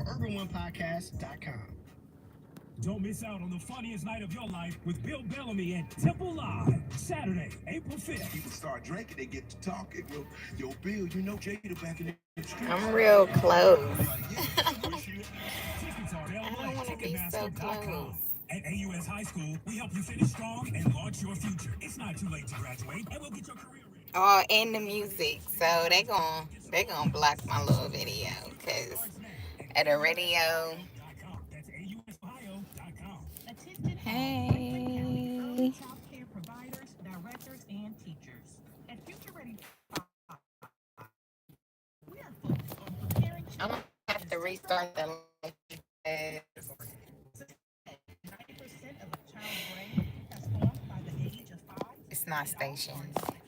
urban1podcast.com. Don't miss out on the funniest night of your life with Bill Bellamy at Temple Live, Saturday, April 5th. People start drinking, they get to talking. Yo, Bill, you know Jada back in the street. I'm real close. Tickets are I don't want to be so close. At AUS High School, we help you finish strong and launch your future. It's not too late to graduate, and we'll get your career ready. Oh, and the music. So they gonna block my little video because at a radio. That's AUSOhio.com. Hey. Child care providers, directors, and teachers. At Future Ready 5, we are focused on preparing I'm gonna have to restart the live because 90% of a child's brain has formed by the age of 5. it's not stationed.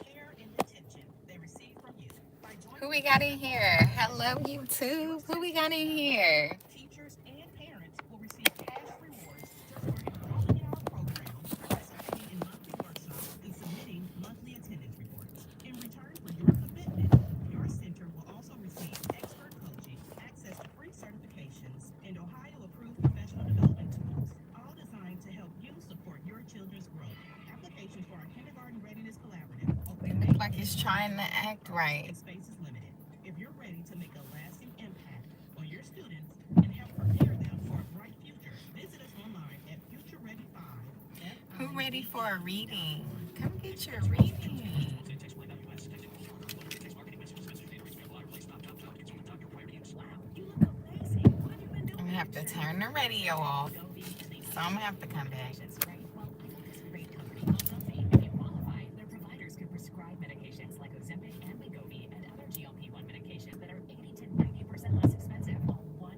Care and attention they receive from you. By joining Who we got in here? Hello, YouTube. Who we got in here? teachers and parents will receive cash rewards just for enrolling in our program, participating in monthly workshops, and submitting monthly attendance reports. In return for your commitment, your center will also receive expert coaching, access to free certifications, and Ohio-approved professional development tools, all designed to help you support your children's growth. Applications for our Kindergarten Readiness Collaborative open It looks like it's trying to act right. and space is limited. If you're ready to make a lasting impact on your students and help prepare them for a bright future, visit us online at Future Ready 5. Who ready for a reading? Come get your reading. I'm gonna have to turn the radio off. So I'm gonna have to come back. Their providers can prescribe medications like Ozempic and Wegovy and other GLP-1 medications that are 80 to 90% less expensive, all 100%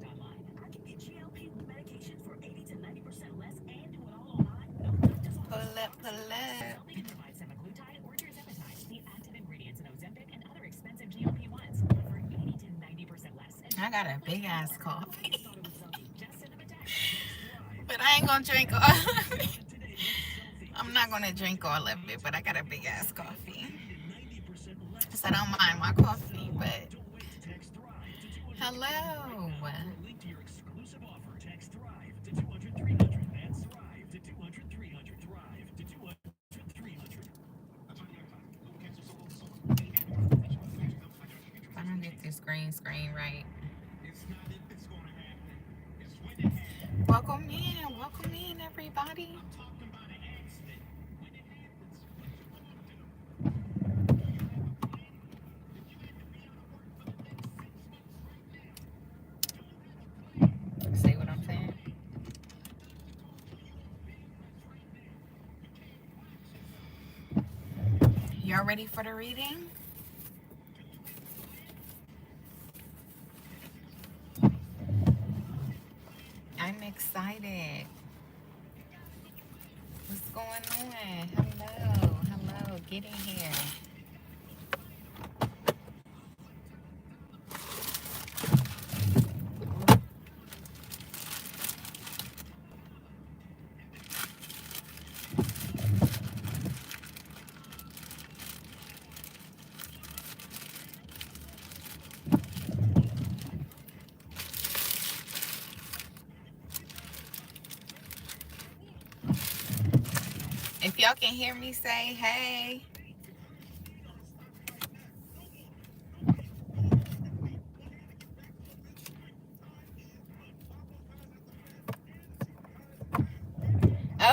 online. I can get GLP-1 medication for 80 to 90% less and do it all online. No doctor's office. Pull up, pull up. We can provide semaglutide or tirzepatide, the active ingredients in Ozempic and other expensive GLP-1s for 80 to 90% less. And I got a big ass coffee. thought it was something. Just send them a text. But I ain't gonna drink all of it. I'm not gonna drink all of it, but I got a big ass coffee. So I don't mind my coffee, but hello. Link to your exclusive offer. Text Thrive to 200-300. That's Thrive to 200-300. Thrive to 200-300. I'm gonna get this green screen right. Welcome in, everybody. See what I'm saying? Y'all ready for the reading? I'm excited. What's going on? Hello, get in here. If y'all can hear me, say hey.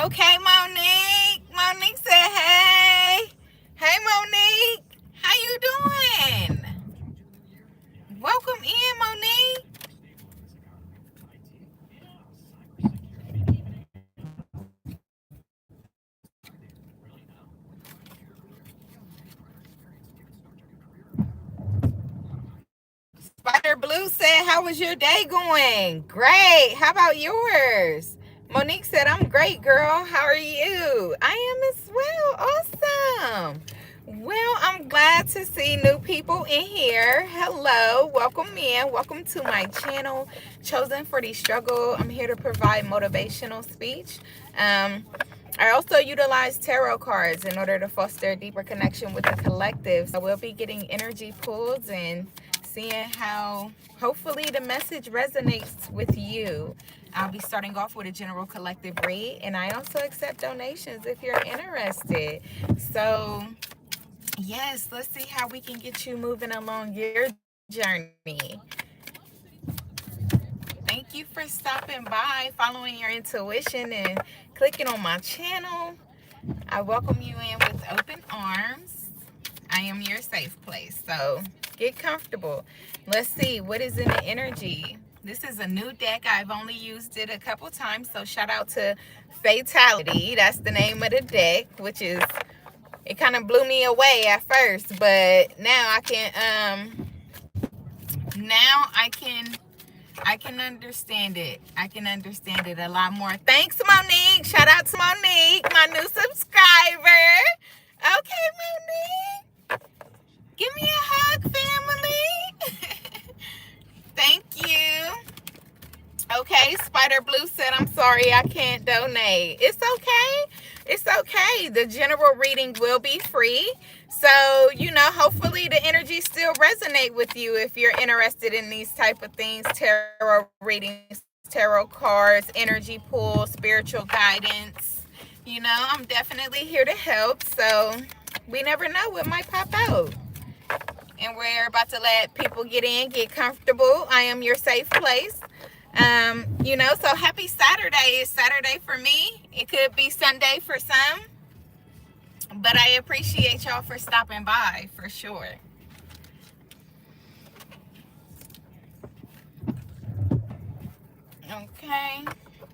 Okay, Monique. Monique said hey. Hey, Monique. How you doing? Welcome in, Monique. Spider Blue said, how was your day going? Great. How about yours? Monique said, I'm great, girl. How are you? I am as well. Awesome. Well, I'm glad to see new people in here. Hello. Welcome in. Welcome to my channel, Chosen for the Struggle. I'm here to provide motivational speech. I also utilize tarot cards in order to foster a deeper connection with the collective. So we'll be getting energy pulls and seeing how hopefully the message resonates with you. I'll be starting off with a general collective read, and I also accept donations if you're interested. So yes, let's see how we can get you moving along your journey. Thank you for stopping by, following your intuition, and clicking on my channel. I welcome you in with open arms. I am your safe place, so get comfortable. Let's see what is in the energy. This is a new deck. I've only used it a couple times, so shout out to Fatality. That's the name of the deck, which is, it kind of blew me away at first, but now I can understand it. I can understand it a lot more. Thanks, Monique. Shout out to Monique, my new subscriber. Okay, Monique. Give me a hug, family. Thank you. Okay, Spider Blue said, I'm sorry I can't donate. It's okay. It's okay. The general reading will be free. So, you know, hopefully the energy still resonate with you if you're interested in these type of things. Tarot readings, tarot cards, energy pool, spiritual guidance. You know, I'm definitely here to help. So we never know what might pop out. And we're about to let people get in, get comfortable. I am your safe place. You know, so happy Saturday. It's Saturday for me. It could be Sunday for some. But I appreciate y'all for stopping by, for sure. Okay.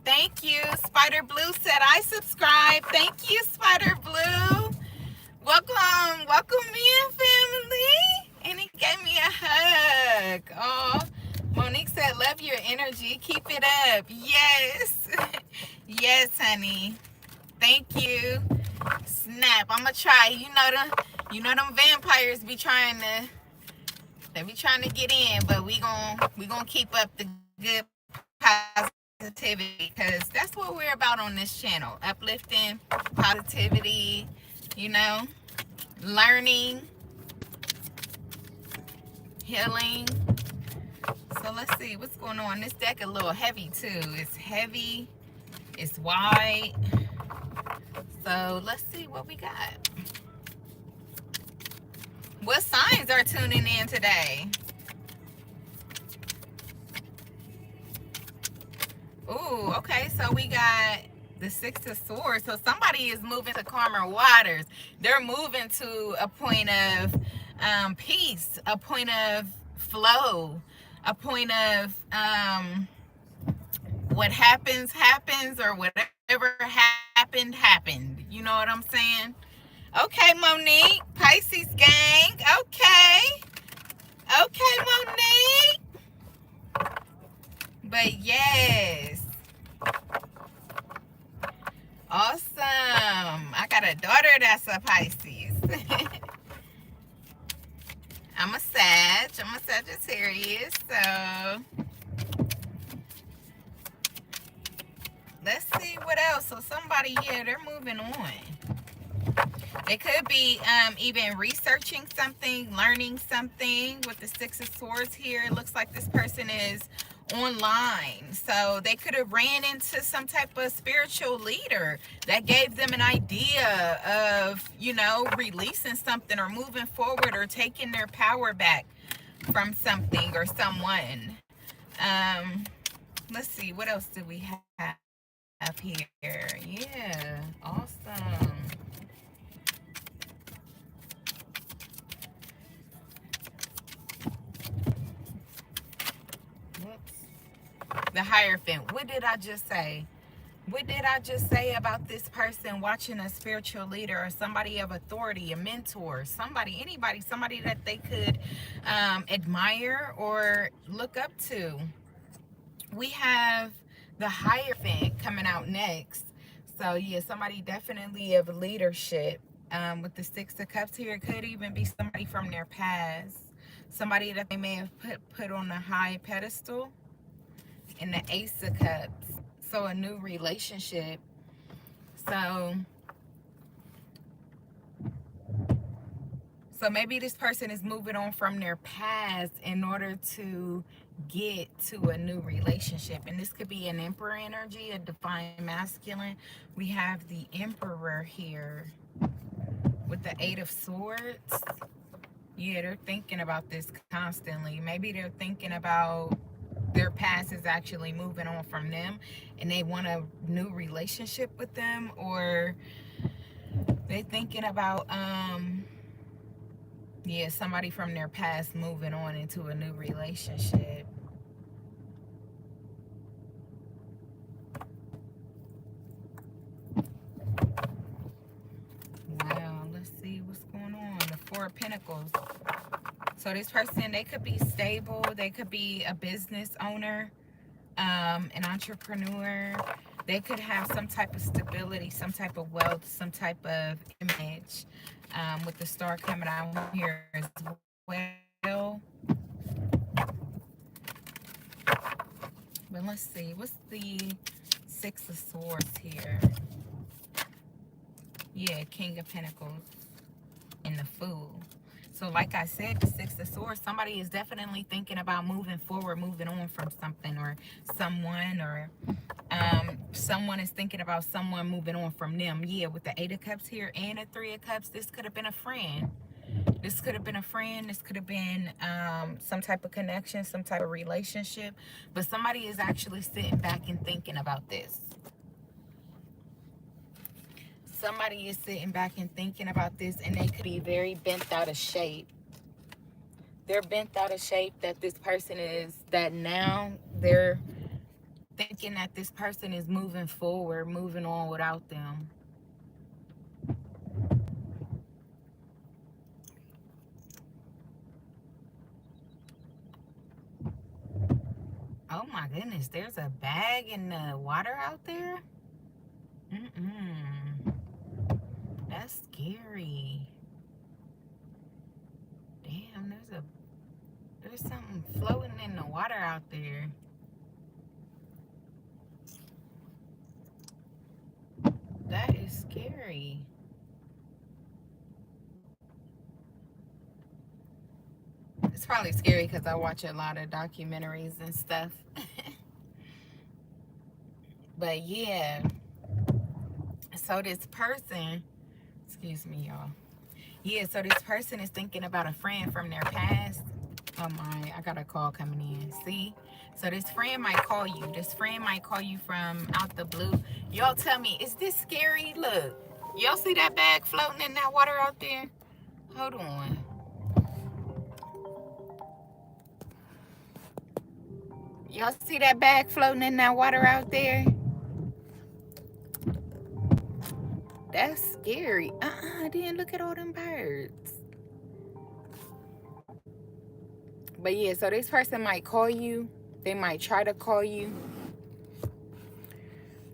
Thank you. Spider Blue said I subscribe. Thank you, Spider Blue. Welcome. Welcome in, family. And he gave me a hug. Oh, Monique said, love your energy. Keep it up. Yes. Yes, honey. Thank you. Snap. I'm gonna try. You know them vampires be trying to get in, but we gonna keep up the good positivity, because that's what we're about on this channel. Uplifting, positivity, you know, learning, healing. So let's see what's going on. This deck a little heavy too. It's heavy. It's wide. So let's see what we got. What signs are tuning in today? Ooh, okay. So we got the Six of Swords. So somebody is moving to calmer waters. They're moving to a point of peace, a point of flow, a point of what happens, or whatever happened. You know what I'm saying? Okay, Monique. Pisces gang. Okay. Okay, Monique. But yes. Awesome. I got a daughter that's a Pisces. I'm a Sag. I'm a Sagittarius. So let's see what else. So somebody, yeah, they're moving on. They could be even researching something, learning something with the Six of Swords here. It looks like this person is online. So they could have ran into some type of spiritual leader that gave them an idea of, you know, releasing something or moving forward or taking their power back from something or someone. Let's see, what else do we have up here? Yeah, awesome. The Hierophant. What did I just say? What did I just say about this person watching a spiritual leader or somebody of authority, a mentor, anybody that they could admire or look up to? We have the Hierophant coming out next. So yeah, somebody definitely of leadership. With the Six of Cups here, it could even be somebody from their past. Somebody that they may have put on a high pedestal. And the Ace of Cups. So a new relationship. So So maybe this person is moving on from their past in order to get to a new relationship. And this could be an emperor energy, a divine masculine. We have the emperor here with the 8 of swords. Yeah, they're thinking about this constantly. Maybe they're thinking about their past is actually moving on from them and they want a new relationship with them, or they're thinking about yeah, somebody from their past moving on into a new relationship. Wow, let's see what's going on. The 4 of Pentacles. So this person, they could be stable, they could be a business owner, an entrepreneur. They could have some type of stability, some type of wealth, some type of image, with the star coming out here as well. But let's see, what's the 6 of Swords here? Yeah, King of Pentacles and the Fool. So like I said, the 6 of Swords, somebody is definitely thinking about moving forward, moving on from something or someone, or someone is thinking about someone moving on from them. Yeah, with the 8 of Cups here and the 3 of Cups, this could have been a friend. This could have been a friend. This could have been some type of connection, some type of relationship. But somebody is actually sitting back and thinking about this. Somebody is sitting back and thinking about this, and they could be very bent out of shape. They're bent out of shape that this person is, that now they're thinking that this person is moving forward, moving on without them. Oh my goodness, there's a bag in the water out there? That's scary. Damn, there's something floating in the water out there. That is scary. It's probably scary because I watch a lot of documentaries and stuff. But yeah, so this person, excuse me y'all, yeah, so this person is thinking about a friend from their past. Oh my, I got a call coming in. See, so this friend might call you. This friend might call you from out the blue. Y'all tell me, is this scary? Look, y'all see that bag floating in that water out there? Hold on. Y'all see that bag floating in that water out there? That's scary. Then look at all them birds. But yeah, so this person might call you. They might try to call you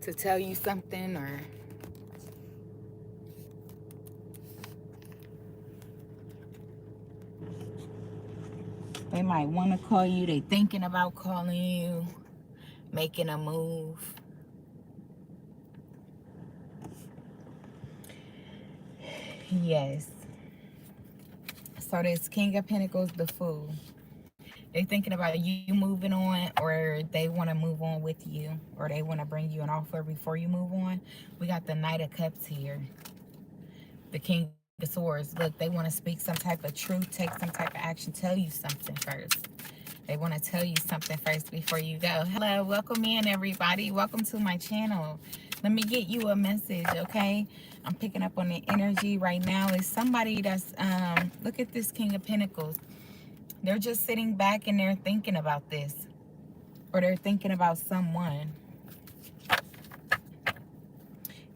to tell you something, or they might want to call you. They thinking about calling you, making a move. Yes. So this King of Pentacles, the Fool. They're thinking about you moving on, or they want to move on with you, or they want to bring you an offer before you move on. We got the Knight of Cups here. The King of Swords. Look, they want to speak some type of truth, take some type of action, tell you something first. They want to tell you something first before you go. Hello, welcome in everybody. Welcome to my channel. Let me get you a message, okay? I'm picking up on the energy right now. It's somebody that's, look at this King of Pentacles. They're just sitting back and they're thinking about this. Or they're thinking about someone.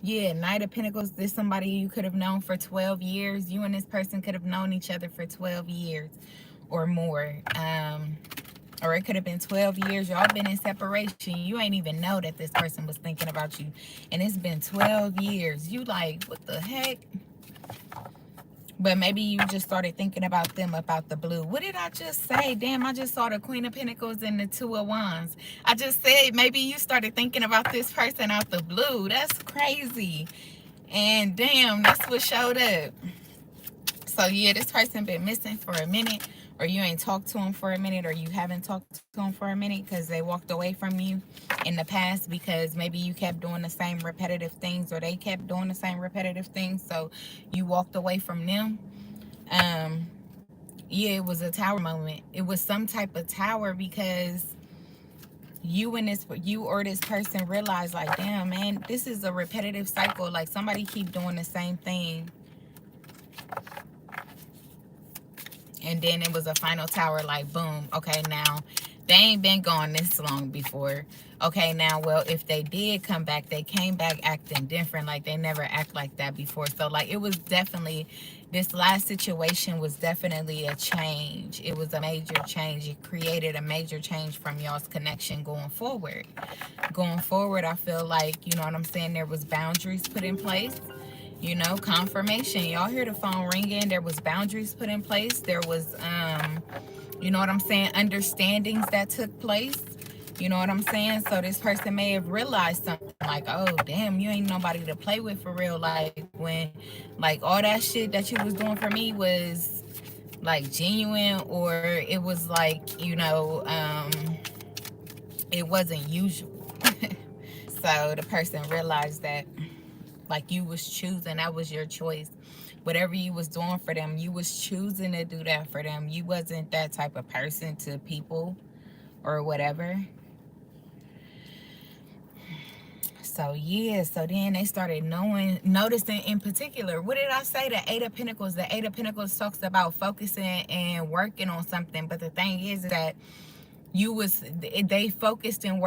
Yeah, Knight of Pentacles. This is somebody you could have known for 12 years. You and this person could have known each other for 12 years or more. Or it could have been 12 years. Y'all been in separation. You ain't even know that this person was thinking about you. And it's been 12 years. You like, what the heck? But maybe you just started thinking about them about the blue. What did I just say? Damn, I just saw the Queen of Pentacles and the Two of Wands. I just said maybe you started thinking about this person out the blue. That's crazy. And damn, that's what showed up. So yeah, this person been missing for a minute, or you ain't talked to them for a minute, or you haven't talked to them for a minute because they walked away from you in the past because maybe you kept doing the same repetitive things, or they kept doing the same repetitive things, so you walked away from them. Um, yeah, it was a tower moment. It was some type of tower because you or this person realized like, damn man, this is a repetitive cycle. Like somebody keep doing the same thing, and then it was a final tower, like boom, okay, now they ain't been gone this long before. Okay, now, well, if they did come back, they came back acting different, like they never act like that before. So like it was definitely, this last situation was definitely a change. It was a major change. It created a major change from y'all's connection going forward. Going forward, I feel like, you know what I'm saying, there was boundaries put in place. You know, confirmation. Y'all hear the phone ringing. There was boundaries put in place. There was, you know what I'm saying, understandings that took place. You know what I'm saying? So this person may have realized something like, oh, damn, you ain't nobody to play with for real. Like when, like all that shit that you was doing for me was like genuine, or it was like, you know, it wasn't usual. So the person realized that like you was choosing, that was your choice. Whatever you was doing for them, you was choosing to do that for them. You wasn't that type of person to people or whatever. So yeah, so then they started noticing in particular. What did I say? The Eight of Pentacles. The Eight of Pentacles talks about focusing and working on something. But the thing is that they focused and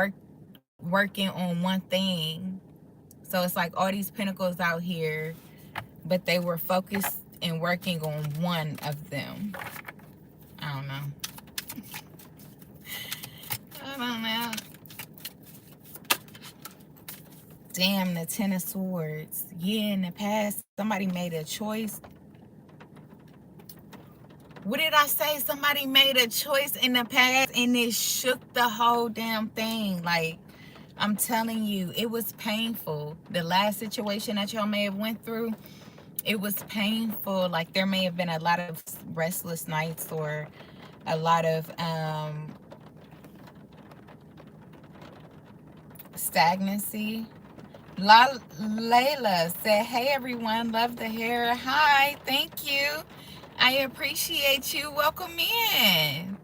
working on one thing. So it's like all these pentacles out here, but they were focused and working on one of them. I don't know. I don't know. Damn, the Ten of Swords. Yeah, in the past, somebody made a choice. What did I say? Somebody made a choice in the past and it shook the whole damn thing. Like, I'm telling you, it was painful. The last situation that y'all may have went through, it was painful. Like there may have been a lot of restless nights, or a lot of stagnancy. Layla said, hey everyone, love the hair. Hi, thank you. I appreciate you. Welcome in.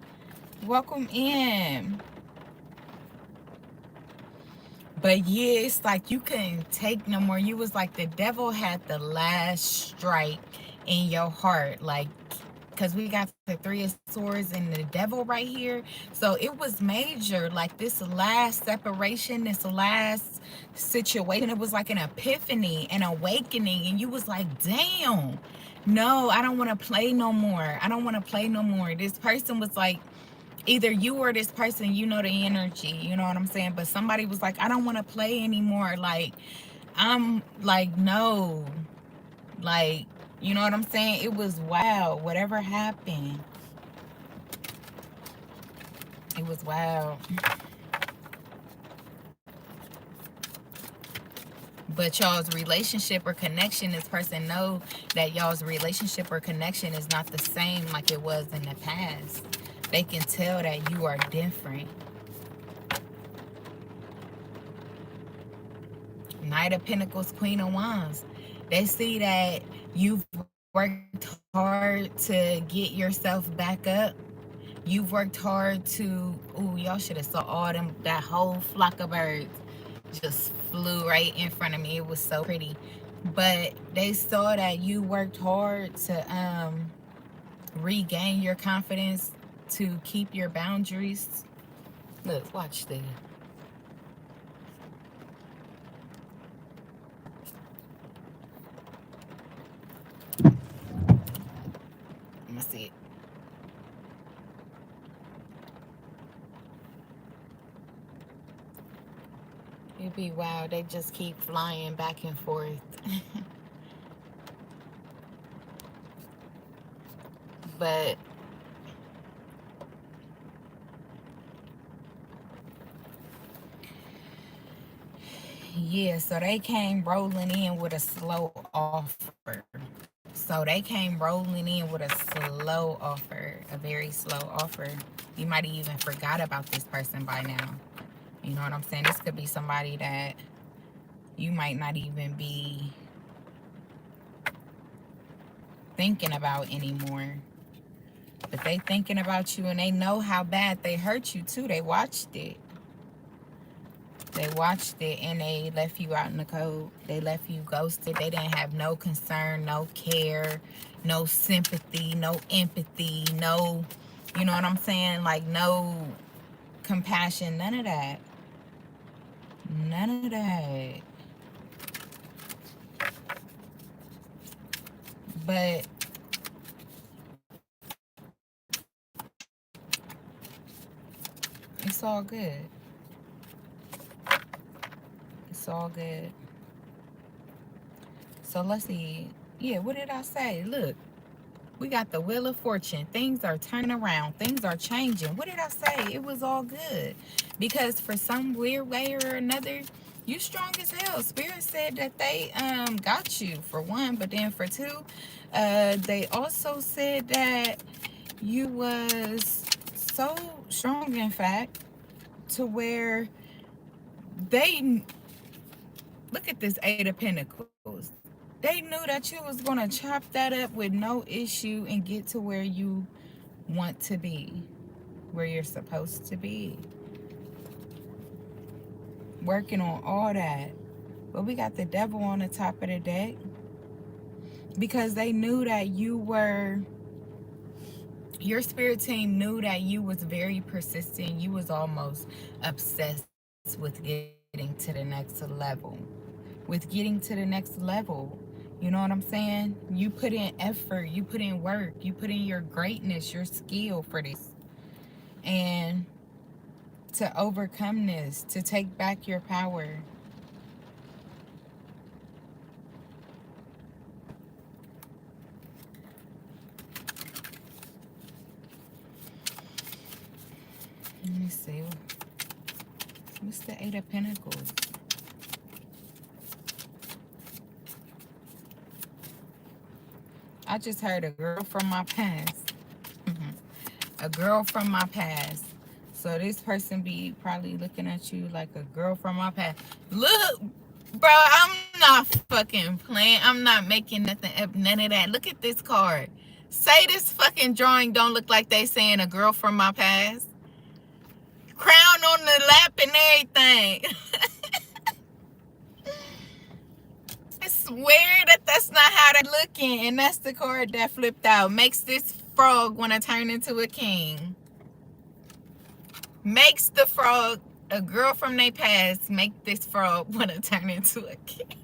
Welcome in. But yeah, it's like you couldn't take no more. You was like the devil had the last strike in your heart. Like, because we got the Three of Swords and the devil right here. So it was major. Like this last separation, this last situation, it was like an epiphany, an awakening. And you was like, damn, no, I don't want to play no more. I don't want to play no more. This person was like, either you or this person, you know the energy, you know what I'm saying? But somebody was like, I don't want to play anymore. Like, I'm like, no. Like, you know what I'm saying? It was wild. Whatever happened, it was wild. But y'all's relationship or connection, this person know that y'all's relationship or connection is not the same like it was in the past. They can tell that you are different. Knight of Pentacles, Queen of Wands. They see that you've worked hard to get yourself back up. You've worked hard to, ooh, y'all should have saw all them, that whole flock of birds just flew right in front of me. It was so pretty. But they saw that you worked hard to regain your confidence, to keep your boundaries. Look, watch this. Let me see it. It'd be wild. They just keep flying back and forth. But yeah, so they came rolling in with a slow offer. So they came rolling in with a slow offer, a very slow offer. You might have even forgot about this person by now. You know what I'm saying? This could be somebody that you might not even be thinking about anymore. But they thinking about you, and they know how bad they hurt you too. They watched it. They watched it, and they left you out in the cold. They left you ghosted. They didn't have no concern, no care, no sympathy, no empathy, no, you know what I'm saying? Like, no compassion, none of that. None of that. But it's all good. It's all good. So let's see. Yeah, what did I say? Look, we got the Wheel of Fortune. Things are turning around. Things are changing. What did I say? It was all good. Because for some weird way or another, you strong as hell. Spirit said that they got you, for one. But then for two, they also said that you was so strong, in fact, to where they... Look at this Eight of Pentacles. They knew that you was going to chop that up with no issue and get to where you want to be, where you're supposed to be. Working on all that. But we got the Devil on the top of the deck because they knew that you were... Your spirit team knew that you was very persistent. You was almost obsessed with getting to the next level. With getting to the next level. You know what I'm saying? You put in effort, you put in work, you put in your greatness, your skill for this. And to overcome this, to take back your power. Let me see. What's the Eight of Pentacles? I just heard a girl from my past. A girl from my past. So this person be probably looking at you like a girl from my past. Look, bro, I'm not fucking playing. I'm not making nothing up, none of that. Look at this card. Say this fucking drawing don't look like they saying a girl from my past. Crown on the lap and everything. I swear that that's not how they're looking. And that's the card that flipped out. Makes this frog want to turn into a king. Makes the frog, a girl from their past, make this frog want to turn into a king.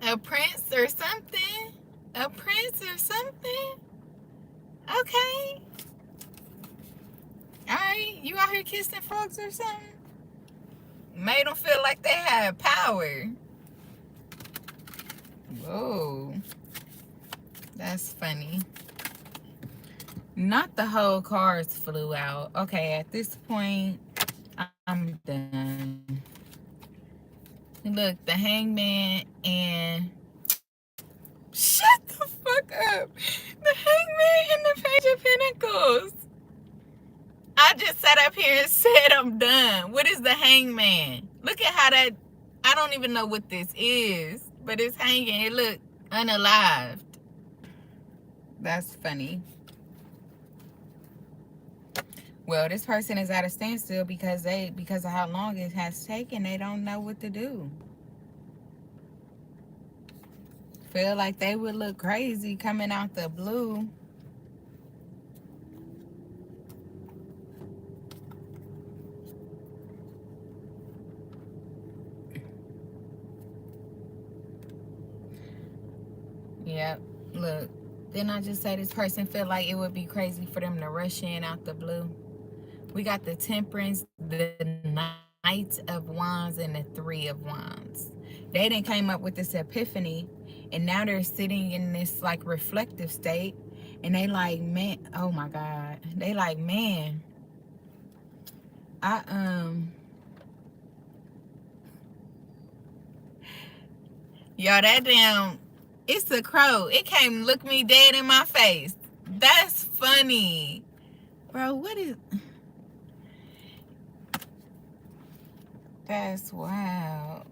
A prince or something? A prince or something? Okay. Alright, you out here kissing frogs or something? Made them feel like they had power. Whoa. That's funny. Not the whole cards flew out. Okay, at this point, I'm done. Look, the Hangman and... Shut the fuck up. The Hangman and the Page of Pentacles. I just sat up here and said I'm done. What is the Hangman? Look at how that... I don't even know what this is. But it's hanging. It look unalived. That's funny. Well, this person is at a standstill because of how long it has taken. They don't know what to do. Feel like they would look crazy coming out the blue. Yep. Look. Didn't I just say this person feel like it would be crazy for them to rush in out the blue? We got the Temperance, the Knight of Wands, and the Three of Wands. They didn't came up with this epiphany, and now they're sitting in this like reflective state, and they like, man, oh my God. They like, man, Yo, that damn, it's a crow. It came and looked me dead in my face. That's funny. Bro, what is... That's wild.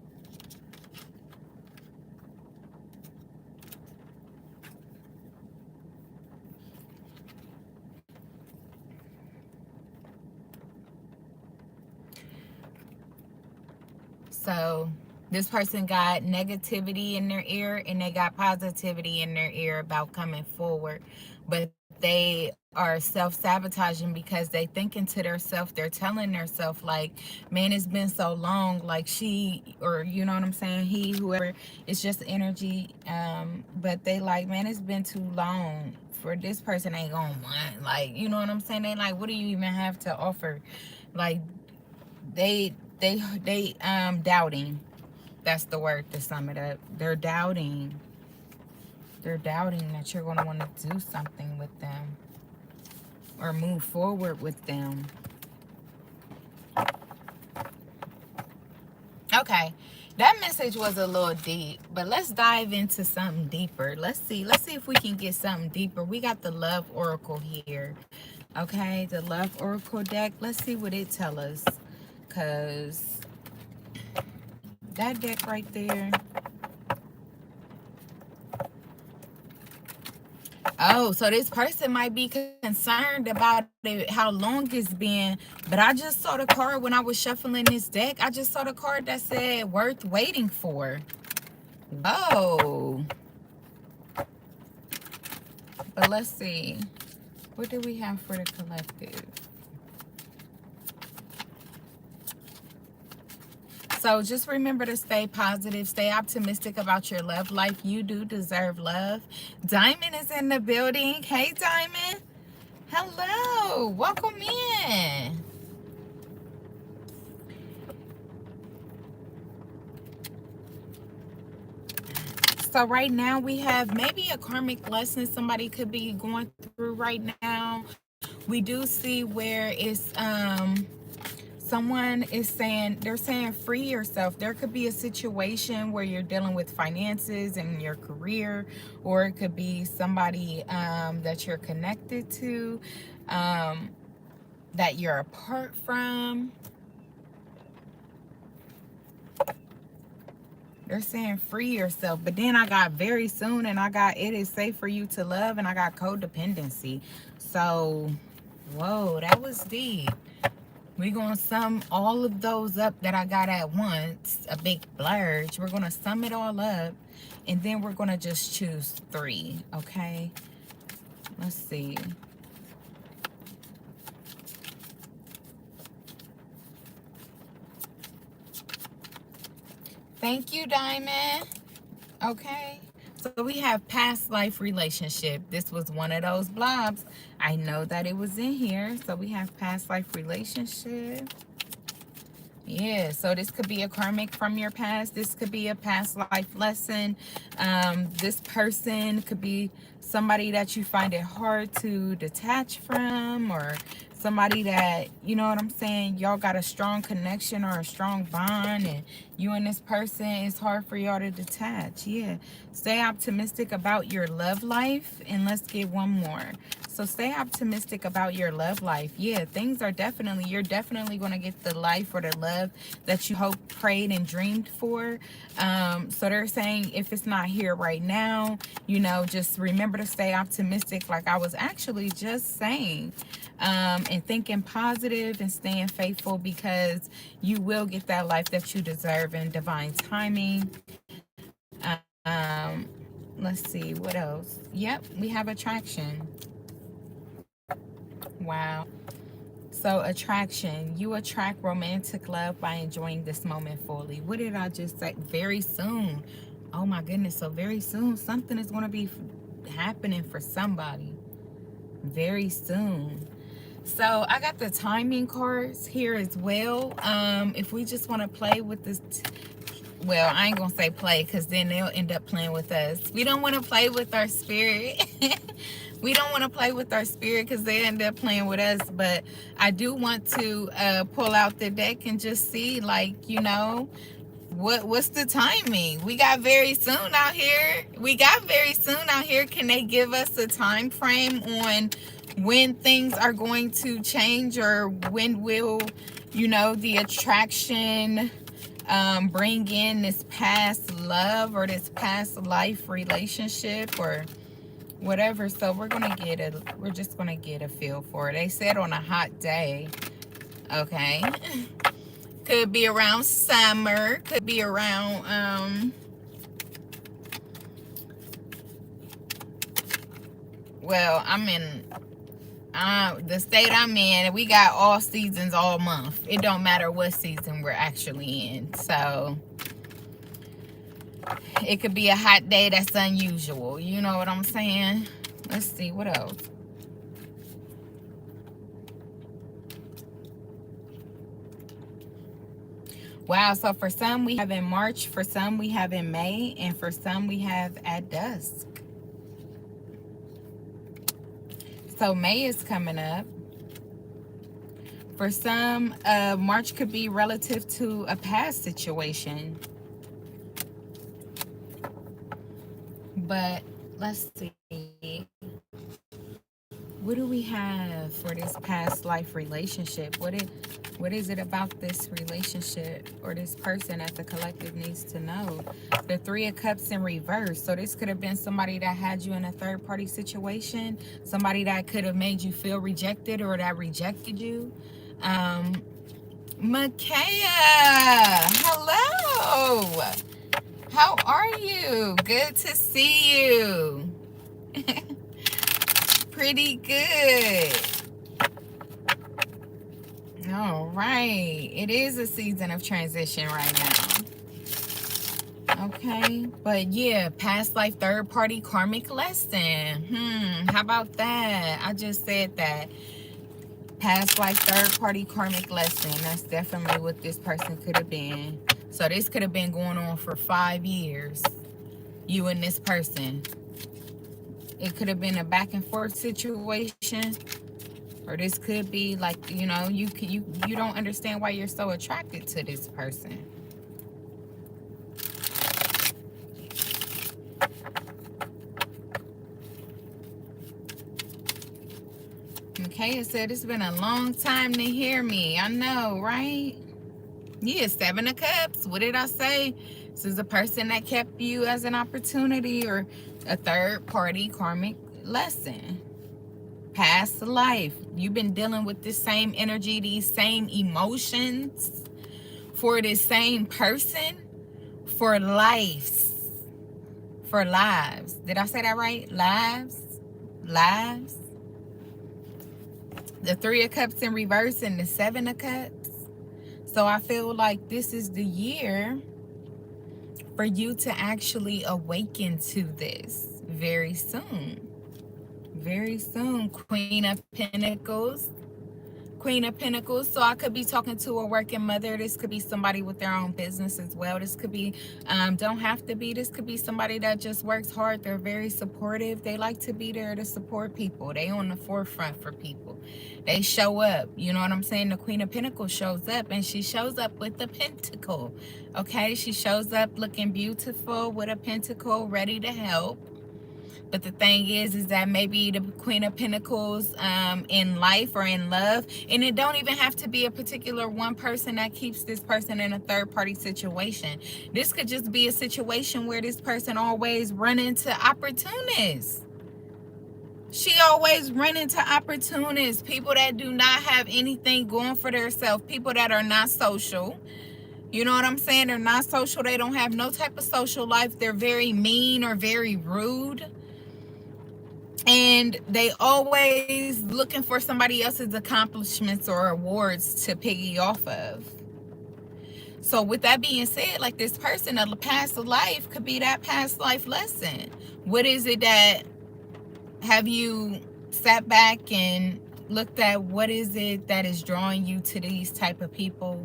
So this person got negativity in their ear and they got positivity in their ear about coming forward, but they are self-sabotaging because they thinking to themselves, they're telling themselves like, man, it's been so long, like she, or you know what I'm saying, he, whoever, it's just energy, but they like, man, it's been too long for this person, ain't gonna want, like, you know what I'm saying, they like, what do you even have to offer? Like, they doubting. That's the word to sum it up. They're doubting. They're doubting that you're going to want to do something with them or move forward with them. Okay, that message was a little deep, but let's dive into something deeper. Let's see if we can get something deeper. We got the Love Oracle here. Okay, the Love Oracle deck. Let's see what it tells us, because that deck right there. Oh, so this person might be concerned about it, how long it's been. But I just saw the card when I was shuffling this deck. I just saw the card that said worth waiting for. Oh. But let's see. What do we have for the collective? So just remember to stay positive, stay optimistic about your love life. You do deserve love. Diamond is in the building. Hey, Diamond. Hello. Welcome in. So right now we have maybe a karmic lesson somebody could be going through right now. We do see where it's someone is saying, they're saying free yourself. There could be a situation where you're dealing with finances and your career, or it could be somebody that you're connected to, that you're apart from. They're saying free yourself, but then I got very soon, and I got it is safe for you to love, and I got codependency. So, whoa, that was deep. We're going to sum all of those up that I got at once, a big blurge. We're going to sum it all up, and then we're going to just choose 3, okay? Let's see. Thank you, Diamond. Okay. So we have past life relationship. This was one of those blobs. I know that it was in here. So we have past life relationship. Yeah, so this could be a karmic from your past. This could be a past life lesson. This person could be somebody that you find it hard to detach from, or somebody that, you know what I'm saying, y'all got a strong connection or a strong bond, and you and this person, it's hard for y'all to detach. Yeah, stay optimistic about your love life. And let's get one more. So stay optimistic about your love life. Yeah, things are definitely, you're definitely going to get the life or the love that you hoped, prayed, and dreamed for. So they're saying if it's not here right now, you know, just remember to stay optimistic, like I was actually just saying, and thinking positive and staying faithful, because you will get that life that you deserve in divine timing. Let's see, what else? Yep, we have attraction. Wow. So attraction, you attract romantic love by enjoying this moment fully. What did I just say? Very soon. Oh my goodness. So very soon something is going to be happening for somebody very soon. So I got the timing cards here as well. If we just want to play with this, well, I ain't gonna say play, because then they'll end up playing with us. We don't want to play with our spirit. We don't want to play with our spirit because they end up playing with us. But I do want to pull out the deck and just see, like, you know, What's the timing? We got very soon out here. Can they give us a time frame on when things are going to change, or when will, the attraction bring in this past love or this past life relationship or whatever? So we're just gonna get a feel for it. They said on a hot day. Okay. Could be around summer, could be around well, I'm in the state I'm in. We got all seasons all month. It don't matter what season we're actually in. So it could be a hot day that's unusual. You know what I'm saying? Let's see what else. Wow, so for some we have in March, for some we have in May, and for some we have at dusk. So May is coming up. For some, March could be relative to a past situation. But let's see. What do we have for this past life relationship? What is it about this relationship or this person that the collective needs to know? The Three of Cups in reverse. So this could have been somebody that had you in a third party situation, somebody that could have made you feel rejected or that rejected you. Makaya, hello. How are you? Good to see you. Pretty good. All right. It is a season of transition right now. Okay. But yeah, past life, third party karmic lesson. How about that? I just said that. Past life, third party karmic lesson. That's definitely what this person could have been. So this could have been going on for 5 years. You and this person. It could have been a back and forth situation, or this could be like, you don't understand why you're so attracted to this person. Okay, it said it's been a long time to hear me. I know, right? Yeah, Seven of Cups. What did I say? This is a person that kept you as an opportunity or a third party karmic lesson. Past life. You've been dealing with this same energy, these same emotions for this same person for lives. For lives. Did I say that right? Lives. Lives. The Three of Cups in reverse and the Seven of Cups. So I feel like this is the year for you to actually awaken to this very soon. Very soon. Queen of Pentacles. Queen of Pentacles. So I could be talking to a working mother. This could be somebody with their own business as well. This could be, don't have to be. This could be somebody that just works hard. They're very supportive. They like to be there to support people. They on the forefront for people. They show up. You know what I'm saying? The Queen of Pentacles shows up, and she shows up with the pentacle. Okay? She shows up looking beautiful with a pentacle, ready to help. But the thing is that maybe the Queen of Pentacles in life or in love, and it don't even have to be a particular one person that keeps this person in a third party situation. This could just be a situation where this person always run into opportunists. She always run into opportunists, people that do not have anything going for themselves, people that are not social. You know what I'm saying? They're not social. They don't have no type of social life. They're very mean or very rude. And they always looking for somebody else's accomplishments or awards to piggy off of. So with that being said, like this person, a past life could be that past life lesson. What is it that have you sat back and looked at? What is it that is drawing you to these type of people?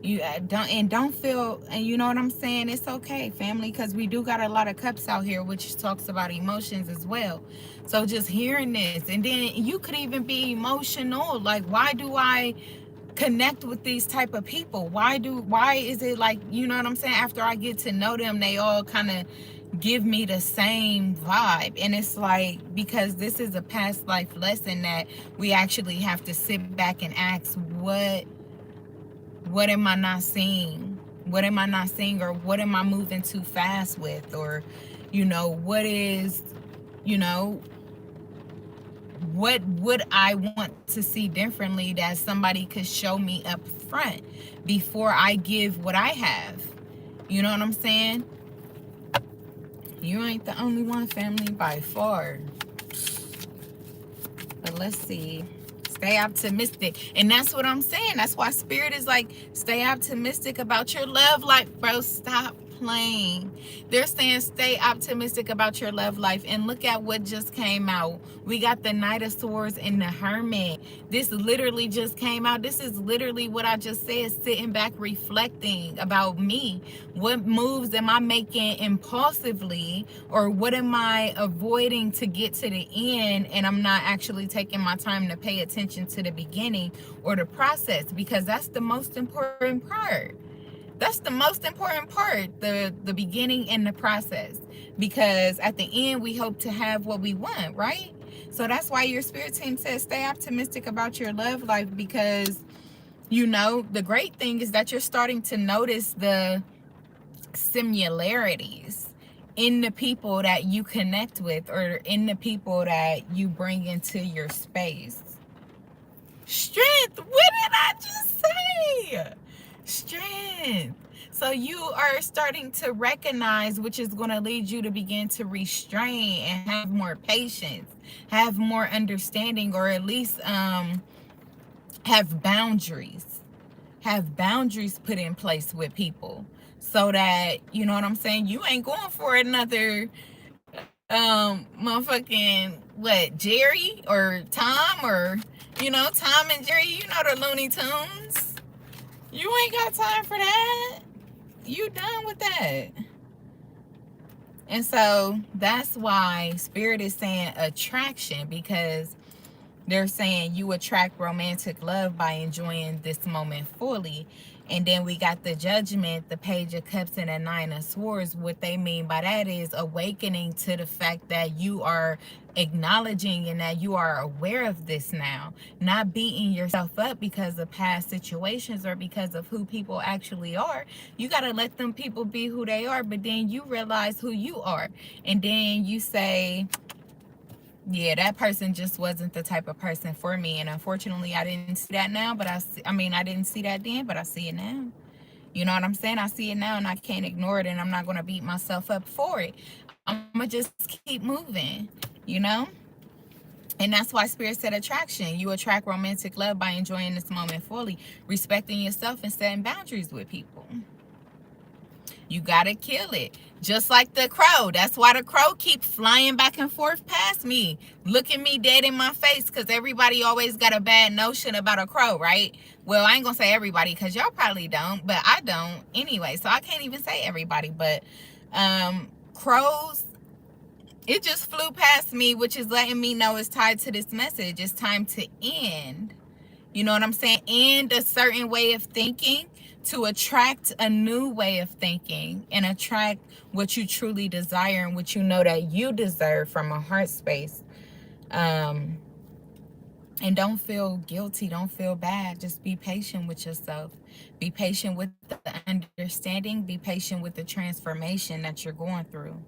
You don't feel, and you know what I'm saying, it's okay, family, because we do got a lot of cups out here, which talks about emotions as well. So just hearing this, and then you could even be emotional, like, why do I connect with these type of people? Why is it like, you know what I'm saying, after I get to know them, they all kind of give me the same vibe? And it's like, because this is a past life lesson that we actually have to sit back and ask, what am I not seeing? What am I not seeing? Or what am I moving too fast with? Or, you know, what is, you know, what would I want to see differently that somebody could show me up front before I give what I have? You know what I'm saying? You ain't the only one, family, by far. But let's see. Stay optimistic. And that's what I'm saying. That's why Spirit is like, stay optimistic about your love life, bro. Stop playing. They're saying stay optimistic about your love life. And look at what just came out. We got the Knight of Swords and the Hermit. This literally just came out. This is literally what I just said, sitting back reflecting about me. What moves am I making impulsively, or what am I avoiding to get to the end, and I'm not actually taking my time to pay attention to the beginning or the process? Because that's the most important part. That's the most important part, the beginning and the process. Because at the end, we hope to have what we want, right? So that's why your spirit team says stay optimistic about your love life, because, you know, the great thing is that you're starting to notice the similarities in the people that you connect with, or in the people that you bring into your space. Strength. What did I just say? Strength. So you are starting to recognize, which is going to lead you to begin to restrain and have more patience, have more understanding, or at least have boundaries put in place with people, so that, you know what I'm saying, you ain't going for another motherfucking, what, Jerry or Tom, or, you know, Tom and Jerry, you know, the Looney Tunes. You ain't got time for that. You done with that. And so that's why Spirit is saying attraction, because they're saying you attract romantic love by enjoying this moment fully. And then we got the Judgment, the Page of Cups, and the Nine of Swords. What they mean by that is awakening to the fact that you are acknowledging and that you are aware of this now. Not beating yourself up because of past situations or because of who people actually are. You got to let them people be who they are, but then you realize who you are. And then you say, yeah, that person just wasn't the type of person for me. And unfortunately, I didn't see that now, but I didn't see that then, but I see it now. You know what I'm saying? I see it now, and I can't ignore it, and I'm not going to beat myself up for it. I'm going to just keep moving, you know? And that's why Spirit said attraction. You attract romantic love by enjoying this moment fully, respecting yourself, and setting boundaries with people. You gotta kill it. Just like the crow. That's why the crow keep flying back and forth past me, looking me dead in my face, because everybody always got a bad notion about a crow, right? Well, I ain't gonna say everybody, because y'all probably don't, but I don't anyway. So I can't even say everybody. But crows, it just flew past me, which is letting me know it's tied to this message. It's time to end. You know what I'm saying? End a certain way of thinking to attract a new way of thinking, and attract what you truly desire and what you know that you deserve from a heart space. And don't feel guilty. Don't feel bad. Just be patient with yourself. Be patient with the understanding. Be patient with the transformation that you're going through.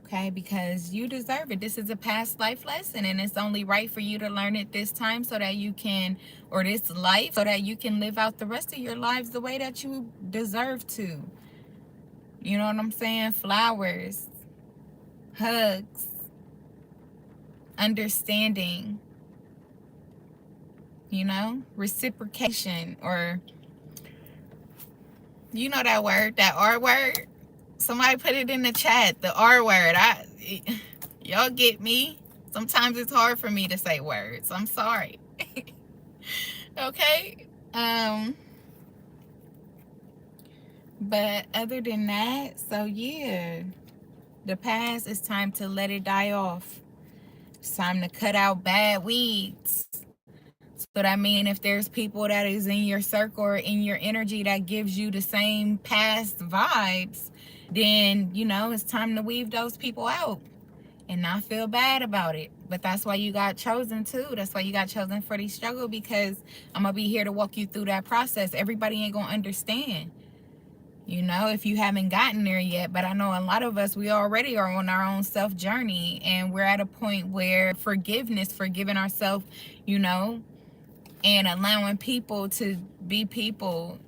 Okay, because you deserve it. This is a past life lesson, and it's only right for you to learn it this time, so that you can, or this life, so that you can live out the rest of your lives the way that you deserve to. You know what I'm saying? Flowers, hugs, understanding, you know, reciprocation, or, you know that word, that R word. Somebody put it in the chat, the R word. Y'all get me? Sometimes it's hard for me to say words. I'm sorry. Okay? But other than that, so yeah. The past, is time to let it die off. It's time to cut out bad weeds, So that means if there's people that is in your circle or in your energy that gives you the same past vibes, then, you know, it's time to weave those people out and not feel bad about it. But that's why you got chosen too. That's why you got chosen for the struggle, because I'm going to be here to walk you through that process. Everybody ain't going to understand, you know, if you haven't gotten there yet. But I know a lot of us, we already are on our own self journey, and we're at a point where forgiveness, forgiving ourselves, you know, and allowing people to be people,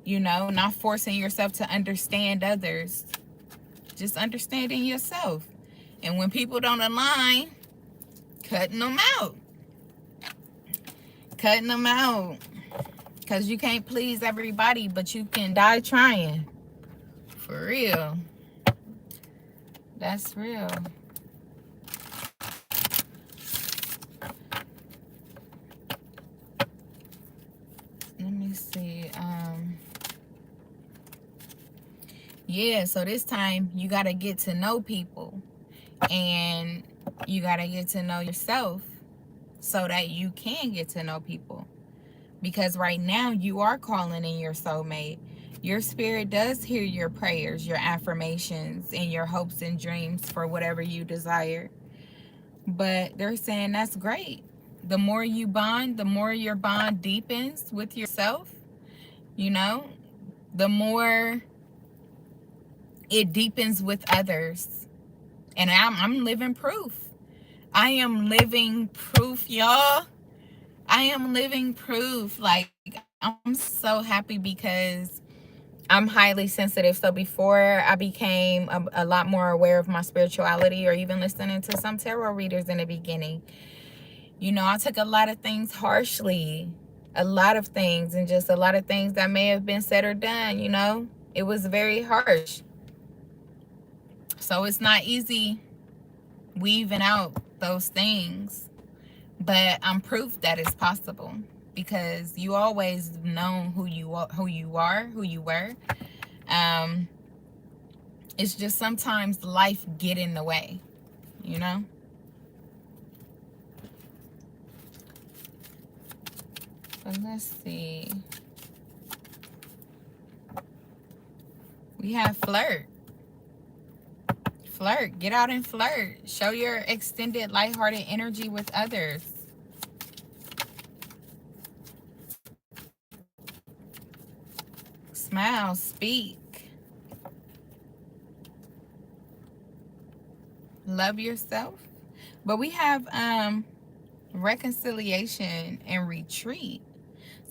you know, not forcing yourself to understand others, just understanding yourself. And when people don't align, cutting them out. Cutting them out. Because you can't please everybody, but you can die trying. For real. That's real. Let me see. Yeah, so this time you got to get to know people. And you got to get to know yourself so that you can get to know people. Because right now you are calling in your soulmate. Your spirit does hear your prayers, your affirmations, and your hopes and dreams for whatever you desire. But they're saying that's great. The more you bond, the more your bond deepens with yourself, you know, the more it deepens with others. And I'm living proof. I am living proof, y'all. I am living proof. Like, I'm so happy because I'm highly sensitive. So before I became a lot more aware of my spirituality, or even listening to some tarot readers in the beginning, you know, I took a lot of things harshly. A lot of things, and just a lot of things that may have been said or done, you know. It was very harsh. So it's not easy weaving out those things. But I'm proof that it's possible, because you always know who you were. It's just sometimes life get in the way, you know. But let's see. We have flirt. Flirt. Get out and flirt. Show your extended, lighthearted energy with others. Smile. Speak. Love yourself. But we have reconciliation and retreat.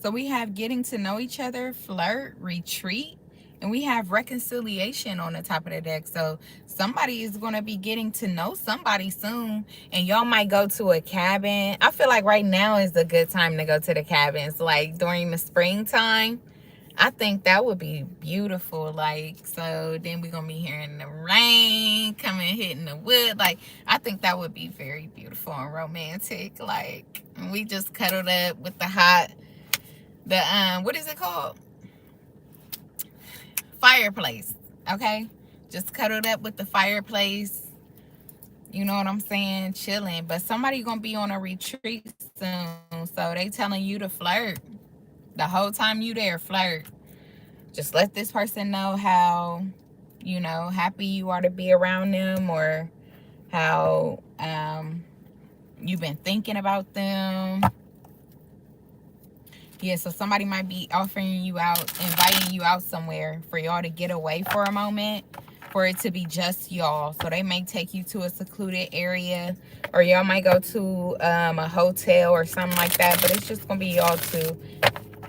So we have getting to know each other, flirt, retreat, and we have reconciliation on the top of the deck. So somebody is going to be getting to know somebody soon, and y'all might go to a cabin. I feel like right now is a good time to go to the cabins, like during the springtime. I think that would be beautiful. Like, so then we're going to be hearing the rain coming, hitting the wood. Like, I think that would be very beautiful and romantic. Like, we just cuddled up with the what is it called? Fireplace. Okay, just cuddled up with the fireplace, you know what I'm saying, chilling. But somebody gonna be on a retreat soon, so they telling you to flirt the whole time you there. Flirt. Just let this person know how, you know, happy you are to be around them, or how you've been thinking about them. Yeah, so somebody might be offering you out, inviting you out somewhere for y'all to get away for a moment, for it to be just y'all. So they may take you to a secluded area, or y'all might go to a hotel or something like that. But it's just going to be y'all two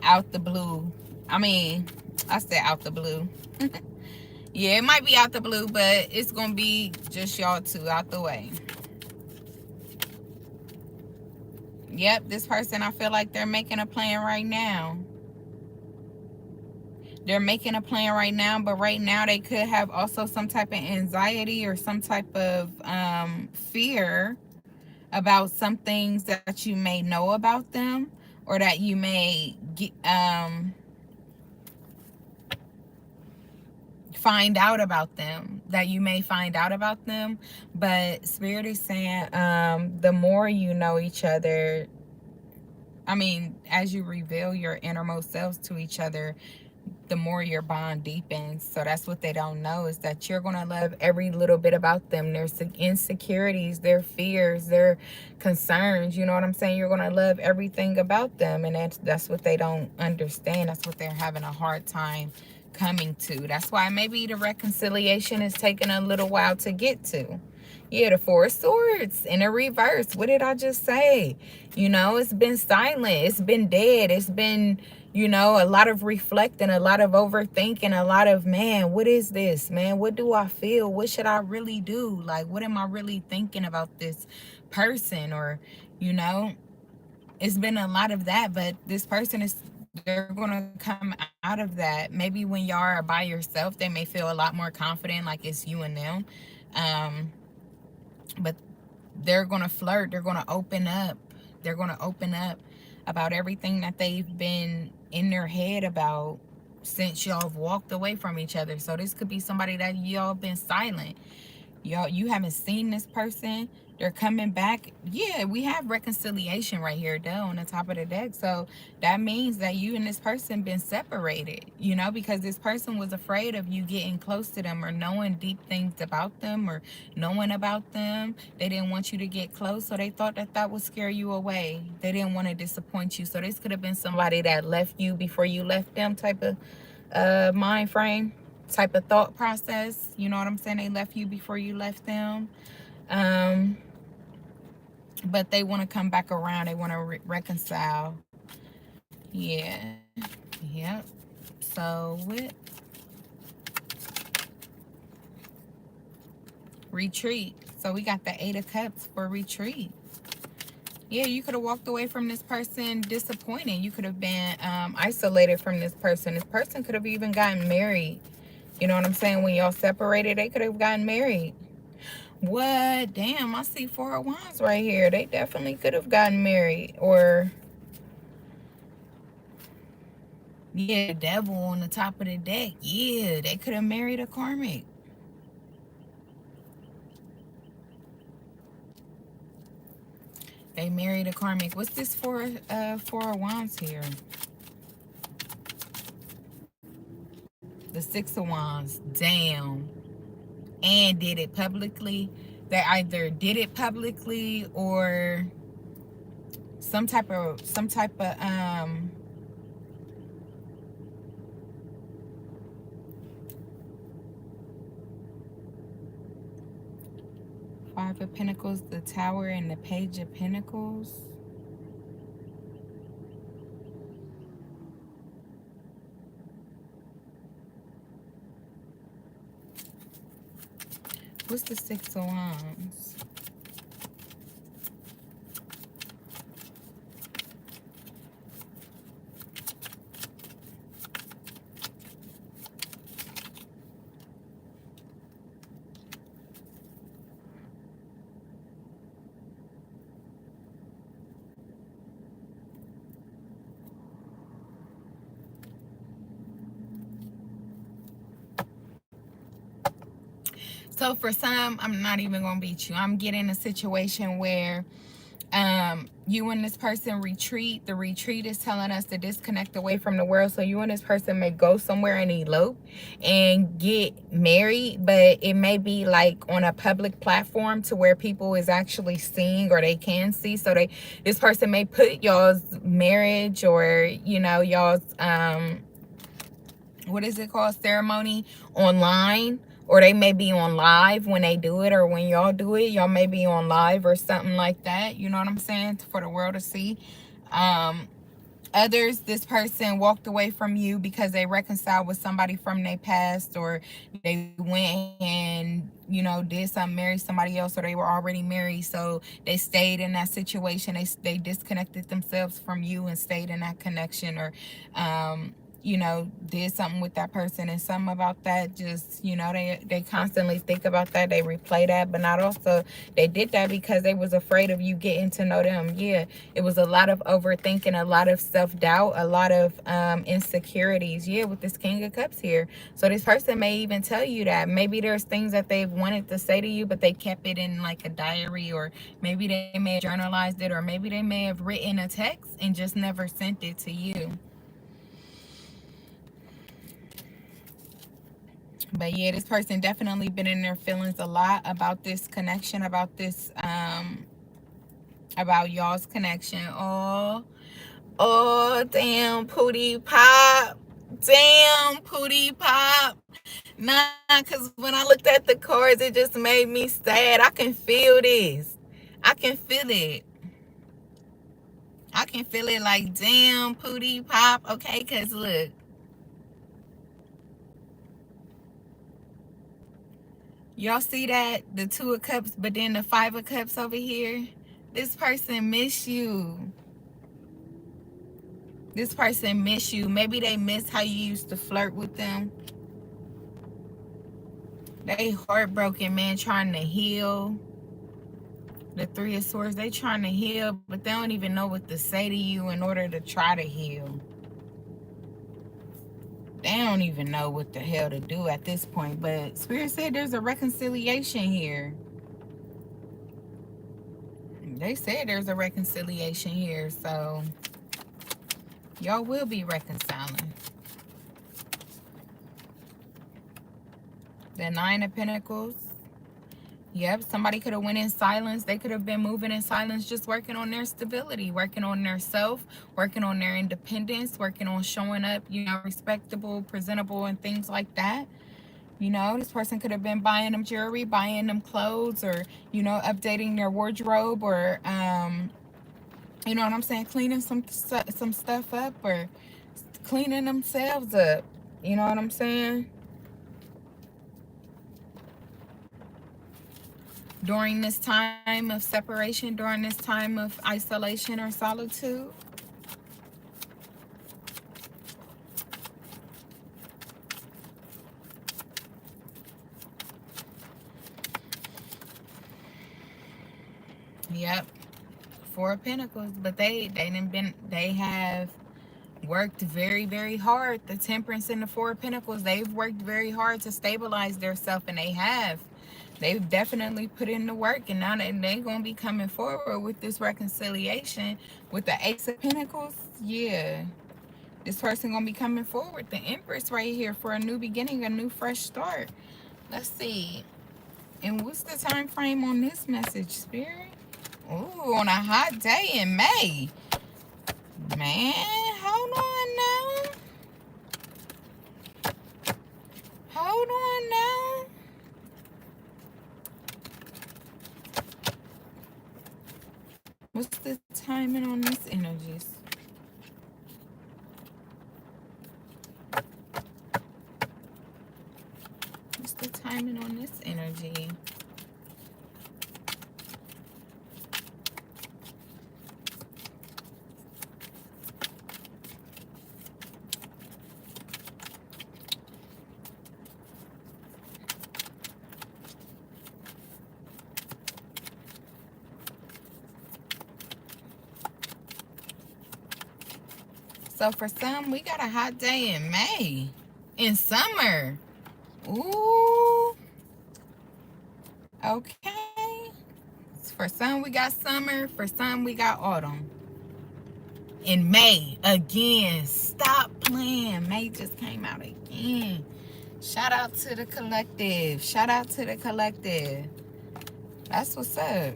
out the blue. I mean, I said out the blue. Yeah, it might be out the blue, but it's going to be just y'all two out the way. Yep, this person, I feel like they're making a plan right now. They're making a plan right now, but right now they could have also some type of anxiety or some type of fear about some things that you may know about them, or that you may find out about them, But Spirit is saying the more you know each other, I mean, as you reveal your innermost selves to each other, the more your bond deepens. So that's what they don't know, is that you're going to love every little bit about them, their insecurities, their fears, their concerns. You know what I'm saying? You're going to love everything about them. And that's what they don't understand. That's what they're having a hard time coming to. That's why maybe the reconciliation is taking a little while to get to. Yeah, the Four of Swords in a reverse. What did I just say? You know, it's been silent. It's been dead. It's been, you know, a lot of reflecting, a lot of overthinking, a lot of, man, what is this, man? What do I feel? What should I really do? Like, what am I really thinking about this person? Or, you know, it's been a lot of that, but this person is, they're going to come out of that. Maybe when y'all are by yourself, they may feel a lot more confident, like it's you and them. But they're going to flirt. They're going to open up. They're going to open up about everything that they've been in their head about since y'all have walked away from each other. So this could be somebody that y'all been silent. Y'all, you haven't seen this person. They're coming back. Yeah, we have reconciliation right here, though, on the top of the deck. So that means that you and this person been separated, you know, because this person was afraid of you getting close to them or knowing deep things about them or knowing about them. They didn't want you to get close, so they thought that that would scare you away. They didn't want to disappoint you. So this could have been somebody that left you before you left them, type of mind frame, type of thought process. You know what I'm saying? They left you before you left them. But they want to come back around. They want to reconcile. Yeah. Yep. So with retreat. So we got the Eight of Cups for retreat. Yeah, you could have walked away from this person disappointed. You could have been isolated from this person. This person could have even gotten married. You know what I'm saying? When y'all separated, they could have gotten married. What? Damn, I see Four of Wands right here. They definitely could have gotten married. Or, yeah, the Devil on the top of the deck. Yeah, they could have married a karmic. They married a karmic. What's this Four of Wands here? The Six of Wands. Damn. And did it publicly. They either did it publicly or some type of Five of Pentacles, the Tower, and the Page of Pentacles. What's the Six of Wands? So for some, I'm not even going to beat you. I'm getting a situation where you and this person retreat. The retreat is telling us to disconnect away from the world. So you and this person may go somewhere and elope and get married, but it may be like on a public platform to where people is actually seeing, or they can see. So this person may put y'all's marriage, or, you know, y'all's what is it called, ceremony, online. Or they may be on live when they do it, or when y'all do it, y'all may be on live or something like that. You know what I'm saying? For the world to see. Others, this person walked away from you because they reconciled with somebody from their past, or they went and, you know, did something, married somebody else, or they were already married. So they stayed in that situation. They disconnected themselves from you and stayed in that connection. Or, you know, did something with that person, and something about that just, you know, they constantly think about that, they replay that. But not also, they did that because they was afraid of you getting to know them. Yeah, it was a lot of overthinking, a lot of self-doubt, a lot of insecurities, yeah, with this King of Cups here. So this person may even tell you that maybe there's things that they've wanted to say to you, but they kept it in like a diary, or maybe they may have journalized it, or maybe they may have written a text and just never sent it to you. But yeah, this person definitely been in their feelings a lot about this connection, about this about y'all's connection. Oh damn, Pootie Pop. Damn, Pootie Pop. Nah, because when I looked at the cards, it just made me sad. I can feel this. I can feel it. I can feel it like, damn, Pootie Pop. Okay, because look. Y'all see that? The Two of Cups, but then the Five of Cups over here. This person miss you. This person miss you. Maybe they miss how you used to flirt with them. They heartbroken, man, trying to heal. The Three of Swords, they trying to heal, but they don't even know what to say to you in order to try to heal. They don't even know what the hell to do at this point. But Spirit said there's a reconciliation here. They said there's a reconciliation here, so y'all will be reconciling. The Nine of Pentacles. Yep, somebody could have went in silence. They could have been moving in silence, just working on their stability, working on their self, working on their independence, working on showing up, you know, respectable, presentable, and things like that. You know, this person could have been buying them jewelry, buying them clothes, or, you know, updating their wardrobe, or, you know what I'm saying, cleaning some stuff up, or cleaning themselves up. You know what I'm saying? During this time of separation, during this time of isolation or solitude. Yep. Four of Pentacles. But they have worked very, very hard. The Temperance and the Four of Pentacles, they've worked very hard to stabilize themselves, and they have. They've definitely put in the work, and now they're going to be coming forward with this reconciliation with the Ace of Pentacles. Yeah. This person going to be coming forward. The Empress right here for a new beginning, a new fresh start. Let's see. And what's the time frame on this message, Spirit? Ooh, on a hot day in May. Man, hold on now. Hold on now. What's the timing on this energies? What's the timing on this energy? So for some, we got a hot day in May. In summer. Ooh. Okay. For some, we got summer. For some, we got autumn. In May. Again. Stop playing. May just came out again. Shout out to the collective. Shout out to the collective. That's what's up.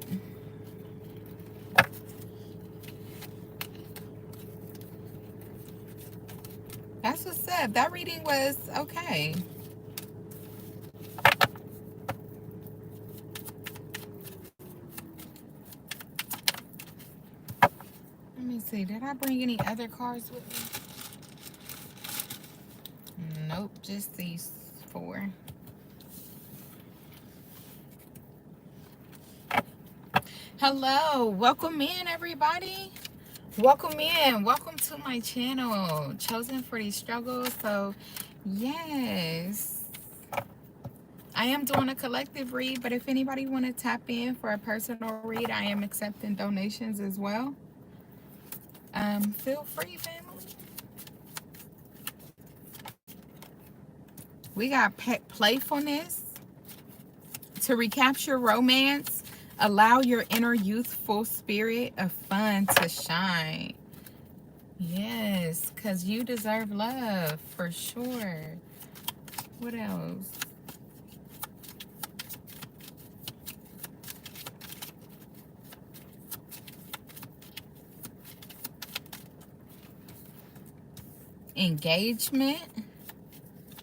That's what's up. That reading was okay. Let me see. Did I bring any other cards with me? Nope. Just these four. Hello. Welcome in, everybody. Welcome in. Welcome to my channel, Chosen for These Struggles. So, yes, I am doing a collective read, but if anybody want to tap in for a personal read, I am accepting donations as well. Feel free, family. We got playfulness to recapture romance. Allow your inner youthful spirit of fun to shine. Yes, because you deserve love for sure. What else? Engagement.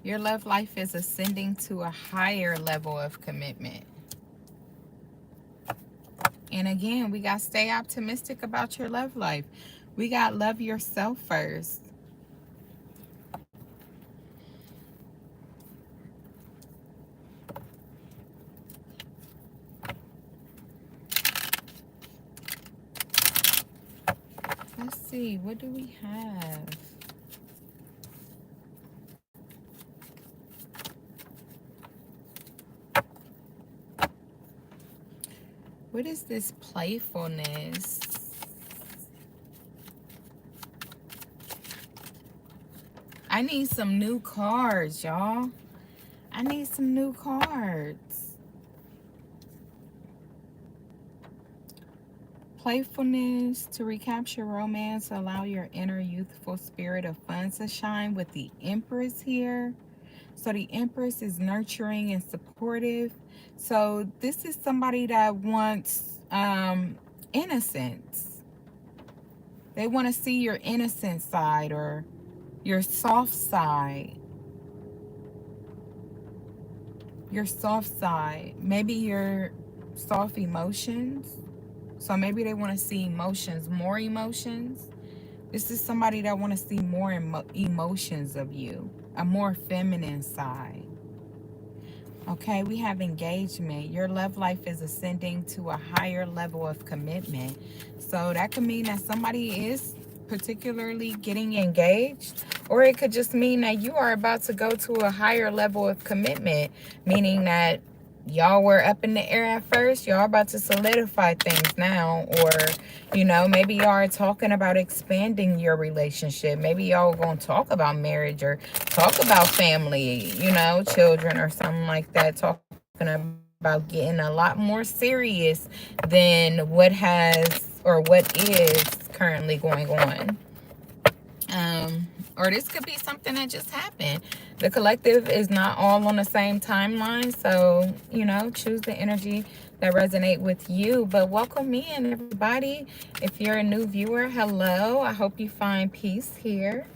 Your love life is ascending to a higher level of commitment. And again, we got to stay optimistic about your love life. We got to love yourself first. Let's see, what do we have? What is this playfulness? I need some new cards, y'all. I need some new cards. Playfulness to recapture romance. Allow your inner youthful spirit of fun to shine with the Empress here. So the Empress is nurturing and supportive. So this is somebody that wants innocence. They want to see your innocent side or your soft side. Your soft side. Maybe your soft emotions. So maybe they want to see emotions, more emotions. This is somebody that want to see more emotions of you, a more feminine side. Okay, we have engagement. Your love life is ascending to a higher level of commitment. So that could mean that somebody is particularly getting engaged, or it could just mean that you are about to go to a higher level of commitment, meaning that y'all were up in the air at first, y'all about to solidify things now, or you know, maybe y'all are talking about expanding your relationship. Maybe y'all gonna talk about marriage or talk about family, you know, children or something like that, talking about getting a lot more serious than what has or what is currently going on. Or this could be something that just happened. The collective is not all on the same timeline, so you know, choose the energy that resonate with you. But welcome in, everybody. If you're a new viewer, hello. I hope you find peace here.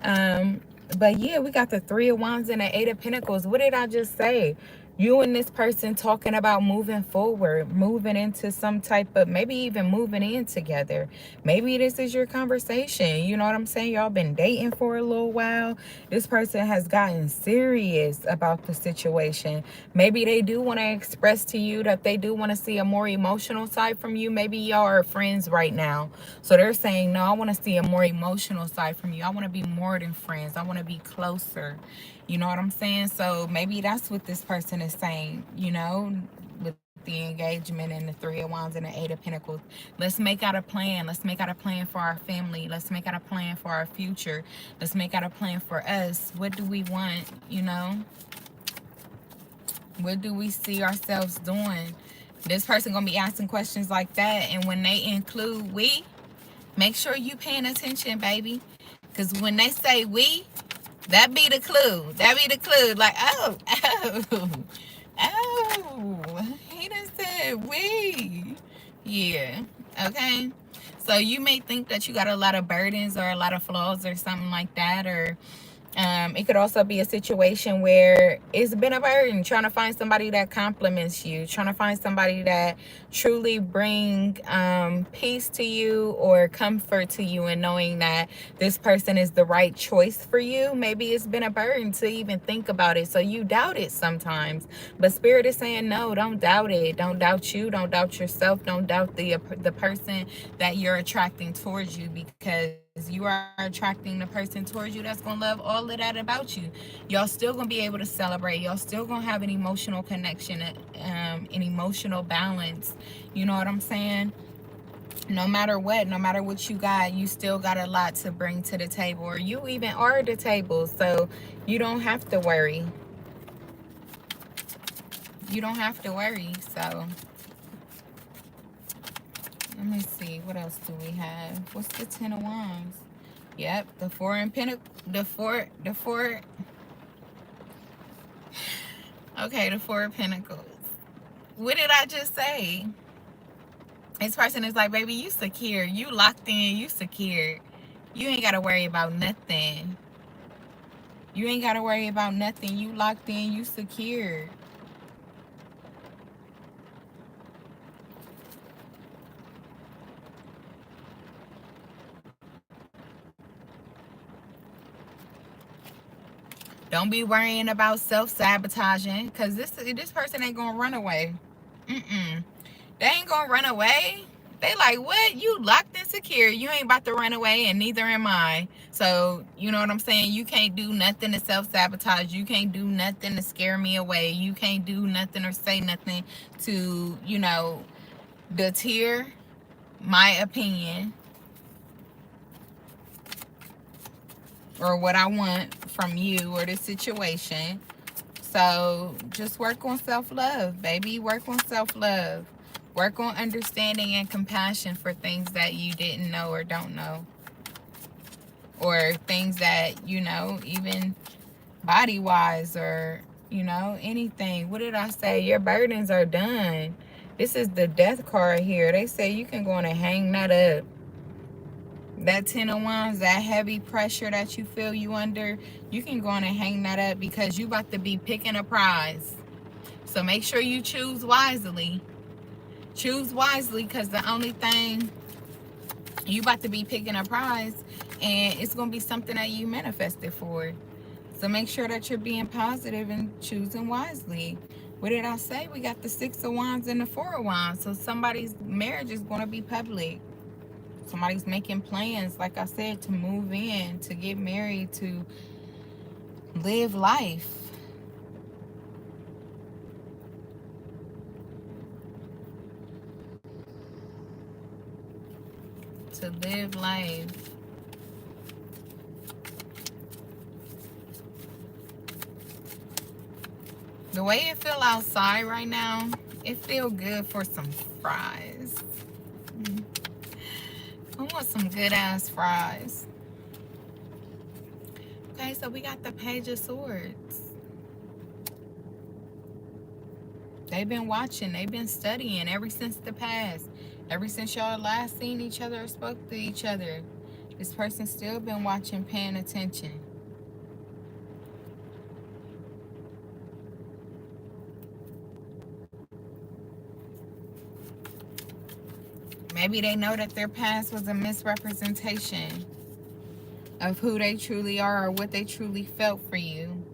But yeah, we got the Three of Wands and the Eight of Pentacles. What did I just say? You and this person talking about moving forward, moving into some type of, maybe even moving in together. Maybe this is your conversation. You know what I'm saying? Y'all been dating for a little while. This person has gotten serious about the situation. Maybe they do want to express to you that they do want to see a more emotional side from you. Maybe y'all are friends right now. So they're saying, no, I want to see a more emotional side from you. I want to be more than friends. I want to be closer. You know what I'm saying? So maybe that's what this person is saying, you know, with the engagement and the Three of Wands and the Eight of Pentacles. Let's make out a plan. Let's make out a plan for our family. Let's make out a plan for our future. Let's make out a plan for us. What do we want, you know? What do we see ourselves doing? This person gonna be asking questions like that, and when they include we, make sure you paying attention, baby. Because when they say we, that be the clue. That be the clue. Like, oh, he done said we. Yeah, okay. So you may think that you got a lot of burdens or a lot of flaws or something like that, or It could also be a situation where it's been a burden trying to find somebody that compliments you, trying to find somebody that truly bring peace to you or comfort to you, and knowing that this person is the right choice for you. Maybe it's been a burden to even think about it, so you doubt it sometimes. But Spirit is saying, no, don't doubt it. Don't doubt you. Don't doubt yourself. Don't doubt the person that you're attracting towards you, because you are attracting the person towards you that's gonna love all of that about you. Y'all still gonna be able to celebrate. Y'all still gonna have an emotional connection, an emotional balance. You know what I'm saying? No matter what, no matter what you got, you still got a lot to bring to the table, or you even are the table. So you don't have to worry. You don't have to worry. So let me see, what else do we have? What's the 10 of Wands? Yep, the 4 in Pentacle, the four, okay, the 4 of Pentacles. What did I just say? This person is like, baby, you secure. You locked in, you secure. You ain't got to worry about nothing. You ain't got to worry about nothing. You locked in, you secure. Don't be worrying about self-sabotaging, because this person ain't going to run away. They ain't going to run away. They like, what? You locked and secure. You ain't about to run away, and neither am I. So, you know what I'm saying? You can't do nothing to self-sabotage. You can't do nothing to scare me away. You can't do nothing or say nothing to, you know, deter my opinion or what I want from you or the situation. So just work on self-love, baby. Work on self-love. Work on understanding and compassion for things that you didn't know or don't know. Or things that, you know, even body-wise, or, you know, anything. What did I say? Your burdens are done. This is the Death card here. They say you can go on and hang that up. That 10 of Wands, that heavy pressure that you feel you under, you can go on and hang that up, because you about to be picking a prize. So make sure you choose wisely. Choose wisely, because the only thing, you about to be picking a prize, and it's going to be something that you manifested for. So make sure that you're being positive and choosing wisely. What did I say? We got the 6 of Wands and the 4 of Wands. So somebody's marriage is going to be public. Somebody's making plans, like I said, to move in, to get married, to live life. To live life. The way it feel outside right now, it feel good for some fries. I want some good ass fries. Okay, so we got the Page of Swords. They've been watching, they've been studying ever since the past. Ever since y'all last seen each other or spoke to each other. This person's still been watching, paying attention. Maybe they know that their past was a misrepresentation of who they truly are or what they truly felt for you.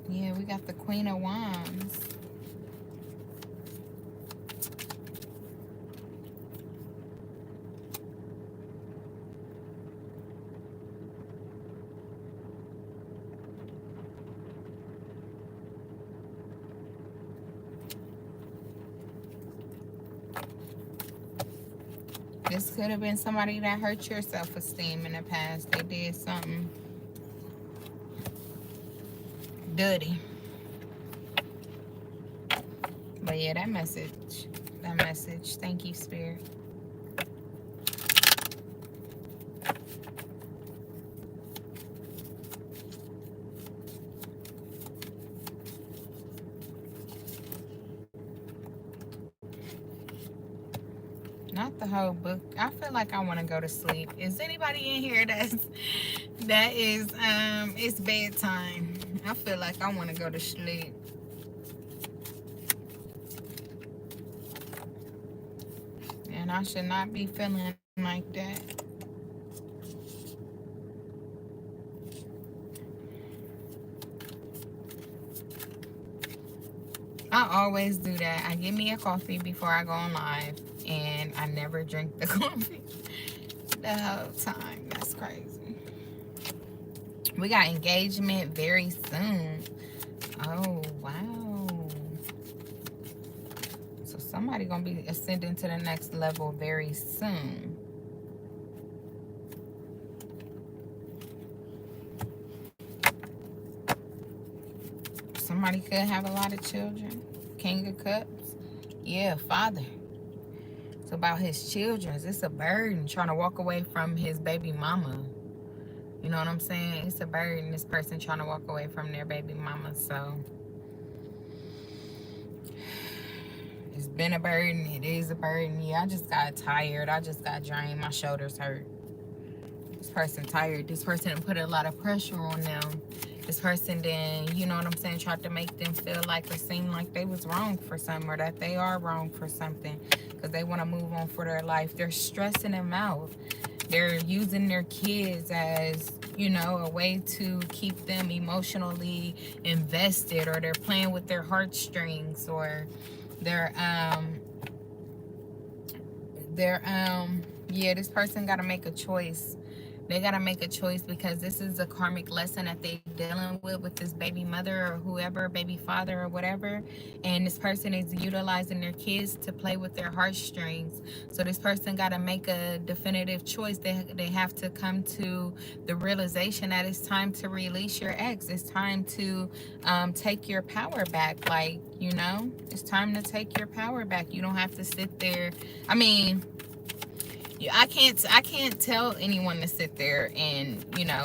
Yeah, we got the Queen of Wands. This could have been somebody that hurt your self-esteem in the past. They did something dirty. But yeah, that message. Thank you, Spirit. Not the whole book. I feel like I want to go to sleep. Is anybody in here that is it's bedtime? I feel like I want to go to sleep. And I should not be feeling like that. I always do that. I get me a coffee before I go on live, and I never drink the coffee the whole time. That's crazy. We got engagement very soon. Oh, wow. So somebody gonna be ascending to the next level very soon. Somebody could have a lot of children. King of Cups. Yeah, father. It's about his children. It's a burden trying to walk away from his baby mama. You know what I'm saying? It's a burden, this person trying to walk away from their baby mama. So it's been a burden. It is a burden. Yeah, I just got tired. I just got drained. My shoulders hurt. This person tired. This person put a lot of pressure on them. This person then, you know what I'm saying, tried to make them feel like or seem like they was wrong for something, or that they are wrong for something, because they want to move on for their life. They're stressing them out. They're using their kids as, you know, a way to keep them emotionally invested, or they're playing with their heartstrings, or they're yeah, this person got to make a choice. They got to make a choice, because this is a karmic lesson that they dealing with this baby mother or whoever, baby father or whatever. And this person is utilizing their kids to play with their heartstrings. So this person got to make a definitive choice. They have to come to the realization that it's time to release your ex. It's time to take your power back. Like, you know, it's time to take your power back. You don't have to sit there. I mean, I can't tell anyone to sit there and, you know,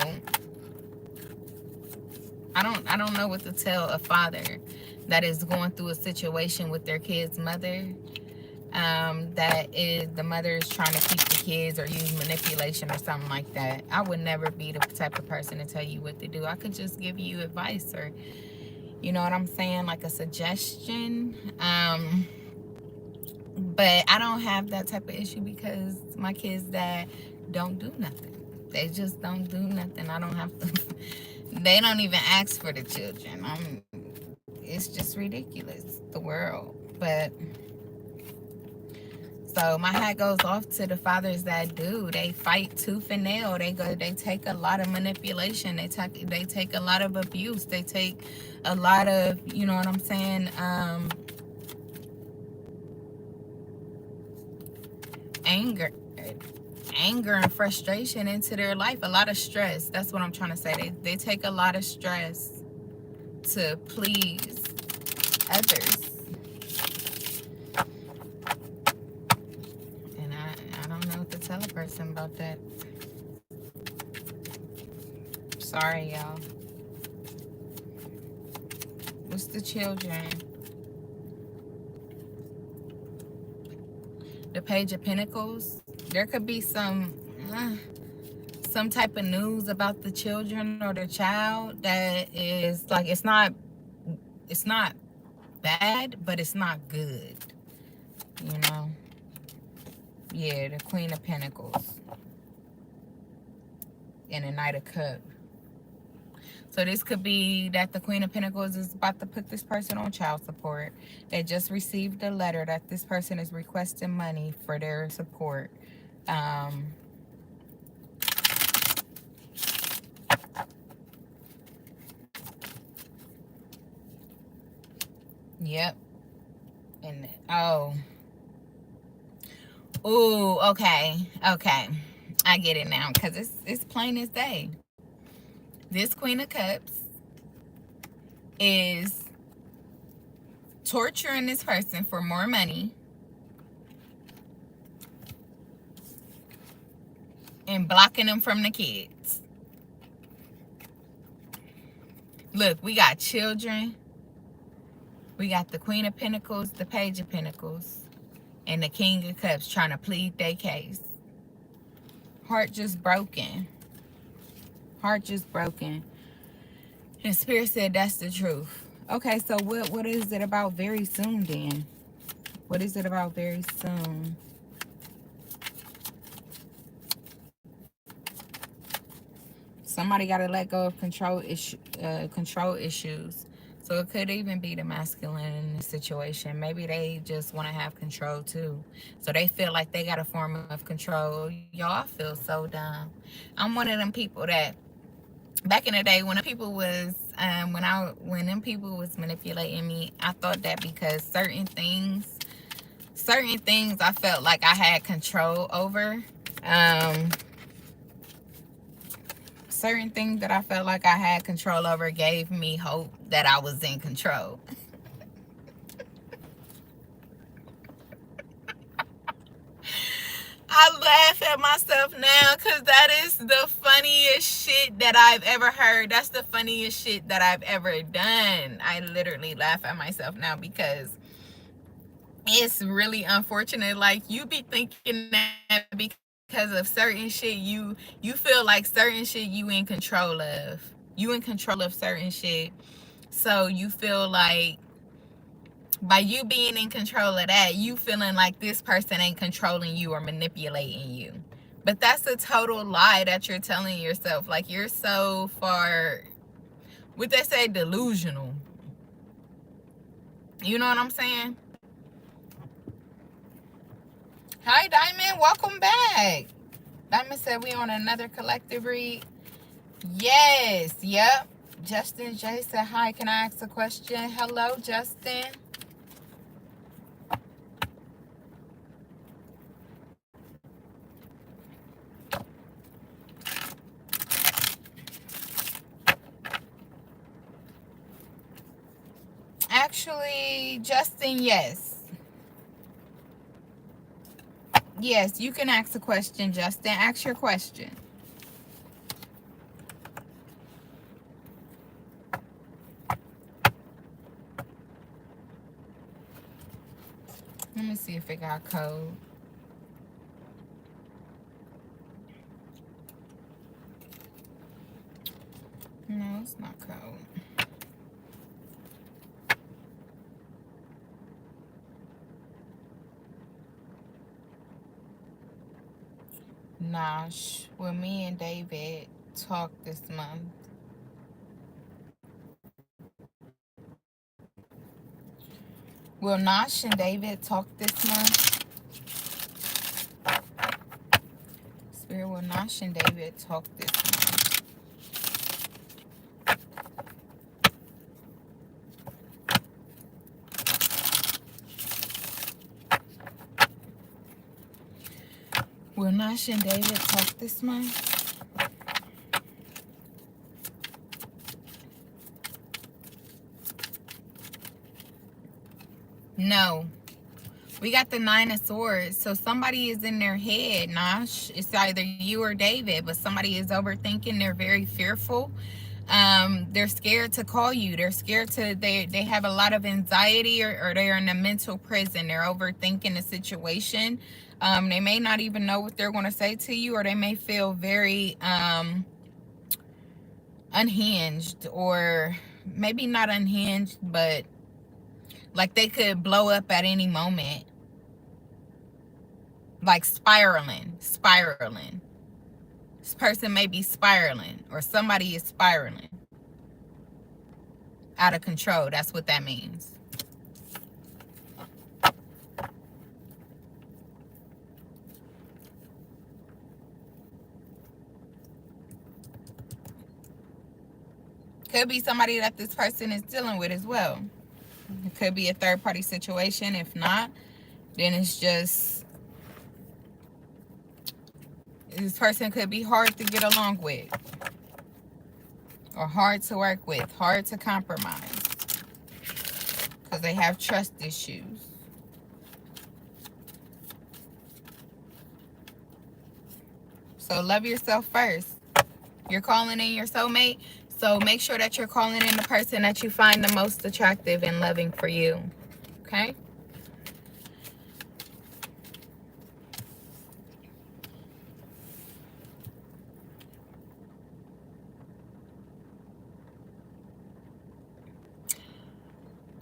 I don't know what to tell a father that is going through a situation with their kid's mother, that is, the mother is trying to keep the kids or use manipulation or something like that. I would never be the type of person to tell you what to do. I could just give you advice, or, you know what I'm saying, like a suggestion. But I don't have that type of issue, because my kids that don't do nothing. They just don't do nothing. I don't have to. They don't even ask for the children. It's just ridiculous, the world. But so my hat goes off to the fathers that do. They fight tooth and nail. They take a lot of manipulation. They take a lot of abuse. They take a lot of, you know what I'm saying, anger and frustration into their life. A lot of stress. That's what I'm trying to say. They take a lot of stress to please others. And I don't know what to tell a person about that. Sorry, y'all. What's the children? The Page of Pentacles. There could be some type of news about the children or the child that is like, it's not bad, but it's not good, you know. Yeah, the Queen of Pentacles and the Knight of Cups. So this could be that the Queen of Pentacles is about to put this person on child support. They just received a letter that this person is requesting money for their support. Yep. And okay. I get it now, because it's plain as day. This Queen of Cups is torturing this person for more money and blocking them from the kids. Look, we got children. We got the Queen of Pentacles, the Page of Pentacles. And the King of Cups trying to plead their case. Heart just broken. Heart just broken. And Spirit said that's the truth. Okay, so what is it about very soon then? What is it about very soon? Somebody got to let go of control issues. So it could even be the masculine in the situation. Maybe they just want to have control too. So they feel like they got a form of control. Y'all feel so dumb. I'm one of them people that back in the day when them people was manipulating me, I thought that because certain things I felt like I had control over. Certain things that I felt like I had control over gave me hope that I was in control. I laugh at myself now because that is the funniest shit that I've ever heard. That's the funniest shit that I've ever done. I literally laugh at myself now because it's really unfortunate. Like, you be thinking that because of certain shit, you feel like certain shit you in control of. You in control of certain shit. So you feel like by you being in control of that, you feeling like this person ain't controlling you or manipulating you. But that's a total lie that you're telling yourself. Like, you're so far, what they say, delusional. You know what I'm saying? Hi, Diamond. Welcome back. Diamond said we on another collective read. Yes. Yep. Justin J said, hi, can I ask a question? Hello, Justin. Actually, Justin, yes. Yes, you can ask a question, Justin. Ask your question. Let me see if it got code. No, it's not code. Nosh, will me and David talk this month? Will Nosh and David talk this month? Spirit, will Nosh and David talk this month? Will Nosh and David talk this month? No. We got the 9 of Swords. So somebody is in their head, Nosh. It's either you or David, but somebody is overthinking. They're very fearful. They're scared to call you. They're scared to, they have a lot of anxiety, or they're in a mental prison. They're overthinking the situation. They may not even know what they're going to say to you, or they may feel very unhinged, or maybe not unhinged, but like they could blow up at any moment. Like spiraling. This person may be spiraling, or somebody is spiraling out of control. That's what that means. Could be somebody that this person is dealing with as well. It could be a third-party situation. If not, then it's just, this person could be hard to get along with, or hard to work with, hard to compromise, because they have trust issues. So love yourself first. You're calling in your soulmate, so make sure that you're calling in the person that you find the most attractive and loving for you. Okay?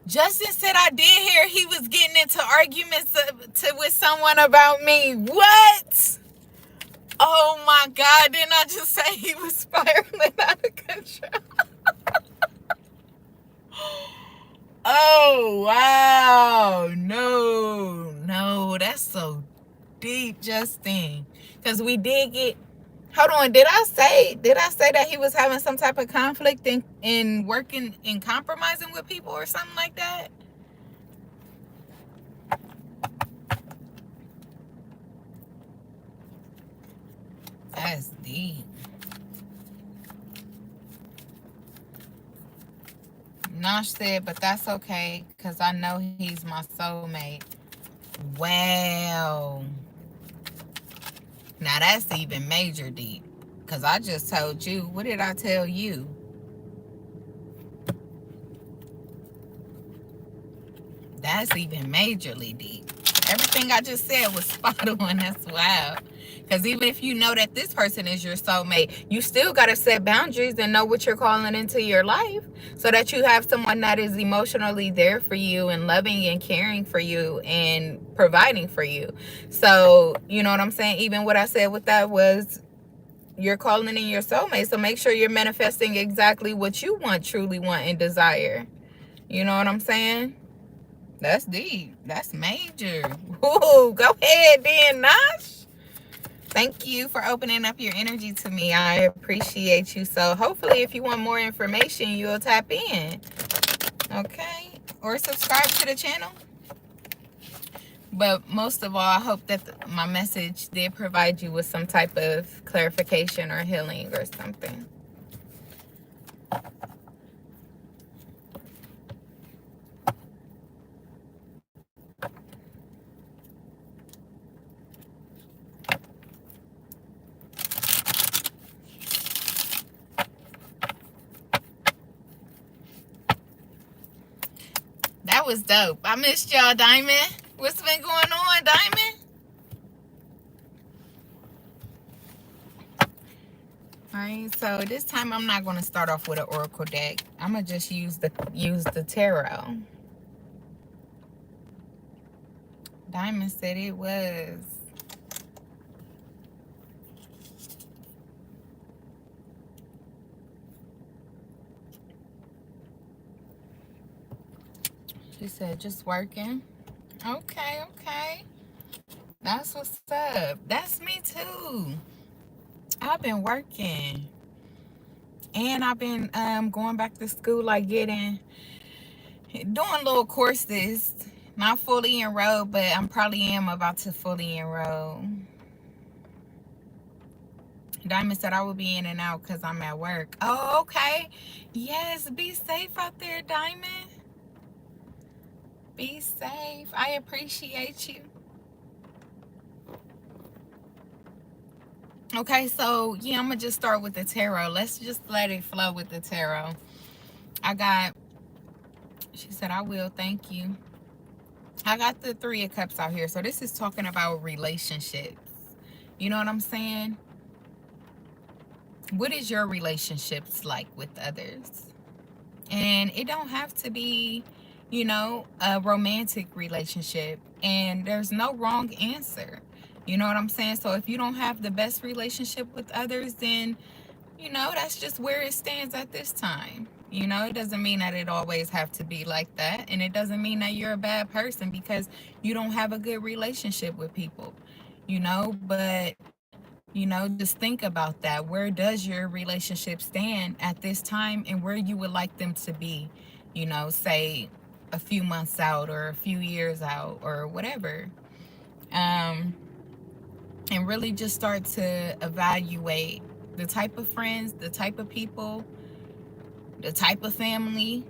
Justin said I did hear he was getting into arguments with someone about me. What? Oh my God, didn't I just say he was spiraling out of control? Oh, wow. No, that's so deep, Justin. Because we did get, hold on, did I say that he was having some type of conflict in working and compromising with people or something like that? That's deep. Nosh said, but that's okay, because I know he's my soulmate. Wow. Now that's even major deep. Because I just told you, what did I tell you? That's even majorly deep. Everything I just said was spot on. That's wild. Because even if you know that this person is your soulmate, you still got to set boundaries and know what you're calling into your life so that you have someone that is emotionally there for you and loving and caring for you and providing for you. So, you know what I'm saying? Even what I said with that was you're calling in your soulmate. So make sure you're manifesting exactly what you want, truly want, and desire. You know what I'm saying? That's deep. That's major. Ooh, go ahead then, Nosh. Thank you for opening up your energy to me. I appreciate you. So hopefully if you want more information, you'll tap in. Okay? Or subscribe to the channel. But most of all, I hope that my message did provide you with some type of clarification or healing or something. That was dope. I missed y'all, Diamond. What's been going on, Diamond? Alright, so this time I'm not going to start off with an oracle deck. I'm going to just use the tarot. Diamond said it was. She said just working. Okay. That's what's up. That's me too. I've been working. And I've been going back to school, like doing little courses. Not fully enrolled, but I'm probably am about to fully enroll. Diamond said I will be in and out because I'm at work. Oh, okay. Yes, be safe out there, Diamond. Be safe. I appreciate you. Okay, so yeah, I'm gonna just start with the tarot. Let's just let it flow with the tarot. She said I will, thank you. I got the 3 of Cups out here. So this is talking about relationships. You know what I'm saying? What is your relationships like with others? And it don't have to be, a romantic relationship. And there's no wrong answer. You know what I'm saying? So if you don't have the best relationship with others, then, that's just where it stands at this time. It doesn't mean that it always have to be like that. And it doesn't mean that you're a bad person because you don't have a good relationship with people, but, just think about that. Where does your relationship stand at this time and where you would like them to be, say a few months out or a few years out or whatever. And really just start to evaluate the type of friends, the type of people, the type of family.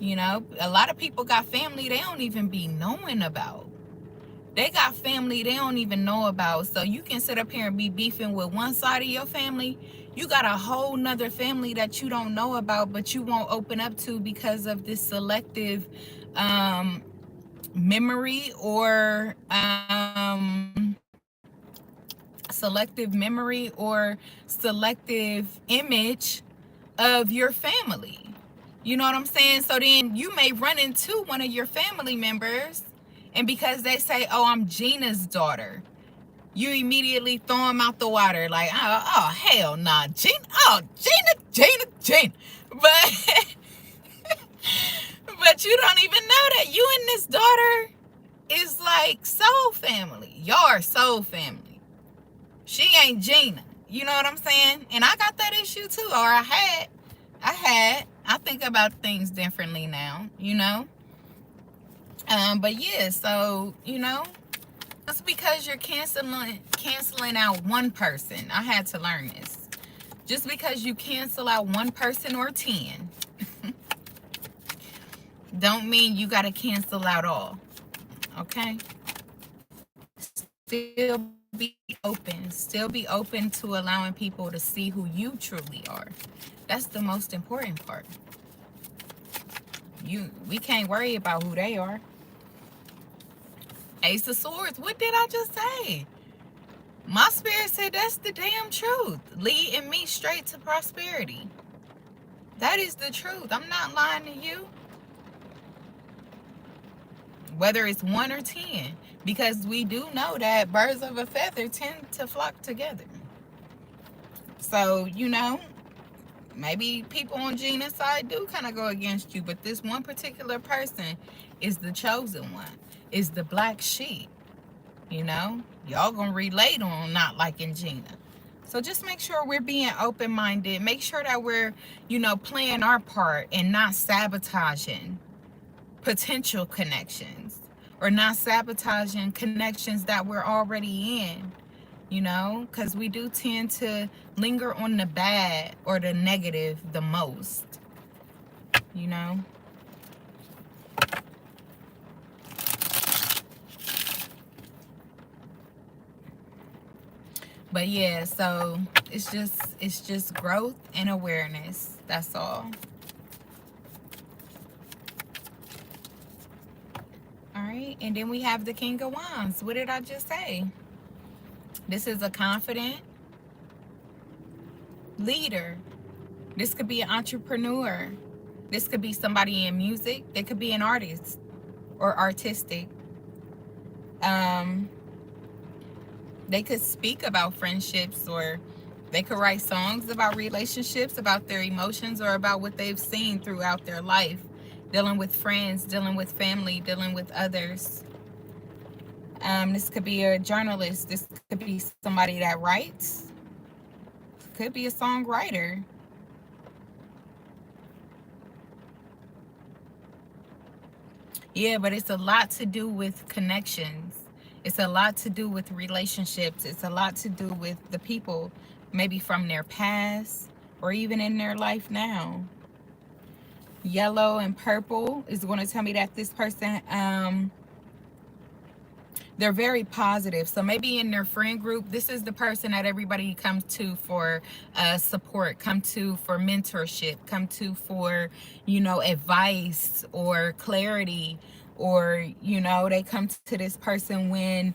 A lot of people got family they don't even be knowing about. They got family they don't even know about. So you can sit up here and be beefing with one side of your family. You got a whole nother family that you don't know about, but you won't open up to because of this selective memory or selective image of your family. You know what I'm saying? So then you may run into one of your family members, and because they say, oh, I'm Gina's daughter, you immediately throw them out the water. Like, oh hell nah, Gina, oh, Gina. But, but you don't even know that you and this daughter is like soul family. Y'all soul family. She ain't Gina. You know what I'm saying? And I got that issue too, or I had. I think about things differently now, you know? But yeah, so, you know, just because you're canceling out one person, I had to learn this. Just because you cancel out one person or 10, don't mean you got to cancel out all, okay? Still be open to allowing people to see who you truly are. That's the most important part. We can't worry about who they are. Ace of Swords, what did I just say? My spirit said that's the damn truth. Leading me straight to prosperity. That is the truth. I'm not lying to you. Whether it's 1 or 10. Because we do know that birds of a feather tend to flock together. So, you know, maybe people on Gina's side do kind of go against you, but this one particular person is the chosen one, is the black sheep. You know, y'all gonna relate on not liking Gina. So just make sure we're being open-minded. Make sure that we're, you know, playing our part and not sabotaging potential connections, or not sabotaging connections that we're already in. You know, because we do tend to linger on the bad or the negative the most, you know. But yeah, so it's just growth and awareness. That's all. All right, and then we have the King of Wands. What did I just say? This is a confident leader. This could be an entrepreneur. This could be somebody in music. They could be an artist or artistic. They could speak about friendships, or they could write songs about relationships, about their emotions, or about what they've seen throughout their life, dealing with friends, dealing with family, dealing with others. This could be a journalist. This could be somebody that writes. Could be a songwriter. Yeah, but it's a lot to do with connections. It's a lot to do with relationships. It's a lot to do with the people, maybe from their past or even in their life now. Yellow and purple is going to tell me that this person, they're very positive. So maybe in their friend group, this is the person that everybody comes to for support, come to for mentorship, come to for, you know, advice or clarity, or, you know, they come to this person when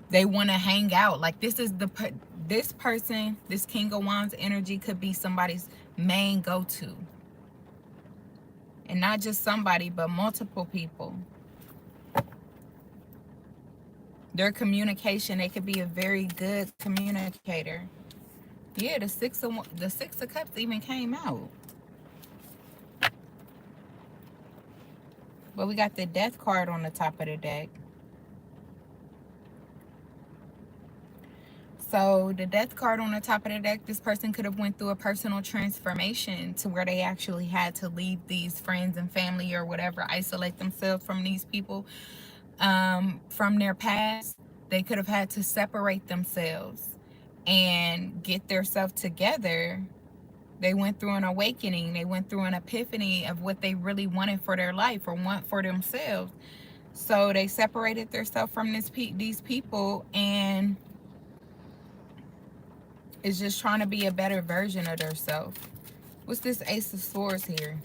they want to hang out. Like this person, this King of Wands energy could be somebody's main go-to. And not just somebody, but multiple people. Their communication, they could be a very good communicator. Yeah, the Six of Cups even came out. But we got the Death card on the top of the deck. So the Death card on the top of the deck, this person could have went through a personal transformation to where they actually had to leave these friends and family or whatever, isolate themselves from these people. From their past. They could have had to separate themselves and get themselves together. They went through an awakening. They went through an epiphany of what they really wanted for their life or want for themselves. So they separated themselves from these people and is just trying to be a better version of themselves. What's this Ace of Swords here?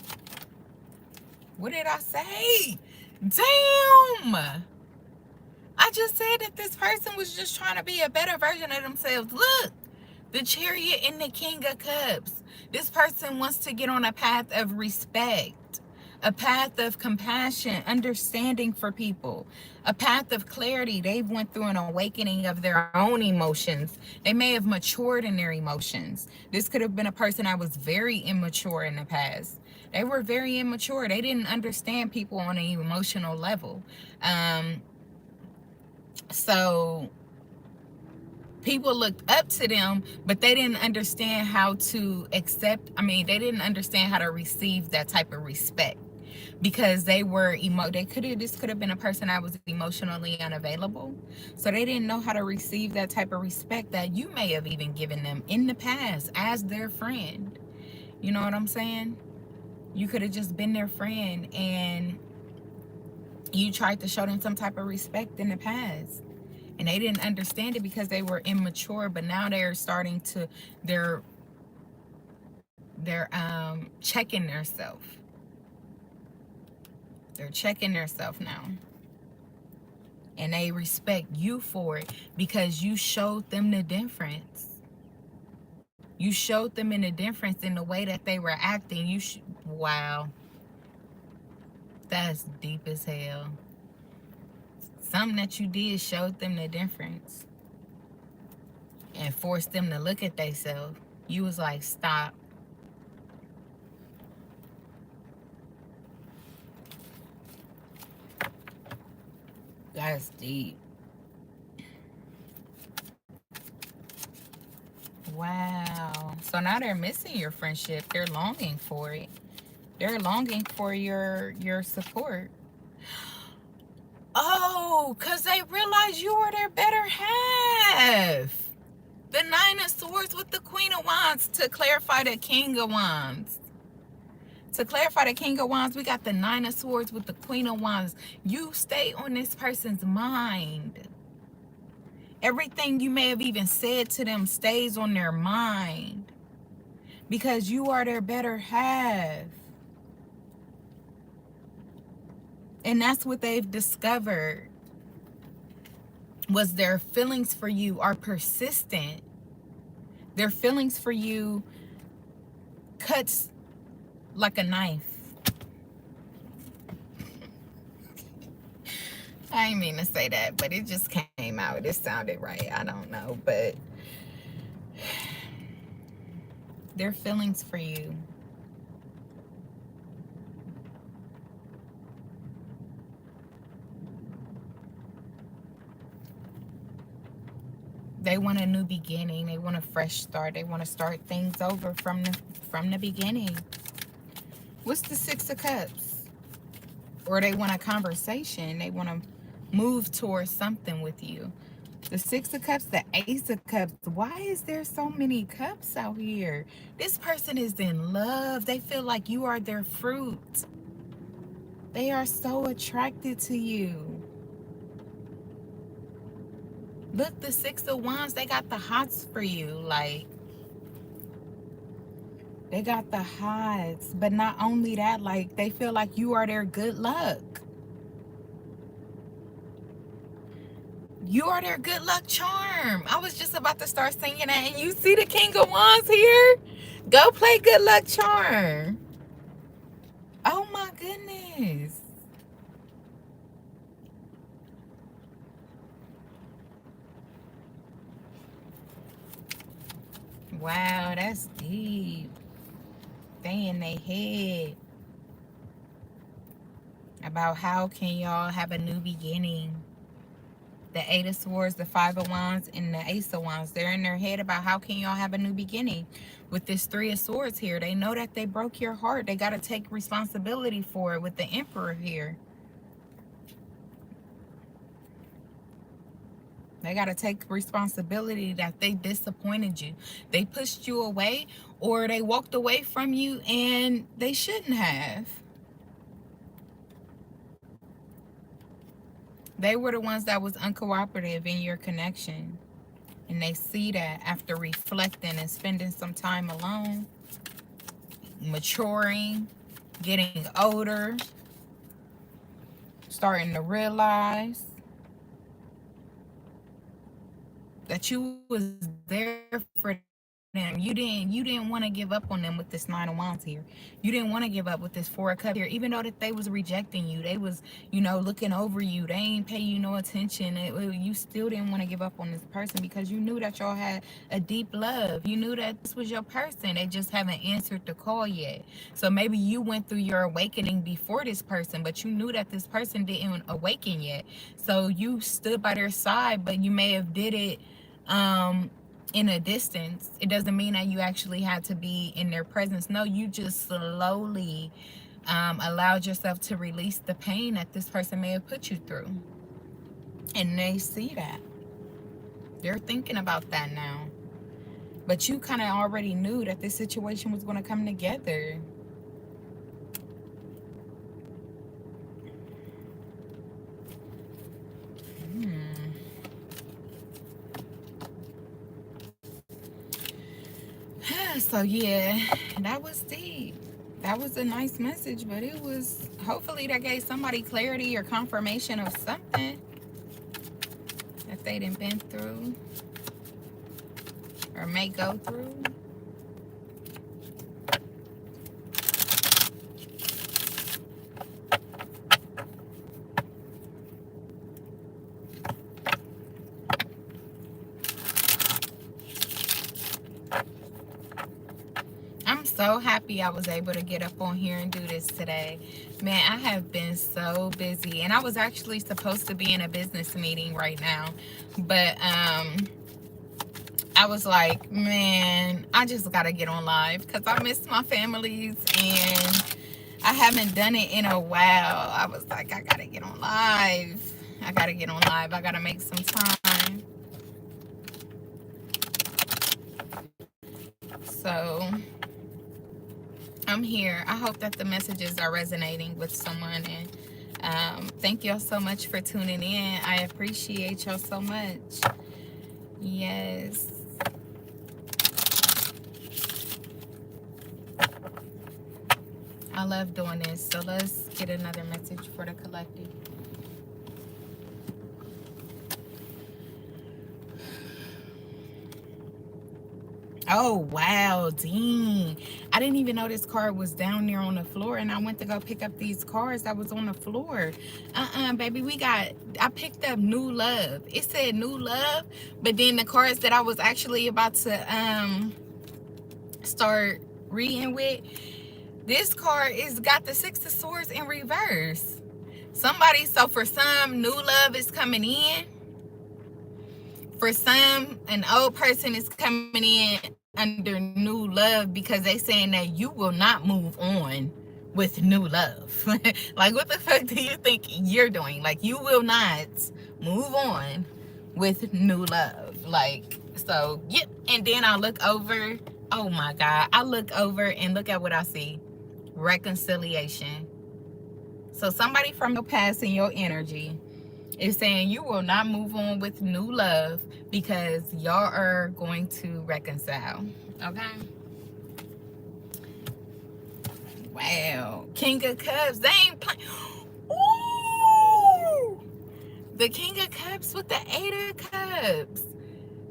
What did I say? Damn! I just said that this person was just trying to be a better version of themselves. Look, the Chariot and the King of Cups. This person wants to get on a path of respect. a path of compassion, understanding for people, a path of clarity. They went through an awakening of their own emotions. They may have matured in their emotions. This could have been a person that was very immature in the past. They were very immature. They didn't understand people on an emotional level. So people looked up to them, but they didn't understand how to accept. I mean, they didn't understand how to receive that type of respect because they were this could have been a person that was emotionally unavailable. So they didn't know how to receive that type of respect that you may have even given them in the past as their friend. You know what I'm saying? You could have just been their friend and you tried to show them some type of respect in the past. And they didn't understand it because they were immature, but now they're starting to they're checking themselves. They're checking themselves now. And they respect you for it because you showed them the difference. You showed them in the difference in the way that they were acting. Wow. That's deep as hell. Something that you did showed them the difference and forced them to look at themselves. You was like, stop. That's deep. Wow. So now they're missing your friendship. They're longing for it. They're longing for your support. Oh, because they realize you are their better half. The Nine of Swords with the Queen of Wands to clarify the King of Wands. To clarify the King of Wands, we got the Nine of Swords with the Queen of Wands. You stay on this person's mind. Everything you may have even said to them stays on their mind because you are their better half. And that's what they've discovered, was their feelings for you are persistent. Their feelings for you cuts like a knife. I didn't mean to say that, but it just came out. It sounded right. I don't know, but their feelings for you. They want a new beginning. They want a fresh start. They want to start things over from the beginning. What's the Six of Cups? Or they want a conversation. They want to move towards something with you. The Six of Cups, the Ace of Cups. Why is there so many cups out here? This person is in love. They feel like you are their fruit. They are so attracted to you. Look, the Six of Wands, they got the hots for you. Like, they got the hots. But not only that, like, they feel like you are their good luck. You are their good luck charm. I was just about to start singing that, and you see the King of Wands here? Go play good luck charm. Oh my goodness. Wow, that's deep. They in their head about how can y'all have a new beginning. The Eight of Swords, the Five of Wands, and the Ace of Wands. They're in their head about how can y'all have a new beginning. With this Three of Swords here, they know that they broke your heart. They got to take responsibility for it with the Emperor here. They got to take responsibility that they disappointed you. They pushed you away, or they walked away from you and they shouldn't have. They were the ones that was uncooperative in your connection. And they see that after reflecting and spending some time alone, maturing, getting older, starting to realize that you was there for them. You didn't want to give up on them with this 9 of Wands here. You didn't want to give up with this 4 of Cups here, even though that they was rejecting you. They was, looking over you. They ain't pay you no attention. You still didn't want to give up on this person because you knew that y'all had a deep love. You knew that this was your person. They just haven't answered the call yet. So maybe you went through your awakening before this person, but you knew that this person didn't awaken yet. So you stood by their side, but you may have did it in a distance. It doesn't mean that you actually had to be in their presence. No, you just slowly allowed yourself to release the pain that this person may have put you through. And they see that. They're thinking about that now. But you kind of already knew that this situation was going to come together. So yeah, that was deep. That was a nice message, but it was, hopefully that gave somebody clarity or confirmation of something that they didn't been through or may go through. I'm so happy I was able to get up on here and do this today. Man, I have been so busy, and I was actually supposed to be in a business meeting right now, but I was like, man, I just gotta get on live because I miss my families and I haven't done it in a while. I was like, I gotta get on live. I gotta get on live. I gotta make some time. So I'm here. I hope that the messages are resonating with someone, and thank y'all so much for tuning in. I appreciate y'all so much. Yes. I love doing this. So let's get another message for the collective. Oh, wow, dang. I didn't even know this card was down there on the floor, and I went to go pick up these cards that was on the floor. Baby, I picked up new love. It said new love, but then the cards that I was actually about to start reading with, this card is got the 6 of Swords in reverse. So for some, new love is coming in. For some, an old person is coming in under new love because they saying that you will not move on with new love. Like, what the fuck do you think you're doing? Like, you will not move on with new love. Like, so, yep. And then I look over. Oh my God. I look over and look at what I see. Reconciliation. So somebody from your past and your energy is saying you will not move on with new love because y'all are going to reconcile. Okay? Wow. King of Cups. They ain't playing. Ooh! The King of Cups with the 8 of Cups.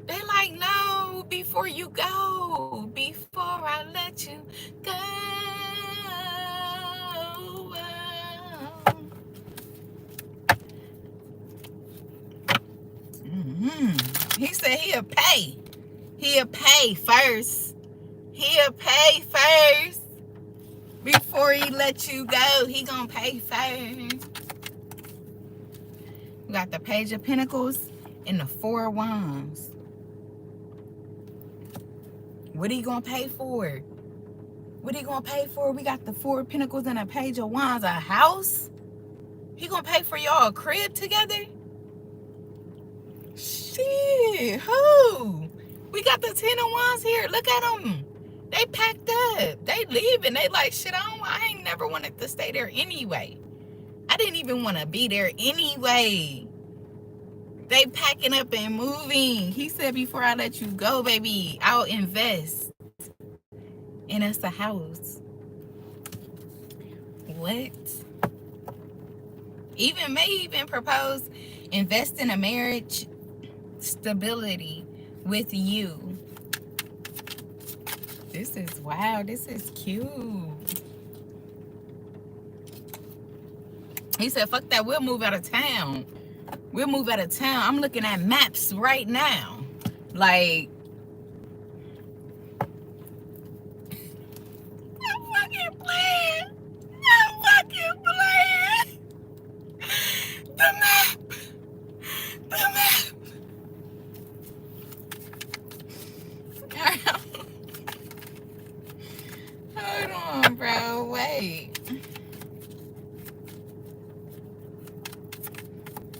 They're like, no, before you go. Before I let you go. He said he'll pay. He'll pay first. He'll pay first. Before he let you go, he gonna pay first. We got the Page of Pentacles and the 4 of Wands. What are you gonna pay for? What are you gonna pay for? We got the 4 of Pentacles and a Page of Wands. A house? He gonna pay for y'all a crib together? Shit, who? We got the 10 of Wands here. Look at them. They packed up. They leaving. They like, shit, I ain't never wanted to stay there anyway. I didn't even want to be there anyway. They packing up and moving. He said, before I let you go, baby, I'll invest in us a house. What? May even propose invest in a marriage stability with you. This is, wow, this is cute. He said, fuck that, we'll move out of town. We'll move out of town. I'm looking at maps right now. Like, I'm fucking playing. I'm fucking playing. The map. The map. Hold on, bro. Wait.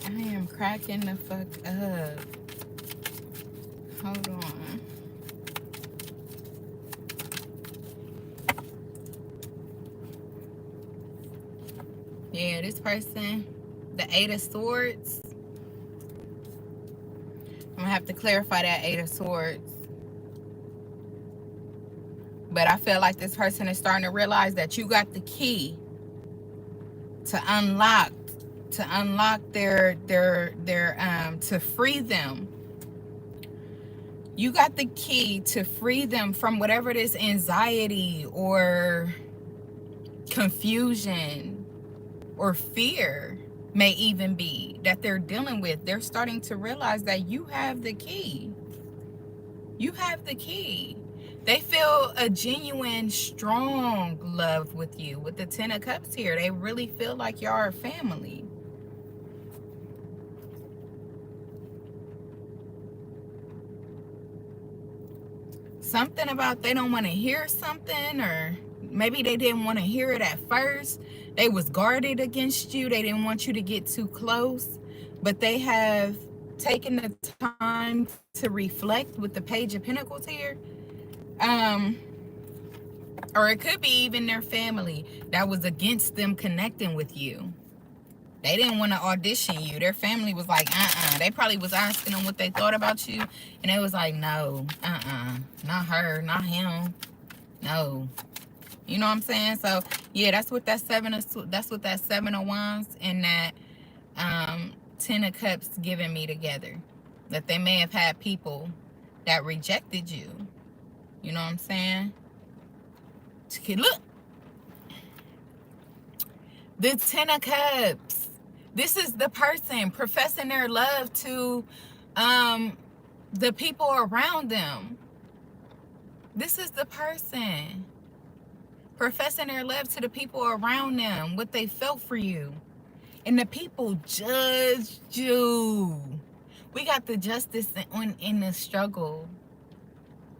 I am cracking the fuck up. Hold on. Yeah, this person, the Eight of Swords. I'm gonna have to clarify that Eight of Swords. But I feel like this person is starting to realize that you got the key to unlock their to free them. You got the key to free them from whatever this anxiety or confusion or fear may even be that they're dealing with. They're starting to realize that you have the key. You have the key. They feel a genuine, strong love with you. With the Ten of Cups here, they really feel like y'all are family. Something about they don't want to hear something, or maybe they didn't want to hear it at first. They was guarded against you. They didn't want you to get too close, but they have taken the time to reflect with the Page of Pentacles here. Or it could be even their family that was against them connecting with you. They didn't want to audition you. Their family was like, They probably was asking them what they thought about you, and they was like, no, not her, not him, no. You know what I'm saying? So yeah, that's what that Seven of Wands and that Ten of Cups giving me together. That they may have had people that rejected you. You know what I'm saying? Look, the Ten of Cups. This is the person professing their love to the people around them. This is the person professing their love to the people around them, what they felt for you. And the people judged you. We got the justice in the struggle.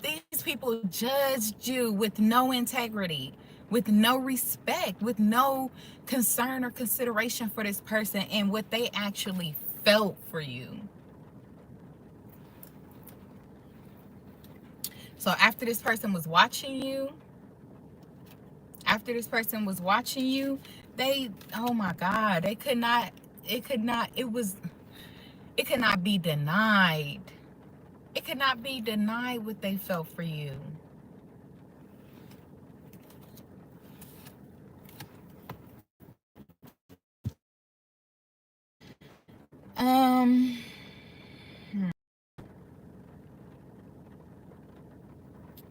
These people judged you with no integrity, with no respect, with no concern or consideration for this person and what they actually felt for you. So after this person was watching you, they, oh my God, it could not be denied. It could not be denied what they felt for you.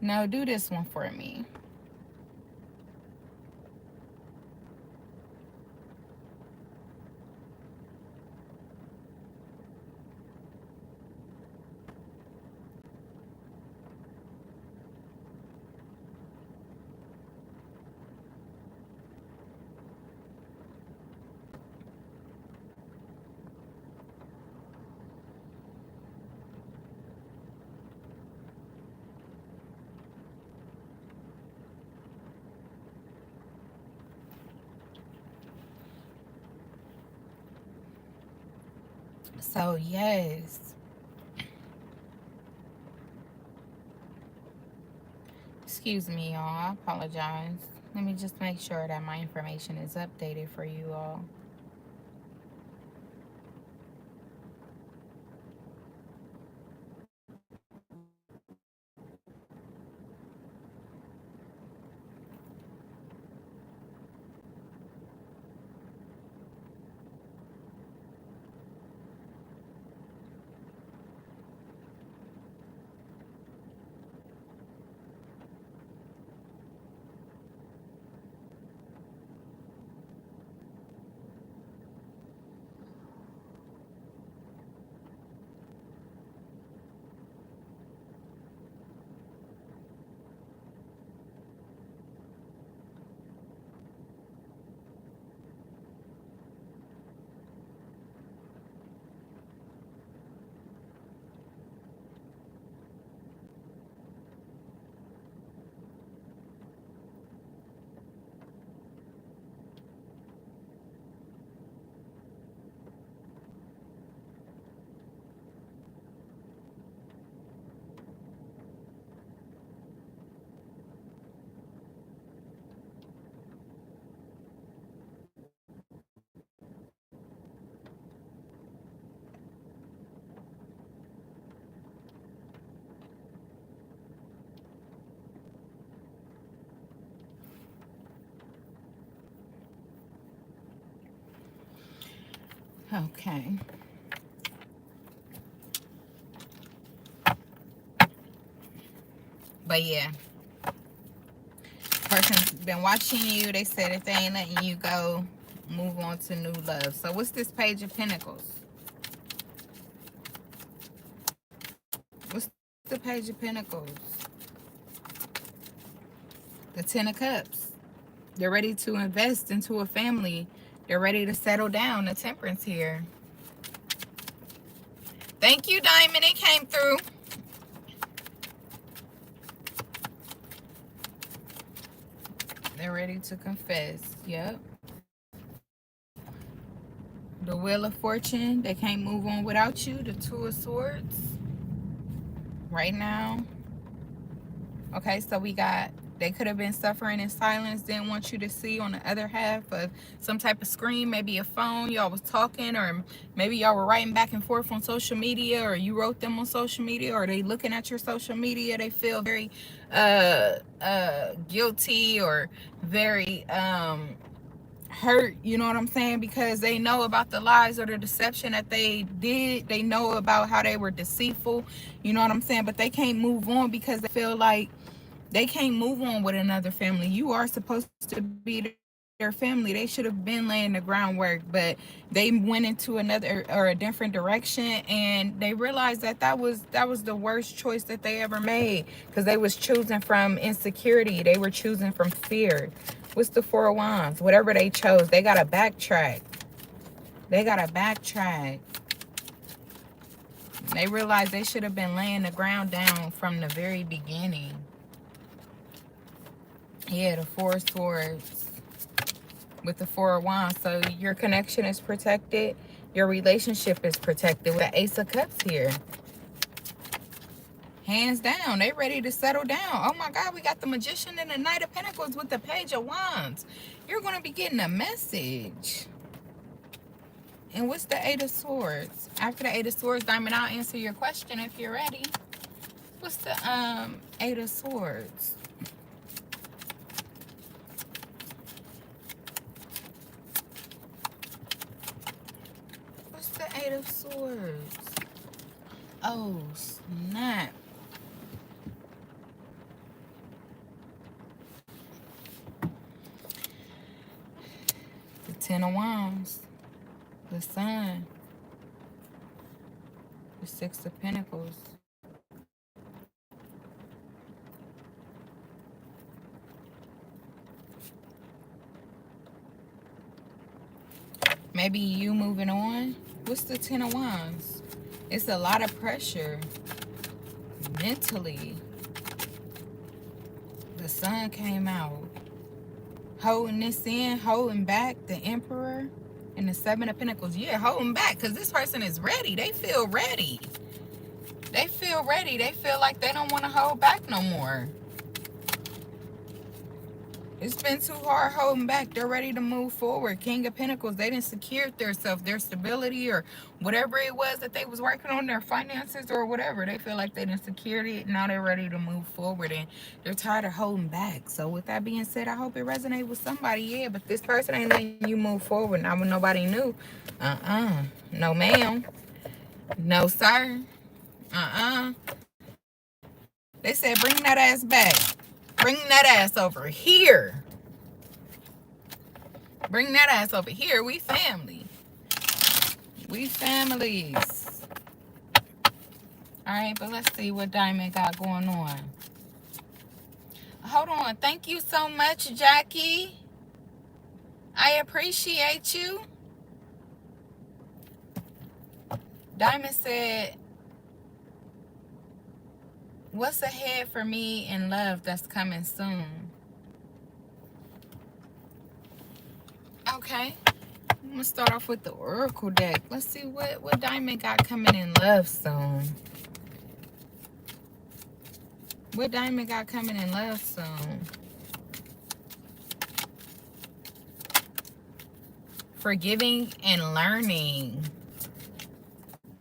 No, do this one for me. So yes. Excuse me, y'all. I apologize. Let me just make sure that my information is updated for you all. Okay. But yeah, person's been watching you. They said if they ain't letting you go, move on to new love. So what's this Page of Pentacles? What's the Page of Pentacles? The Ten of Cups. They're ready to invest into a family. They're ready to settle down. The Temperance here. Thank you, Diamond. It came through. They're ready to confess. Yep. The Wheel of Fortune. They can't move on without you. The Two of Swords. Right now. Okay, so we got, they could have been suffering in silence, didn't want you to see on the other half of some type of screen, maybe a phone, y'all was talking, or maybe y'all were writing back and forth on social media, or you wrote them on social media, or they looking at your social media, they feel very guilty or very hurt, you know what I'm saying, because they know about the lies or the deception that they did. They know about how they were deceitful, you know what I'm saying, but they can't move on because they feel like they can't move on with another family. You are supposed to be their family. They should have been laying the groundwork, but they went into another or a different direction, and they realized that that was the worst choice that they ever made, because they was choosing from insecurity. They were choosing from fear. What's the Four of Wands? Whatever they chose, they gotta backtrack. They gotta backtrack. They realized they should have been laying the ground down from the very beginning. Yeah, the Four of Swords with the Four of Wands. So your connection is protected. Your relationship is protected with the Ace of Cups here. Hands down, they ready to settle down. Oh my God, we got the Magician and the Knight of Pentacles with the Page of Wands. You're going to be getting a message. And what's the Eight of Swords? After the Eight of Swords, Diamond, I'll answer your question if you're ready. What's the Eight of Swords? What's the Eight of Swords? Oh, snap. The Ten of Wands. The Sun. The Six of Pentacles. Maybe you moving on. What's the Ten of Wands? It's a lot of pressure mentally. The Sun came out. Holding this in, holding back, the Emperor and the Seven of Pentacles. Yeah, holding back because this person is ready. They feel ready. They feel ready. They feel like they don't want to hold back no more. It's been too hard holding back. They're ready to move forward. King of Pentacles, they didn't secure themselves, their stability, or whatever it was that they was working on, their finances or whatever. They feel like they didn't secure it. Now they're ready to move forward, and they're tired of holding back. So with that being said, I hope it resonates with somebody. Yeah, but this person ain't letting you move forward. Not when nobody knew. No, ma'am. No, sir. They said, bring that ass back. Bring that ass over here. Bring that ass over here. We family. We families. All right, but let's see what Diamond got going on. Hold on. Thank you so much, Jackie. I appreciate you. Diamond said, what's ahead for me in love that's coming soon? Okay. I'm going to start off with the Oracle deck. Let's see what Diamond got coming in love soon. What Diamond got coming in love soon? Forgiving and learning.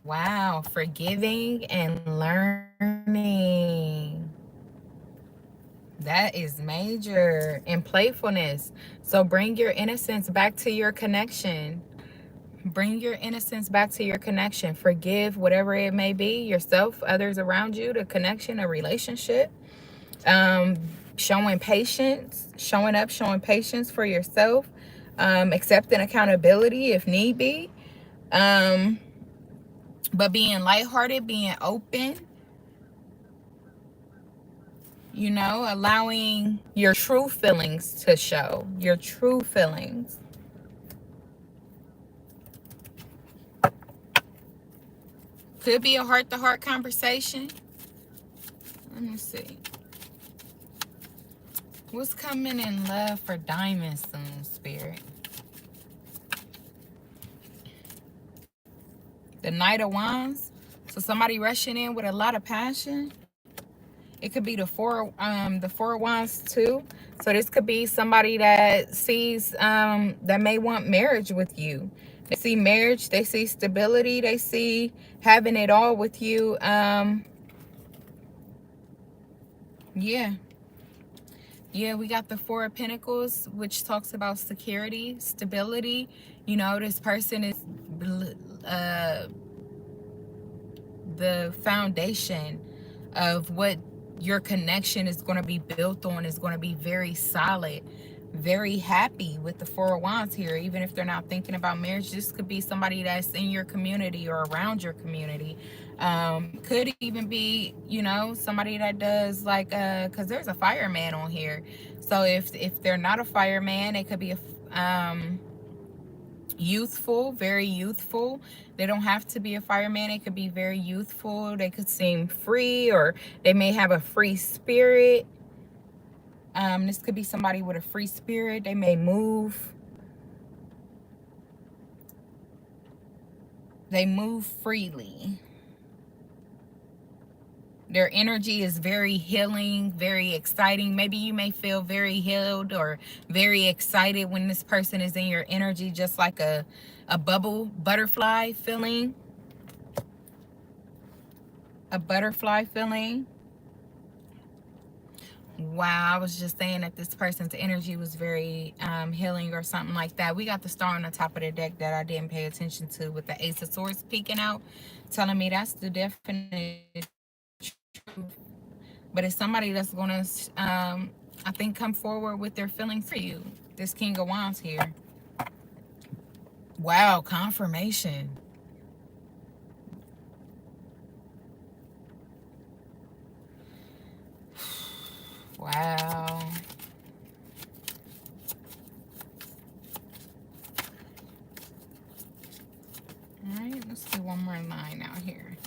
Wow, forgiving and learning. That is major. And playfulness. So bring your innocence back to your connection. Bring your innocence back to your connection. Forgive whatever it may be, yourself, others around you, the connection, a relationship. Um, showing patience, showing up, showing patience for yourself. Accepting accountability if need be. Um, but being lighthearted, being open, you know, allowing your true feelings to show. Your true feelings. Could be a heart-to-heart conversation. Let me see. What's coming in love for diamonds soon, Spirit? The Knight of Wands. So somebody rushing in with a lot of passion. It could be the four of Wands too. So this could be somebody that sees that may want marriage with you. They see marriage, they see stability, they see having it all with you. Yeah. Yeah, we got the Four of Pentacles, which talks about security, stability. You know, this person is the foundation of what your connection is going to be built on is going to be very solid, very happy with the Four of Wands here. Even if they're not thinking about marriage, this could be somebody that's in your community or around your community. Could even be, you know, somebody that does like because there's a fireman on here. So if they're not a fireman, it could be a youthful, very youthful. They don't have to be a fireman. It could be very youthful. They could seem free, or they may have a free spirit. This could be somebody with a free spirit. They may move. They move freely. Their energy is very healing, very exciting. Maybe you may feel very healed or very excited when this person is in your energy, just like a butterfly feeling. A butterfly feeling. Wow, I was just saying that this person's energy was very healing or something like that. We got the star on the top of the deck that I didn't pay attention to with the Ace of Swords peeking out, telling me that's the definite truth. But it's somebody that's going to, I think, come forward with their feelings for you. This King of Wands here. Wow, confirmation. Wow. All right, let's do one more line out here.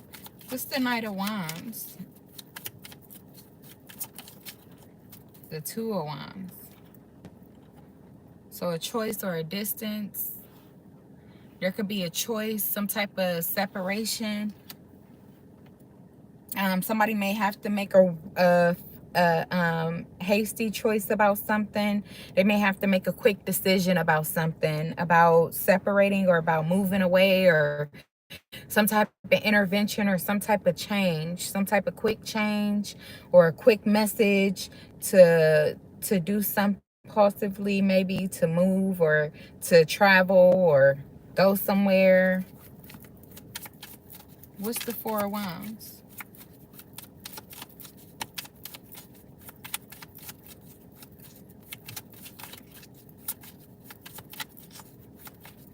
What's the Knight of Wands? The Two of Wands. So a choice or a distance. There could be a choice, some type of separation. Somebody may have to make a hasty choice about something. They may have to make a quick decision about something, about separating or about moving away, or some type of intervention or some type of change, some type of quick change or a quick message to do something impulsively, maybe to move or to travel or go somewhere. What's the Four of Wands?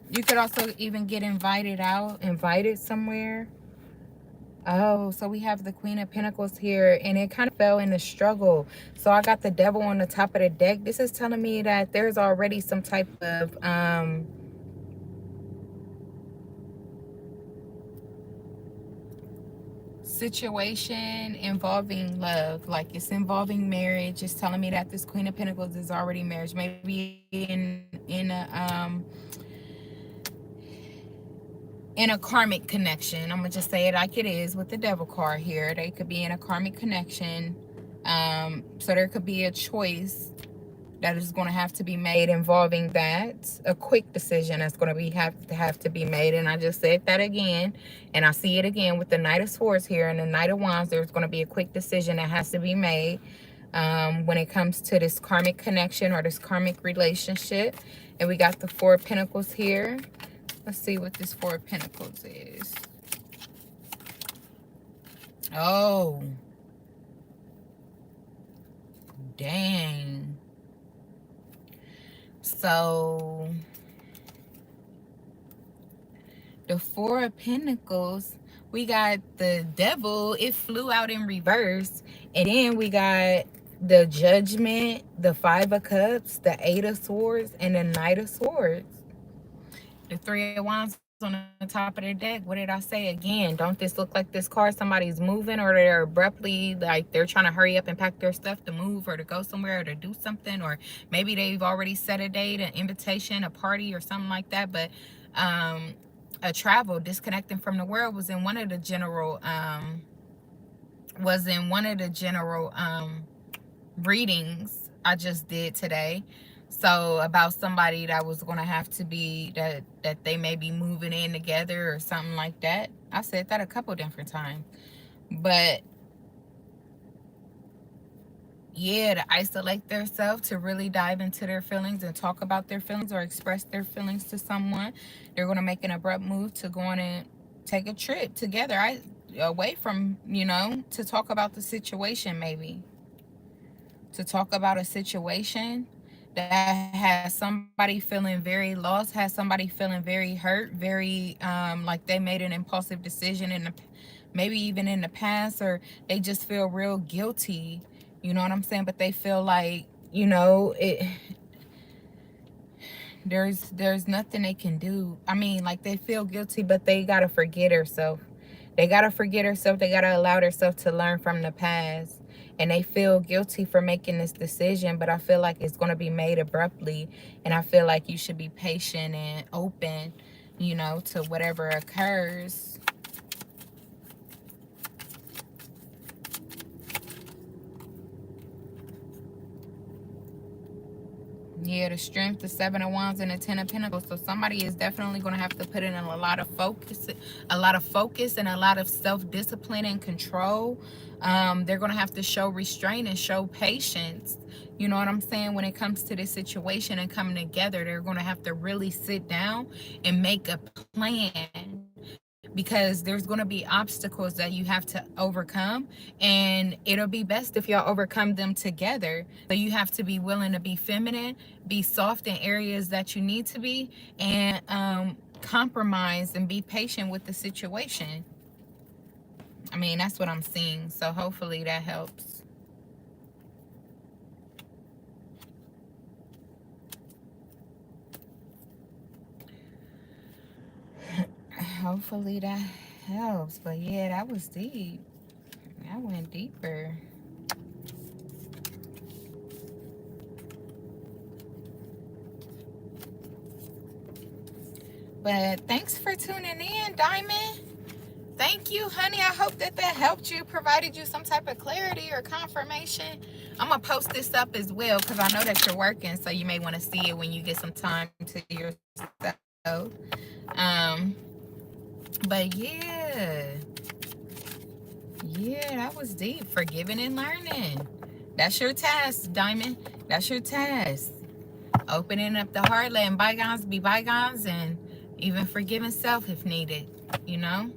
You could also even get invited somewhere. Oh, so we have the Queen of Pentacles here, and it kind of fell in the struggle. So I got the Devil on the top of the deck. This is telling me that there's already some type of situation involving love, like it's involving marriage. It's telling me that this Queen of Pentacles is already marriage, maybe in a karmic connection. I'm gonna just say it like it is with the Devil card here. They could be in a karmic connection. So there could be a choice that is going to have to be made involving that, a quick decision that's going to have to be made. And I just said that again, and I see it again with the Knight of Swords here and the Knight of Wands. There's going to be a quick decision that has to be made when it comes to this karmic connection or this karmic relationship. And we got the Four of Pentacles here. Let's see what this Four of Pentacles is. Oh, dang. So the Four of Pentacles, we got the Devil. It flew out in reverse. And then we got the Judgment, the Five of Cups, the Eight of Swords, and the Knight of Swords. The Three of Wands on the top of the deck. What did I say again? Don't this look like this car somebody's moving, or they're abruptly, like they're trying to hurry up and pack their stuff to move or to go somewhere or to do something, or maybe they've already set a date, an invitation, a party or something like that. But a travel, disconnecting from the world was in one of the general readings I just did today. So about somebody that was going to have to be, that they may be moving in together or something like that. I said that a couple different times. But yeah, to isolate themselves, to really dive into their feelings and talk about their feelings or express their feelings to someone. They're going to make an abrupt move to go on and take a trip together, away from, you know, to talk about the situation, maybe. To talk about a situation that has somebody feeling very lost, has somebody feeling very hurt, very like they made an impulsive decision in the, maybe even in the past, or they just feel real guilty, you know what I'm saying? But they feel like, you know, there's nothing they can do. I mean, like, they feel guilty, but they gotta forget herself. They gotta forget herself. They gotta allow herself to learn from the past. And they feel guilty for making this decision, but I feel like it's going to be made abruptly. And I feel like you should be patient and open, you know, to whatever occurs. Yeah, the Strength, the Seven of Wands, and the Ten of Pentacles. So somebody is definitely going to have to put in a lot of focus, and a lot of self-discipline and control. They're going to have to show restraint and show patience. You know what I'm saying? When it comes to this situation and coming together, they're going to have to really sit down and make a plan. Because there's going to be obstacles that you have to overcome, and it'll be best if y'all overcome them together. So you have to be willing to be feminine, be soft in areas that you need to be, and compromise and be patient with the situation. I mean, that's what I'm seeing. So hopefully that helps. Hopefully that helps. But yeah, that was deep. I went deeper. But thanks for tuning in, Diamond. Thank you, honey. I hope that helped you, provided you some type of clarity or confirmation. I'm going to post this up as well because I know that you're working, so you may want to see it when you get some time to yourself. But yeah, that was deep. Forgiving and learning. That's your task, Diamond. That's your task. Opening up the heart, letting bygones be bygones, and even forgiving self if needed, you know?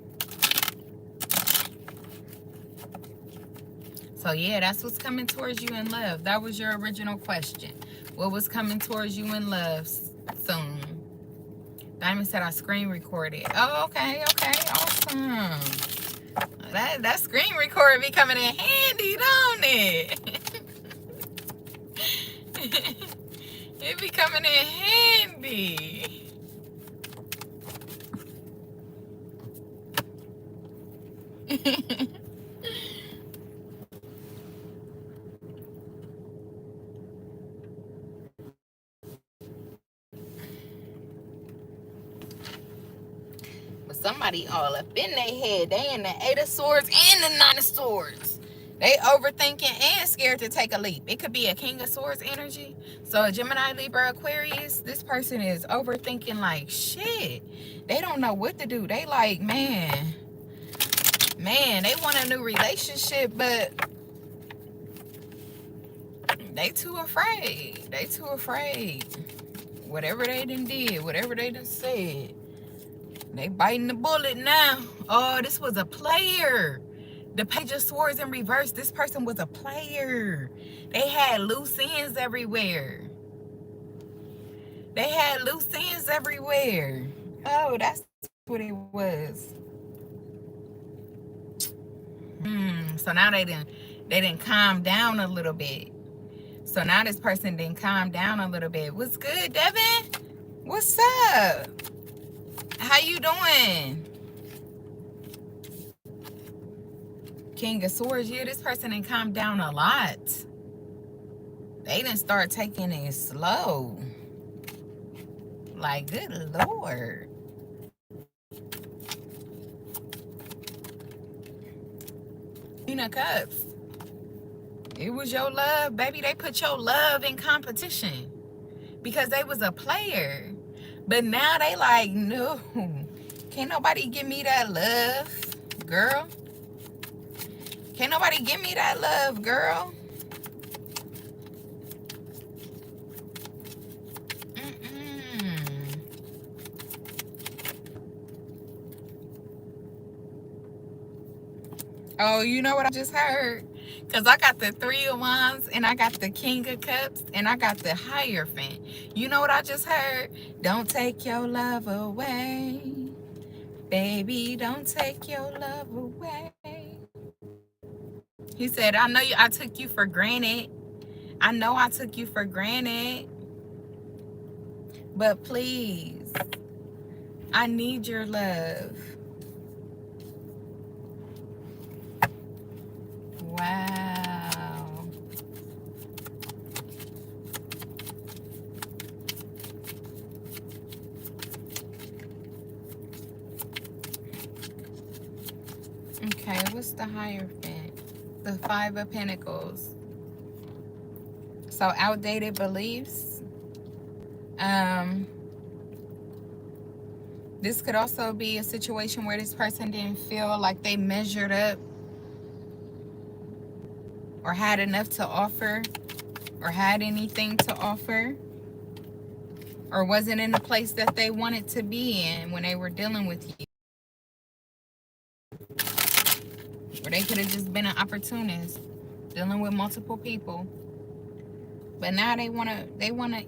So yeah, that's what's coming towards you in love. That was your original question. What was coming towards you in love soon? Diamond said I screen recorded. Oh, okay, awesome. That screen recorder be coming in handy, don't it? It be coming in handy. But somebody all up in their head. They in the Eight of Swords and the Nine of Swords. They overthinking and scared to take a leap. It could be a King of Swords energy. So a Gemini, Libra, Aquarius, this person is overthinking like shit. They don't know what to do. They like, man, they want a new relationship, but they too afraid. Whatever they done did, whatever they done said, They biting the bullet now. Oh, this was a player. The Page of Swords in reverse. This person was a player. They had loose ends everywhere. They had loose ends everywhere. Oh, that's what it was. So now they didn't calm down a little bit. So now this person didn't calm down a little bit. What's good, Devin? What's up? How you doing? King of Swords. Yeah, this person didn't calm down a lot. They didn't start taking it slow. Like, good Lord. Queen of Cups. It was your love, baby. They put your love in competition because they was a player. But now they like, no. Can't nobody give me that love, girl. Can't nobody give me that love, girl. Oh, you know what I just heard? Because I got the Three of Wands, and I got the King of Cups, and I got the Hierophant. You know what I just heard? Don't take your love away. Baby, don't take your love away. He said, I know I took you for granted. I know I took you for granted. But please, I need your love. Wow. Okay, what's the Hierophant? The Five of Pentacles. So outdated beliefs. This could also be a situation where this person didn't feel like they measured up or had enough to offer or had anything to offer or wasn't in the place that they wanted to be in when they were dealing with you. Or they could have just been an opportunist dealing with multiple people. But now they wanna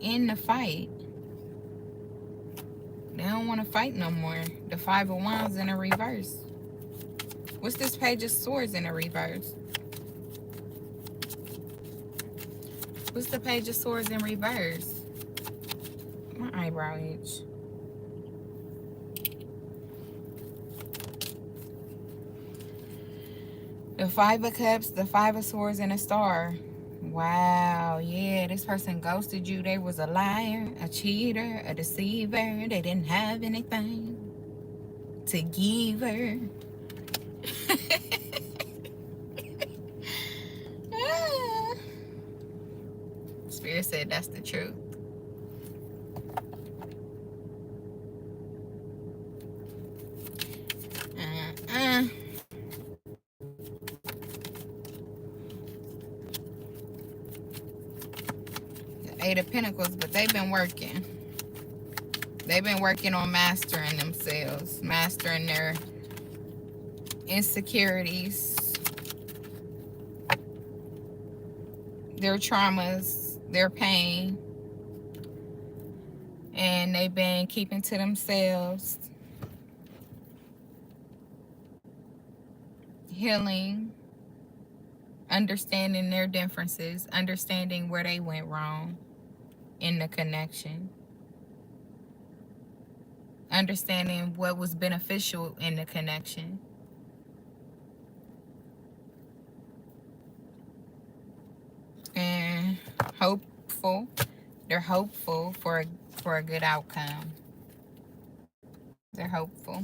end the fight. They don't want to fight no more. The Five of Wands in a reverse. What's this Page of Swords in a reverse? What's the Page of Swords in reverse? My eyebrow itch. The Five of Cups, the Five of Swords, and a Star. Wow, yeah, this person ghosted you. They was a liar, a cheater, a deceiver. They didn't have anything to give her. Spirit said that's the truth. Eight of Pentacles, but they've been working. They've been working on mastering themselves, mastering their insecurities, their traumas, their pain. And they've been keeping to themselves, healing, understanding their differences, understanding where they went wrong in the connection, understanding what was beneficial in the connection. And hopeful, they're hopeful for a good outcome. They're hopeful.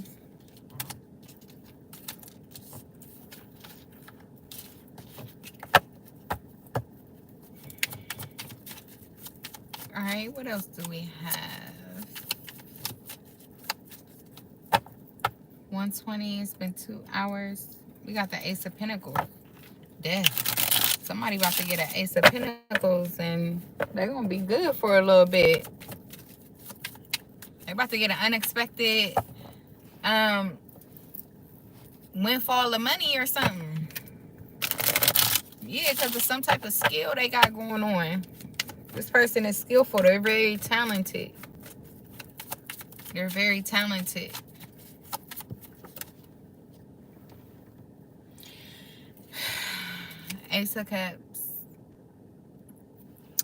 All right, what else do we have? 120, it's been 2 hours. We got the Ace of Pentacles. Death. Somebody about to get an Ace of Pentacles and they're going to be good for a little bit. They're about to get an unexpected windfall of money or something. Yeah, because of some type of skill they got going on. This person is skillful. They're very talented. They're very talented. Ace of Cups.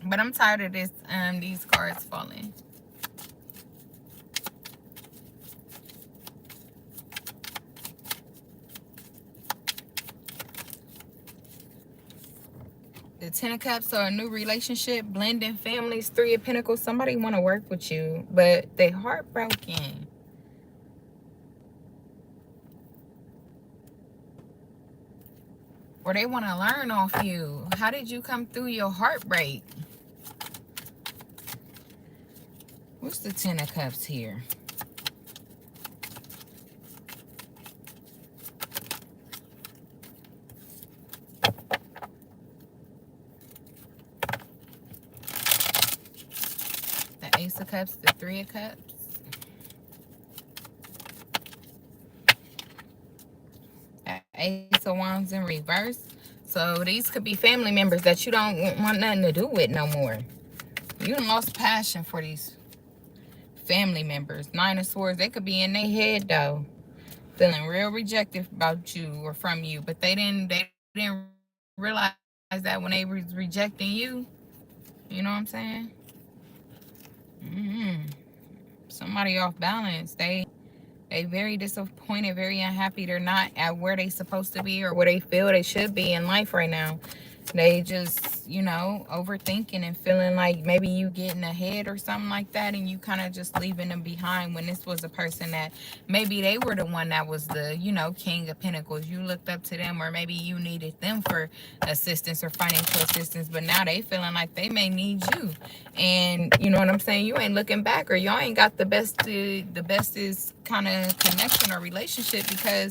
But I'm tired of this. These cards falling. The Ten of Cups or a new relationship, blending families. Three of Pentacles. Somebody want to work with you, but they heartbroken. Or they want to learn off you. How did you come through your heartbreak? What's the Ten of Cups here? The Ace of Cups, the Three of Cups. Ace of Wands in reverse. So these could be family members that you don't want nothing to do with no more. You done lost passion for these family members. Nine of Swords. They could be in their head though, feeling real rejected about you or from you, but they didn't realize that when they was rejecting you. You know what I'm saying? Somebody off balance. They very disappointed, very unhappy. They're not at where they supposed to be or where they feel they should be in life right now. They just, you know, overthinking and feeling like maybe you getting ahead or something like that, and you kind of just leaving them behind when this was a person that maybe they were the one that was the, you know, King of Pentacles. You looked up to them, or maybe you needed them for assistance or financial assistance, but now they feeling like they may need you. And you know what I'm saying? You ain't looking back, or y'all ain't got the bestest kind of connection or relationship, because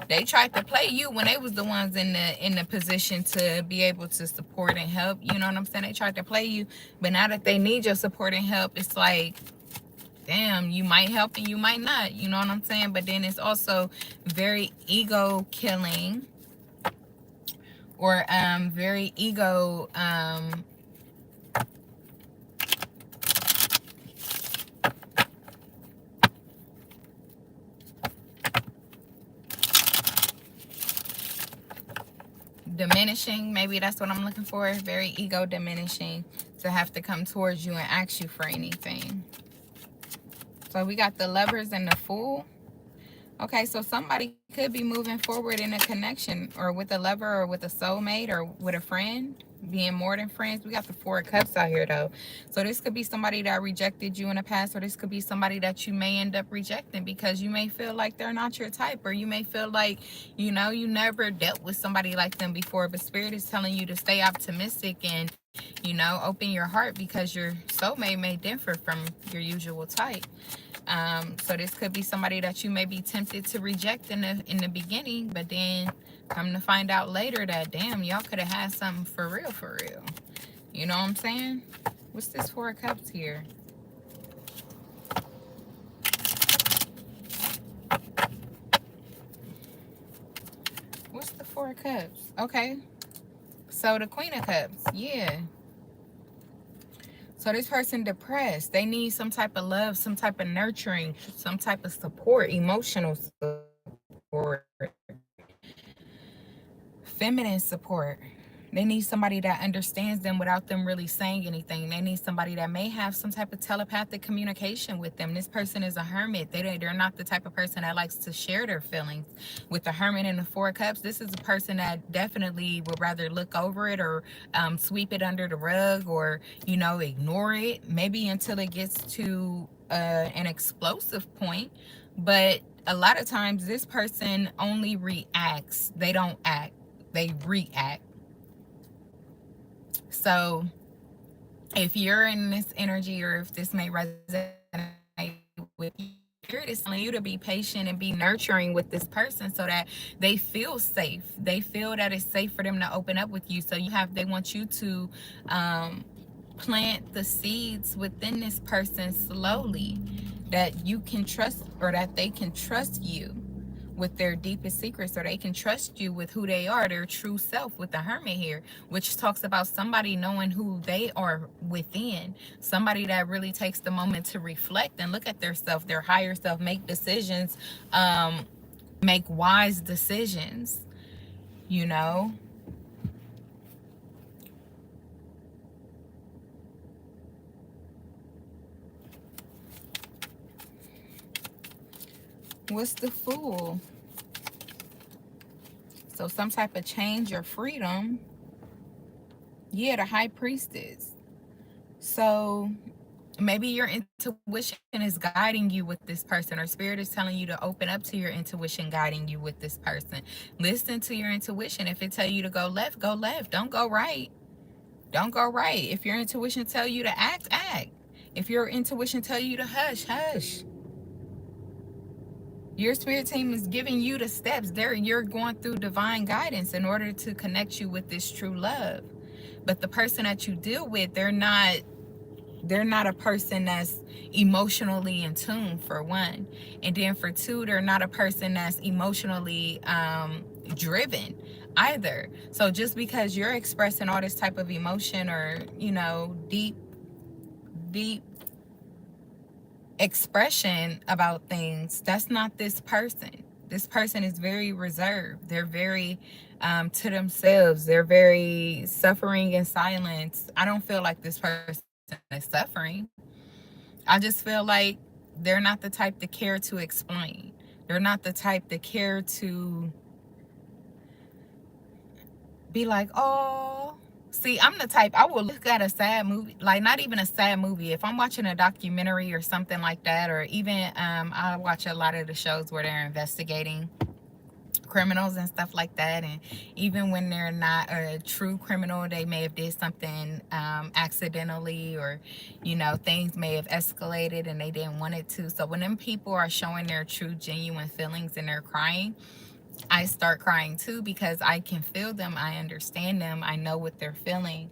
they tried to play you when they was the ones in the position to be able to support and help. You know what I'm saying? They tried to play you, but now that they need your support and help, it's like, damn, you might help and you might not. You know what I'm saying? But then it's also very ego killing, or very ego diminishing. Maybe that's what I'm looking for. Very ego diminishing, to have to come towards you and ask you for anything. So we got the Lovers and the Fool. Okay, so somebody could be moving forward in a connection, or with a lover, or with a soulmate, or with a friend, being more than friends. We got the Four of Cups out here though. So this could be somebody that rejected you in the past, or this could be somebody that you may end up rejecting because you may feel like they're not your type, or you may feel like, you know, you never dealt with somebody like them before. But Spirit is telling you to stay optimistic and, you know, open your heart, because your soulmate may differ from your usual type. So this could be somebody that you may be tempted to reject in the beginning, but then come to find out later that, damn, y'all could have had something for real. You know what I'm saying? What's this Four of Cups here? What's the Four of Cups? Okay. So the Queen of Cups. Yeah. So this person depressed. They need some type of love, some type of nurturing, some type of support, emotional support, feminine support. They need somebody that understands them without them really saying anything. They need somebody that may have some type of telepathic communication with them. This person is a hermit. They're not the type of person that likes to share their feelings. With the Hermit and the Four of Cups, this is a person that definitely would rather look over it, or sweep it under the rug, or, you know, ignore it, maybe until it gets to an explosive point. But a lot of times this person only reacts. They don't act. They react. So if you're in this energy, or if this may resonate with you, Spirit is telling you to be patient and be nurturing with this person, so that they feel safe. They feel that it's safe for them to open up with you. So they want you to plant the seeds within this person slowly. that you can trust, or that they can trust you with their deepest secrets, or they can trust you with who they are, their true self, with the Hermit here, which talks about somebody knowing who they are within, somebody that really takes the moment to reflect and look at their self, their higher self, make decisions, make wise decisions, you know. What's the Fool? So some type of change or freedom. Yeah, the High Priestess. So maybe your intuition is guiding you with this person, or spirit is telling you to open up to your intuition guiding you with this person. Listen to your intuition. If it tell you to go left, go left. Don't go right. Don't go right. If your intuition tell you to act, act. If your intuition tell you to hush, hush. Your spirit team is giving you the steps. You're going through divine guidance in order to connect you with this true love. But the person that you deal with, they're not a person that's emotionally in tune, for one. And then for two, they're not a person that's emotionally driven either. So just because you're expressing all this type of emotion, or, you know, deep expression about things, that's not this person. This person is very reserved. They're very to themselves. They're very suffering in silence. I don't feel like this person is suffering. I just feel like they're not the type to care to explain. They're not the type to care to be like, oh. See, I'm the type, I will look at a sad movie, like not even a sad movie. If I'm watching a documentary or something like that, or even I watch a lot of the shows where they're investigating criminals and stuff like that, and even when they're not a true criminal, they may have did something accidentally, or, you know, things may have escalated and they didn't want it to. So when them people are showing their true genuine feelings and they're crying, I start crying too, because I can feel them, I understand them, I know what they're feeling.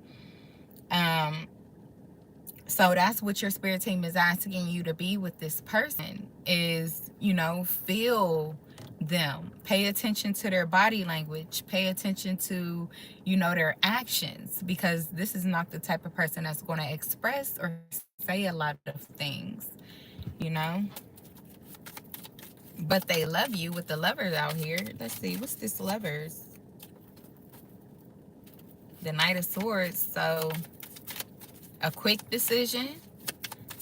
So that's what your spirit team is asking you to be with this person, is, you know, feel them, pay attention to their body language, pay attention to, you know, their actions, because this is not the type of person that's going to express or say a lot of things, you know. But they love you with the Lovers out here. Let's see, what's this Lovers? The Knight of Swords. So a quick decision.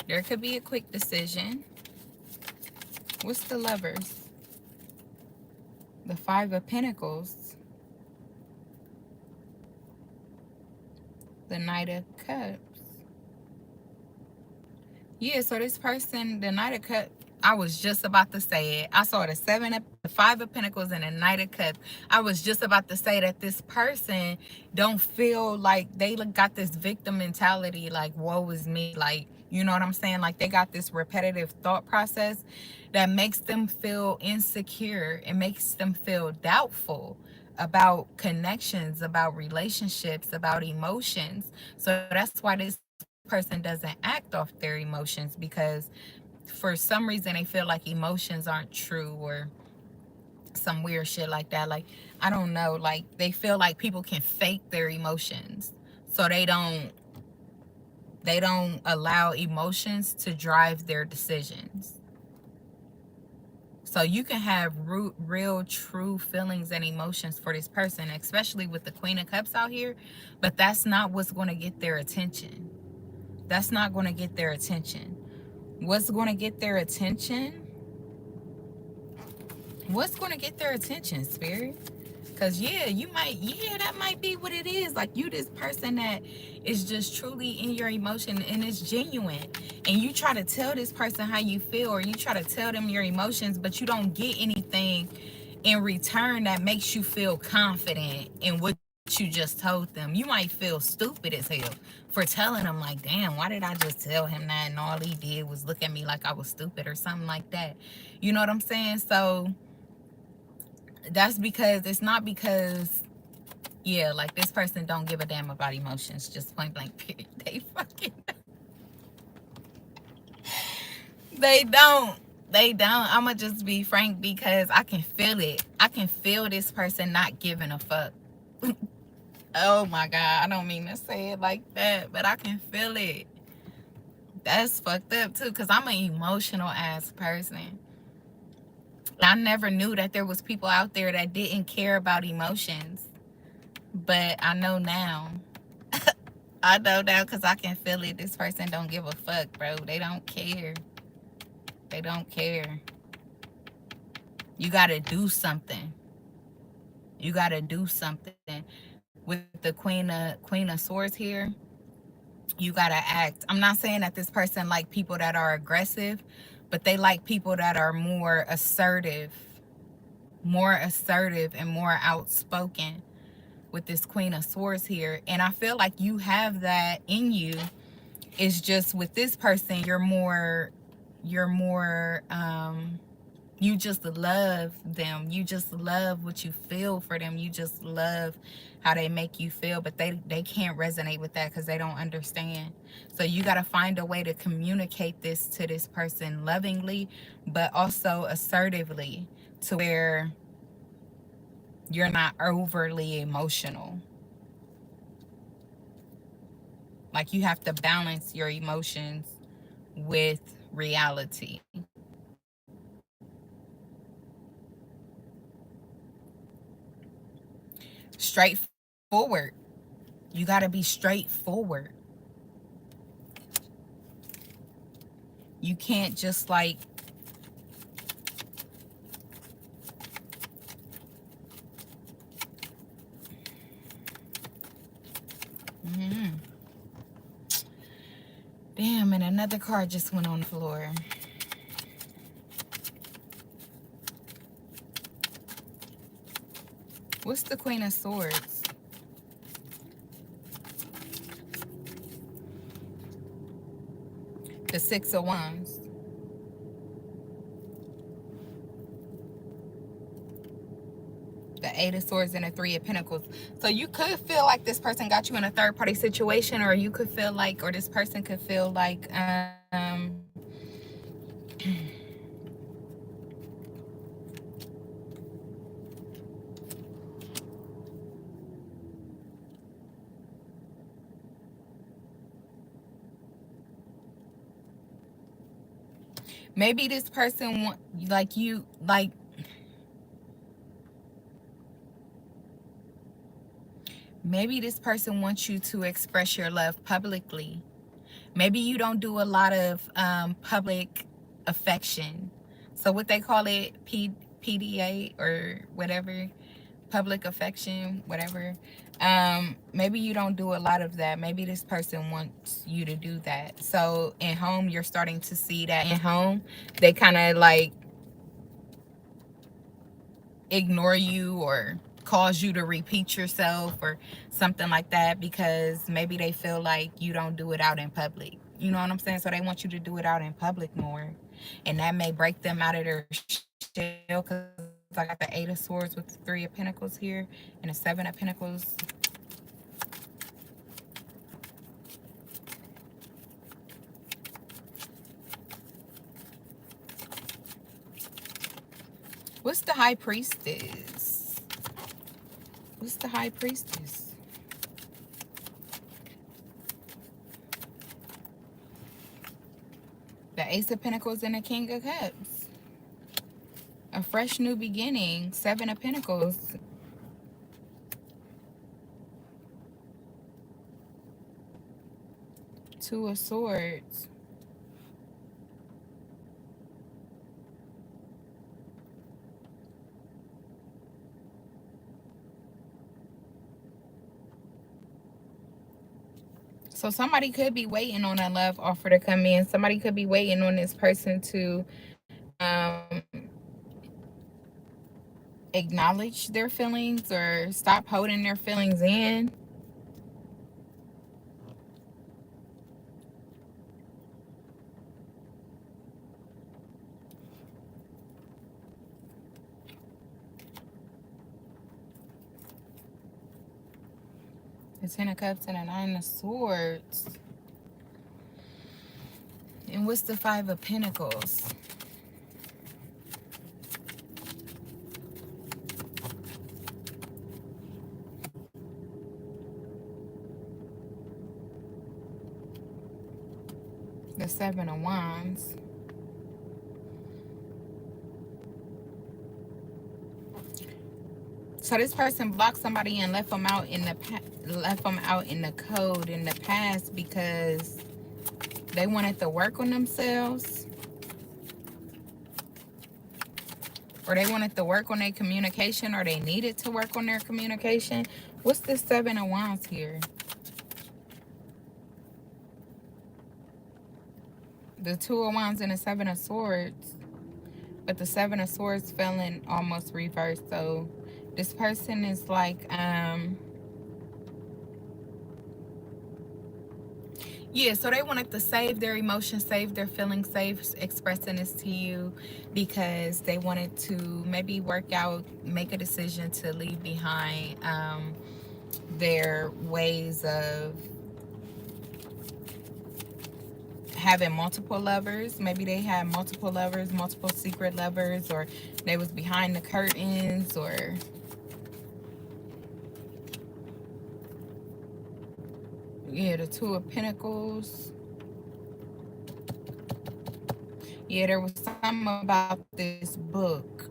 There could be a quick decision. What's the Lovers? The Five of Pentacles. The Knight of Cups. Yeah, so this person, the Knight of Cups, I was just about to say it. I saw the Five of Pentacles and the Knight of Cups. I was just about to say that this person don't feel like they got this victim mentality, like, woe is me. Like, you know what I'm saying? Like, they got this repetitive thought process that makes them feel insecure. It makes them feel doubtful about connections, about relationships, about emotions. So that's why this person doesn't act off their emotions, because for some reason they feel like emotions aren't true, or some weird shit like that. Like, I don't know, like they feel like people can fake their emotions, so they don't allow emotions to drive their decisions. So you can have real true feelings and emotions for this person, especially with the Queen of Cups out here, but that's not what's going to get their attention. That's not going to get their attention. What's going to get their attention? What's going to get their attention, Spirit? Because, yeah, that might be what it is. Like, you this person that is just truly in your emotion and it's genuine. And you try to tell this person how you feel, or you try to tell them your emotions, but you don't get anything in return that makes you feel confident in what you just told them. You might feel stupid as hell for telling them, like, damn, why did I just tell him that? And all he did was look at me like I was stupid or something like that. You know what I'm saying? So that's because, it's not because, yeah, like this person don't give a damn about emotions, just point blank period. They don't. They don't. I'ma just be frank because I can feel it. I can feel this person not giving a fuck. Oh my God. I don't mean to say it like that, but I can feel it. That's fucked up too, because I'm an emotional ass person. I never knew that there was people out there that didn't care about emotions. But I know now. I know now because I can feel it. This person don't give a fuck, bro. They don't care. They don't care. You gotta do something. You gotta do something. With the Queen of Swords here, you gotta act. I'm not saying that this person like people that are aggressive, but they like people that are more assertive and more outspoken with this Queen of Swords here. And I feel like you have that in you. It's just with this person, you just love them. You just love what you feel for them. You just love how they make you feel, but they can't resonate with that because they don't understand. So you got to find a way to communicate this to this person lovingly, but also assertively, to where you're not overly emotional. Like, you have to balance your emotions with reality. Straightforward. You got to be straightforward. You can't just like damn, and another car just went on the floor. What's the Queen of Swords? The Six of Wands. The Eight of Swords and the Three of Pentacles. So you could feel like this person got you in a third party situation, or you could feel like, or this person could feel like, maybe this person want, like, you, like, maybe this person wants you to express your love publicly. Maybe you don't do a lot of public affection. So what they call it, PDA or whatever, public affection, whatever. Maybe you don't do a lot of that. Maybe this person wants you to do that. So in home, you're starting to see that in home, they kind of like ignore you or cause you to repeat yourself or something like that, because maybe they feel like you don't do it out in public. You know what I'm saying? So they want you to do it out in public more. And that may break them out of their shell, because I got the Eight of Swords with the Three of Pentacles here and the Seven of Pentacles. What's the High Priestess? What's the High Priestess? The Ace of Pentacles and the King of Cups. A fresh new beginning. Seven of Pentacles. Two of Swords. So somebody could be waiting on a love offer to come in. Somebody could be waiting on this person to acknowledge their feelings or stop holding their feelings in. The Ten of Cups and the Nine of Swords. And What's the Five of Pentacles? The Seven of Wands. So this person blocked somebody and left them out in the code in the past because they wanted to work on themselves, or they wanted to work on their communication, or they needed to work on their communication. What's the Seven of Wands here? The Two of Wands and the Seven of Swords. But the Seven of Swords fell in almost reverse. So this person is like, yeah, so they wanted to save their emotions, save their feelings, save expressing this to you because they wanted to maybe work out, make a decision to leave behind their ways of having multiple lovers. Maybe they had multiple lovers, multiple secret lovers, or they was behind the curtains, or yeah, the Two of Pentacles. Yeah, there was something about this book.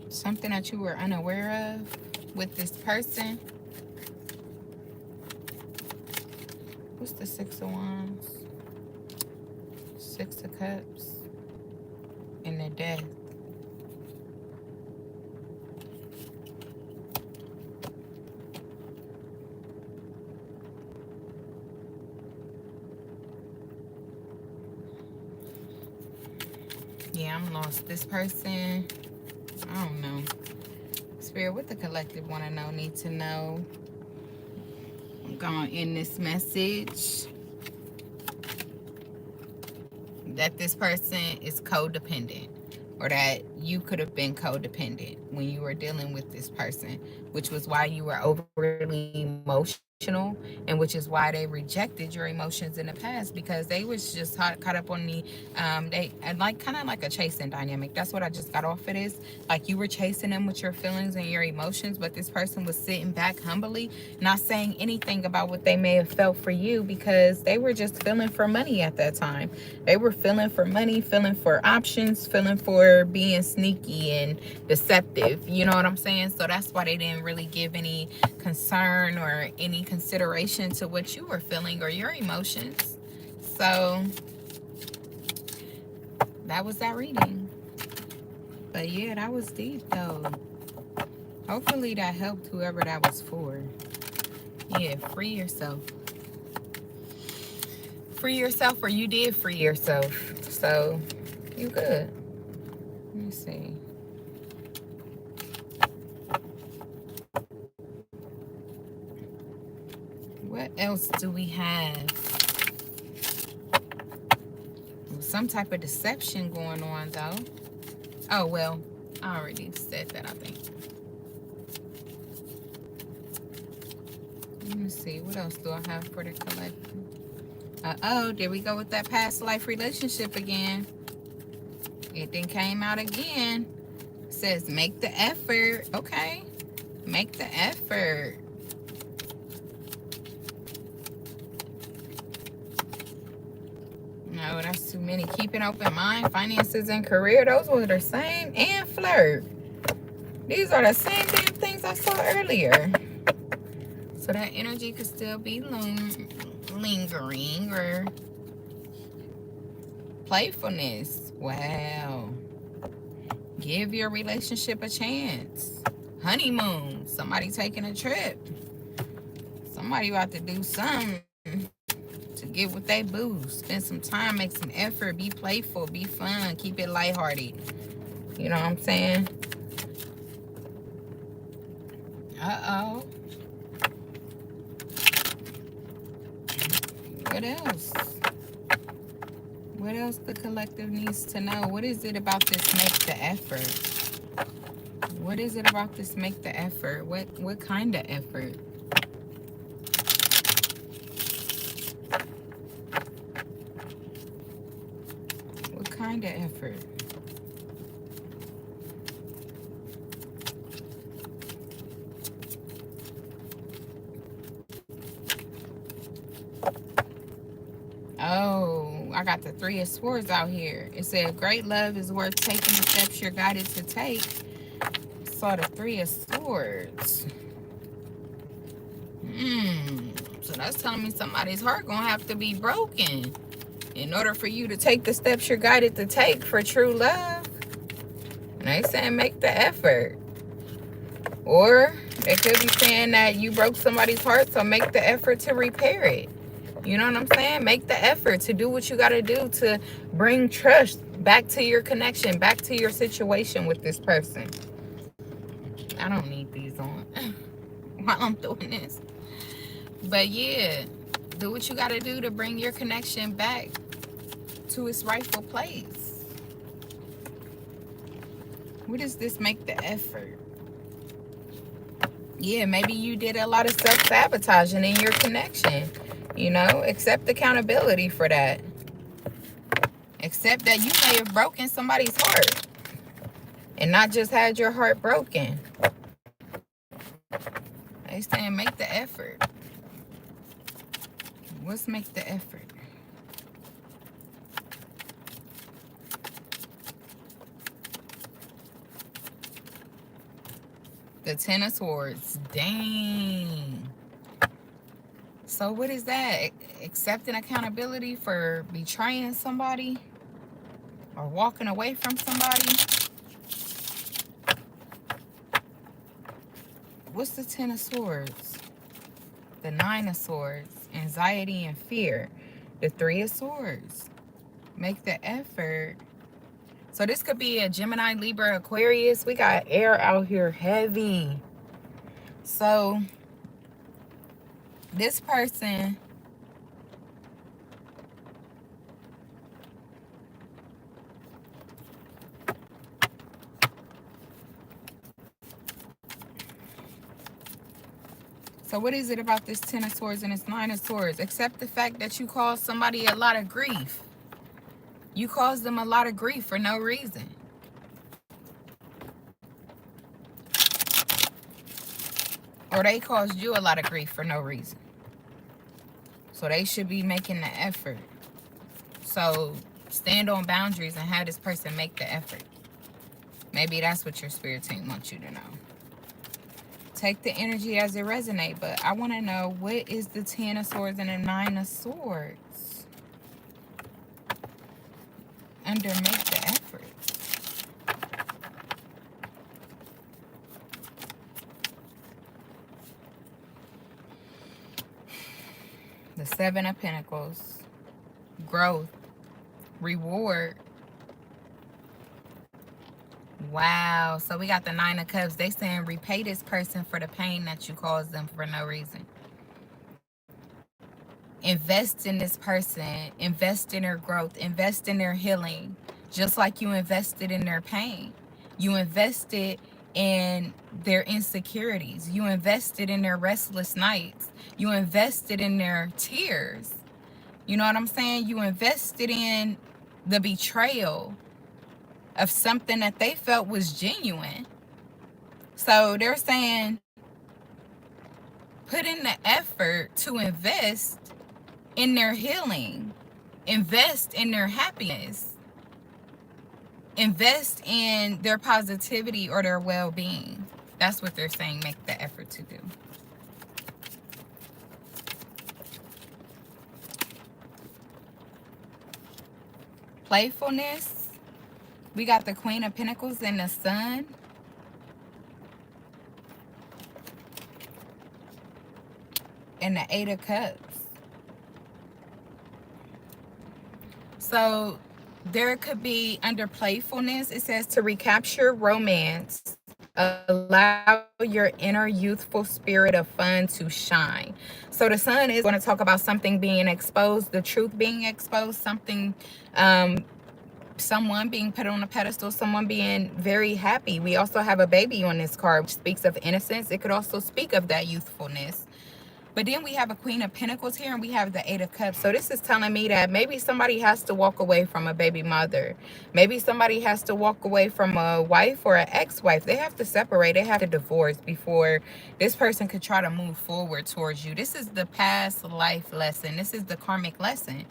Something that you were unaware of with this person. What's the Six of Wands? Six of Cups. And the Death. Yeah, I'm lost. This person, I don't know. Spirit, what the collective want to know, need to know. I'm going to end this message that this person is codependent, or that you could have been codependent when you were dealing with this person, which was why you were overly emotional, and which is why they rejected your emotions in the past, because they was just caught up on the they like kind of like a chasing dynamic. That's what I just got off of this. Like you were chasing them with your feelings and your emotions, but this person was sitting back humbly, not saying anything about what they may have felt for you, because they were just feeling for money at that time. They were feeling for money, feeling for options, feeling for being sneaky and deceptive. You know what I'm saying? So that's why they didn't really give any concern or any consideration to what you were feeling or your emotions. So that was that reading. But yeah, that was deep though. Hopefully that helped whoever that was for. Yeah, free yourself. Free yourself, or you did free yourself. So you good. Let me see. What else do we have? Some type of deception going on though. Oh well, I already said that, I think. Let me see, what else do I have for the collective? Uh-oh, there we go with that past life relationship again. It then came out again. It says make the effort. Okay, make the effort. No, that's too many. Keep an open mind, finances, and career. Those were the same. And flirt. These are the same damn things I saw earlier. So that energy could still be lingering, or playfulness. Wow. Give your relationship a chance. Honeymoon. Somebody taking a trip. Somebody about to do something to get with they boo. Spend some time, make some effort, be playful, be fun, keep it lighthearted. You know what I'm saying? Uh-oh. What else? What else the collective needs to know? What is it about this make the effort? What is it about this make the effort? What kind of effort? What kind of effort? Oh, I got the Three of Swords out here. It said, great love is worth taking the steps you're guided to take. Saw the Three of Swords. So that's telling me somebody's heart gonna have to be broken in order for you to take the steps you're guided to take for true love. And they saying make the effort. Or they could be saying that you broke somebody's heart, so make the effort to repair it. You know what I'm saying? Make the effort to do what you got to do to bring trust back to your connection, back to your situation with this person. I don't need these on while I'm doing this. But yeah, do what you got to do to bring your connection back to its rightful place. What does this make the effort? Yeah, maybe you did a lot of self-sabotaging in your connection. You know, accept accountability for that. Accept that you may have broken somebody's heart and not just had your heart broken. They saying make the effort. What's make the effort? The Ten of Swords. Dang. So what is that? Accepting accountability for betraying somebody or walking away from somebody? What's the Ten of Swords? The Nine of Swords. Anxiety and fear. The Three of Swords. Make the effort. So this could be a Gemini, Libra, Aquarius. We got air out here heavy. So this person so what is it about this Ten of Swords and this Nine of Swords? Accept the fact that you caused somebody a lot of grief. You caused them a lot of grief for no reason. Or they caused you a lot of grief for no reason. So they should be making the effort. So stand on boundaries and have this person make the effort. Maybe that's what your spirit team wants you to know. Take the energy as it resonates. But I want to know, what is the Ten of Swords and the Nine of Swords? Under make the effort. The Seven of Pentacles. Growth. Reward. Wow. So we got the Nine of Cups. They saying repay this person for the pain that you caused them for no reason. Invest in this person. Invest in their growth. Invest in their healing. Just like you invested in their pain. You invested in their insecurities. You invested in their restless nights. You invested in their tears. You know what I'm saying? You invested in the betrayal of something that they felt was genuine. So they're saying, put in the effort to invest in their healing. Invest in their happiness. Invest in their positivity or their well-being. That's what they're saying, make the effort to do. Playfulness. We got the Queen of Pentacles and the Sun. And the Eight of Cups. So there could be, under playfulness, it says to recapture romance. Allow your inner youthful spirit of fun to shine. So the Sun is going to talk about something being exposed, the truth being exposed, something someone being put on a pedestal, someone being very happy. We also have a baby on this card, which speaks of innocence. It could also speak of that youthfulness. But then we have a Queen of Pentacles here, and we have the Eight of Cups. So this is telling me that maybe somebody has to walk away from a baby mother. Maybe somebody has to walk away from a wife or an ex-wife. They have to separate. They have to divorce before this person could try to move forward towards you. This is the past life lesson. This is the karmic lesson.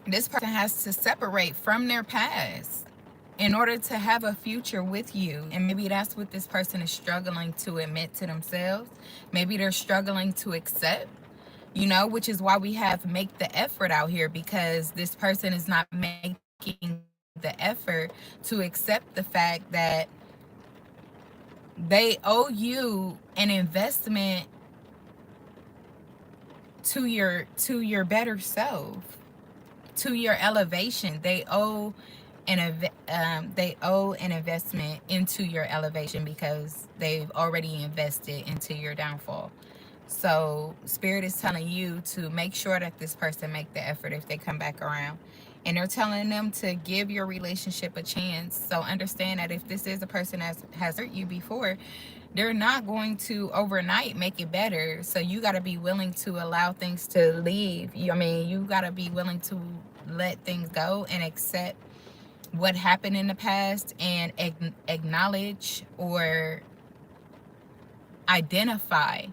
This person has to separate from their past in order to have a future with you. And maybe that's what this person is struggling to admit to themselves. Maybe they're struggling to accept, you know, which is why we have make the effort out here, because this person is not making the effort to accept the fact that they owe you an investment to your better self, to your elevation. They owe an investment into your elevation because they've already invested into your downfall. So Spirit is telling you to make sure that this person make the effort if they come back around. And they're telling them to give your relationship a chance. So understand that if this is a person that has hurt you before, they're not going to overnight make it better. So you got to be willing to allow things to leave. I mean, you got to be willing to let things go and accept what happened in the past and acknowledge or identify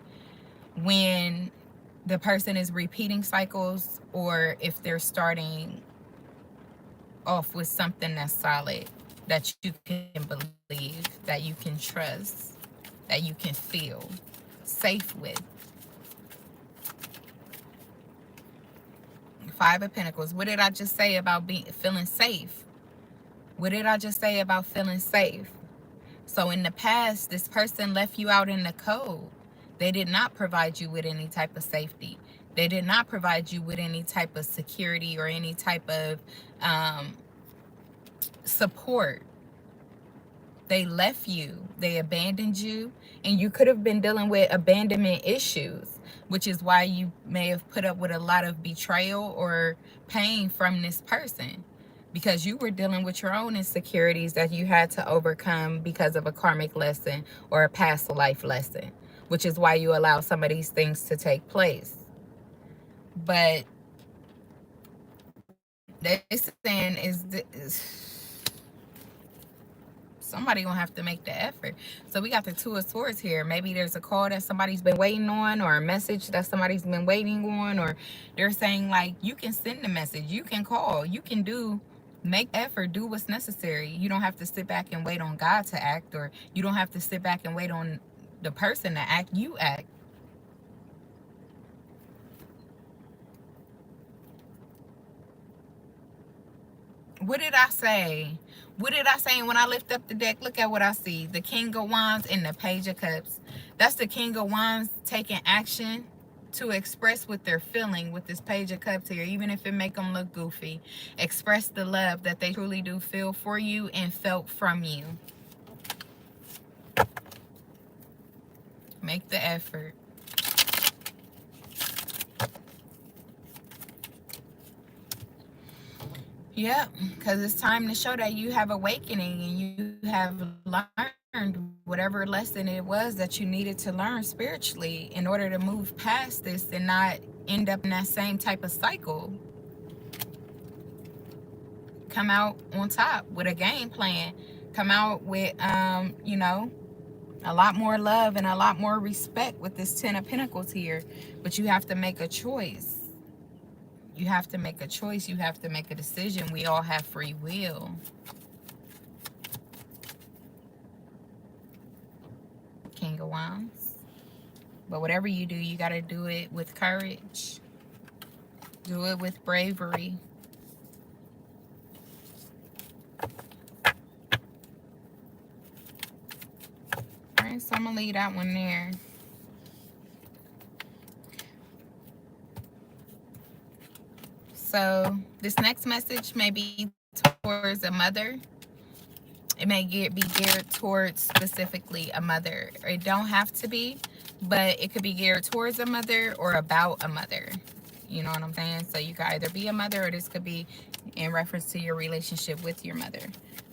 when the person is repeating cycles, or if they're starting off with something that's solid, that you can believe, that you can trust, that you can feel safe with. Five of Pentacles. What did I just say about feeling safe? What did I just say about feeling safe? So in the past, this person left you out in the cold. They did not provide you with any type of safety. They did not provide you with any type of security or any type of support. They left you. They abandoned you. And you could have been dealing with abandonment issues, which is why you may have put up with a lot of betrayal or pain from this person, because you were dealing with your own insecurities that you had to overcome because of a karmic lesson or a past life lesson, which is why you allow some of these things to take place. But this thing is somebody gonna have to make the effort. So we got the Two of Swords here. Maybe there's a call that somebody's been waiting on, or a message that somebody's been waiting on, or they're saying like, you can send a message, you can call, you can make effort, do what's necessary. You don't have to sit back and wait on God to act, or you don't have to sit back and wait on the person to act. You act. What did I say? What did I say? When I lift up the deck, look at what I see. The King of Wands and the Page of Cups. That's the King of Wands taking action to express what they're feeling with this Page of Cups here, even if it make them look goofy. Express the love that they truly do feel for you and felt from you. Make the effort. Yep, because it's time to show that you have awakening and you have learned whatever lesson it was that you needed to learn spiritually in order to move past this and not end up in that same type of cycle. Come out on top with a game plan. Come out with, you know, a lot more love and a lot more respect with this Ten of Pentacles here. But you have to make a choice. You have to make a choice. You have to make a decision. We all have free will. King of Wands. But whatever you do, you got to do it with courage. Do it with bravery. All right, so I'm going to leave that one there. So this next message may be towards a mother. It may be geared towards specifically a mother. It don't have to be, but it could be geared towards a mother or about a mother. You know what I'm saying? So you could either be a mother, or this could be in reference to your relationship with your mother.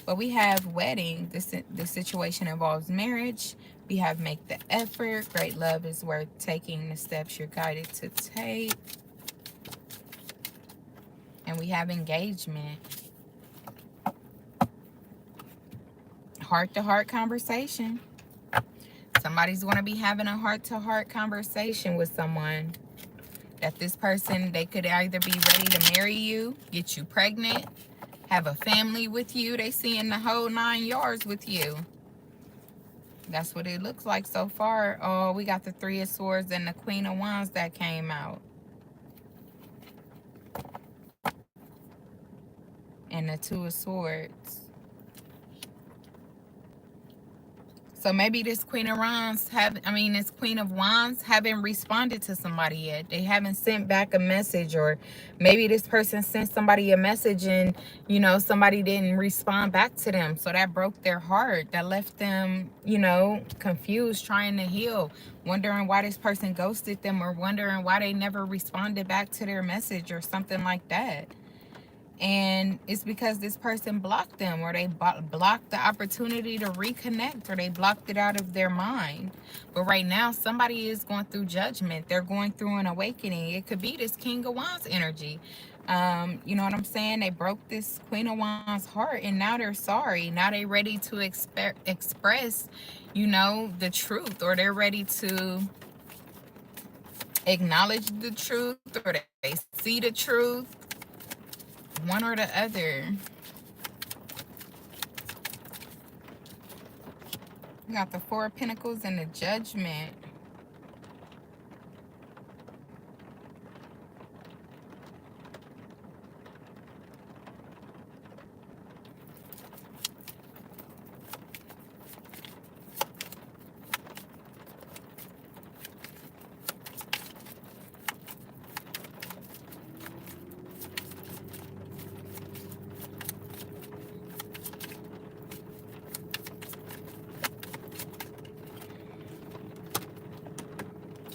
But we have wedding. This situation involves marriage. We have make the effort. Great love is worth taking the steps you're guided to take. And we have engagement. Heart-to-heart conversation. Somebody's going to be having a heart-to-heart conversation with someone. That this person, they could either be ready to marry you, get you pregnant, have a family with you. They seeing the whole 9 yards with you. That's what it looks like so far. Oh, we got the Three of Swords and the Queen of Wands that came out. And the Two of Swords. So maybe this Queen of Wands this Queen of Wands haven't responded to somebody yet. They haven't sent back a message, or maybe this person sent somebody a message and, you know, somebody didn't respond back to them. So that broke their heart. That left them, you know, confused, trying to heal, wondering why this person ghosted them, or wondering why they never responded back to their message or something like that. And it's because this person blocked them, or they blocked the opportunity to reconnect, or they blocked it out of their mind. But right now, somebody is going through judgment. They're going through an awakening. It could be this King of Wands energy. You know what I'm saying? They broke this Queen of Wands heart, and now they're sorry. Now they're ready to express, you know, the truth, or they're ready to acknowledge the truth, or they see the truth. One or the other. We got the Four of Pentacles and the Judgment.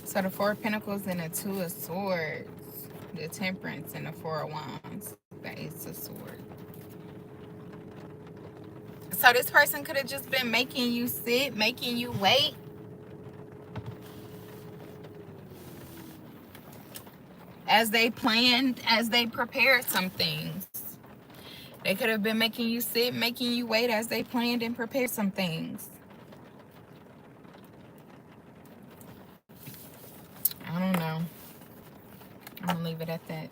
So the Four of Pentacles and the Two of Swords, the Temperance and the Four of Wands, the Ace of Swords. So this person could have just been making you sit, making you wait. As they planned, as they prepared some things. They could have been making you sit, making you wait as they planned and prepared some things. I don't know. I'm gonna leave it at that.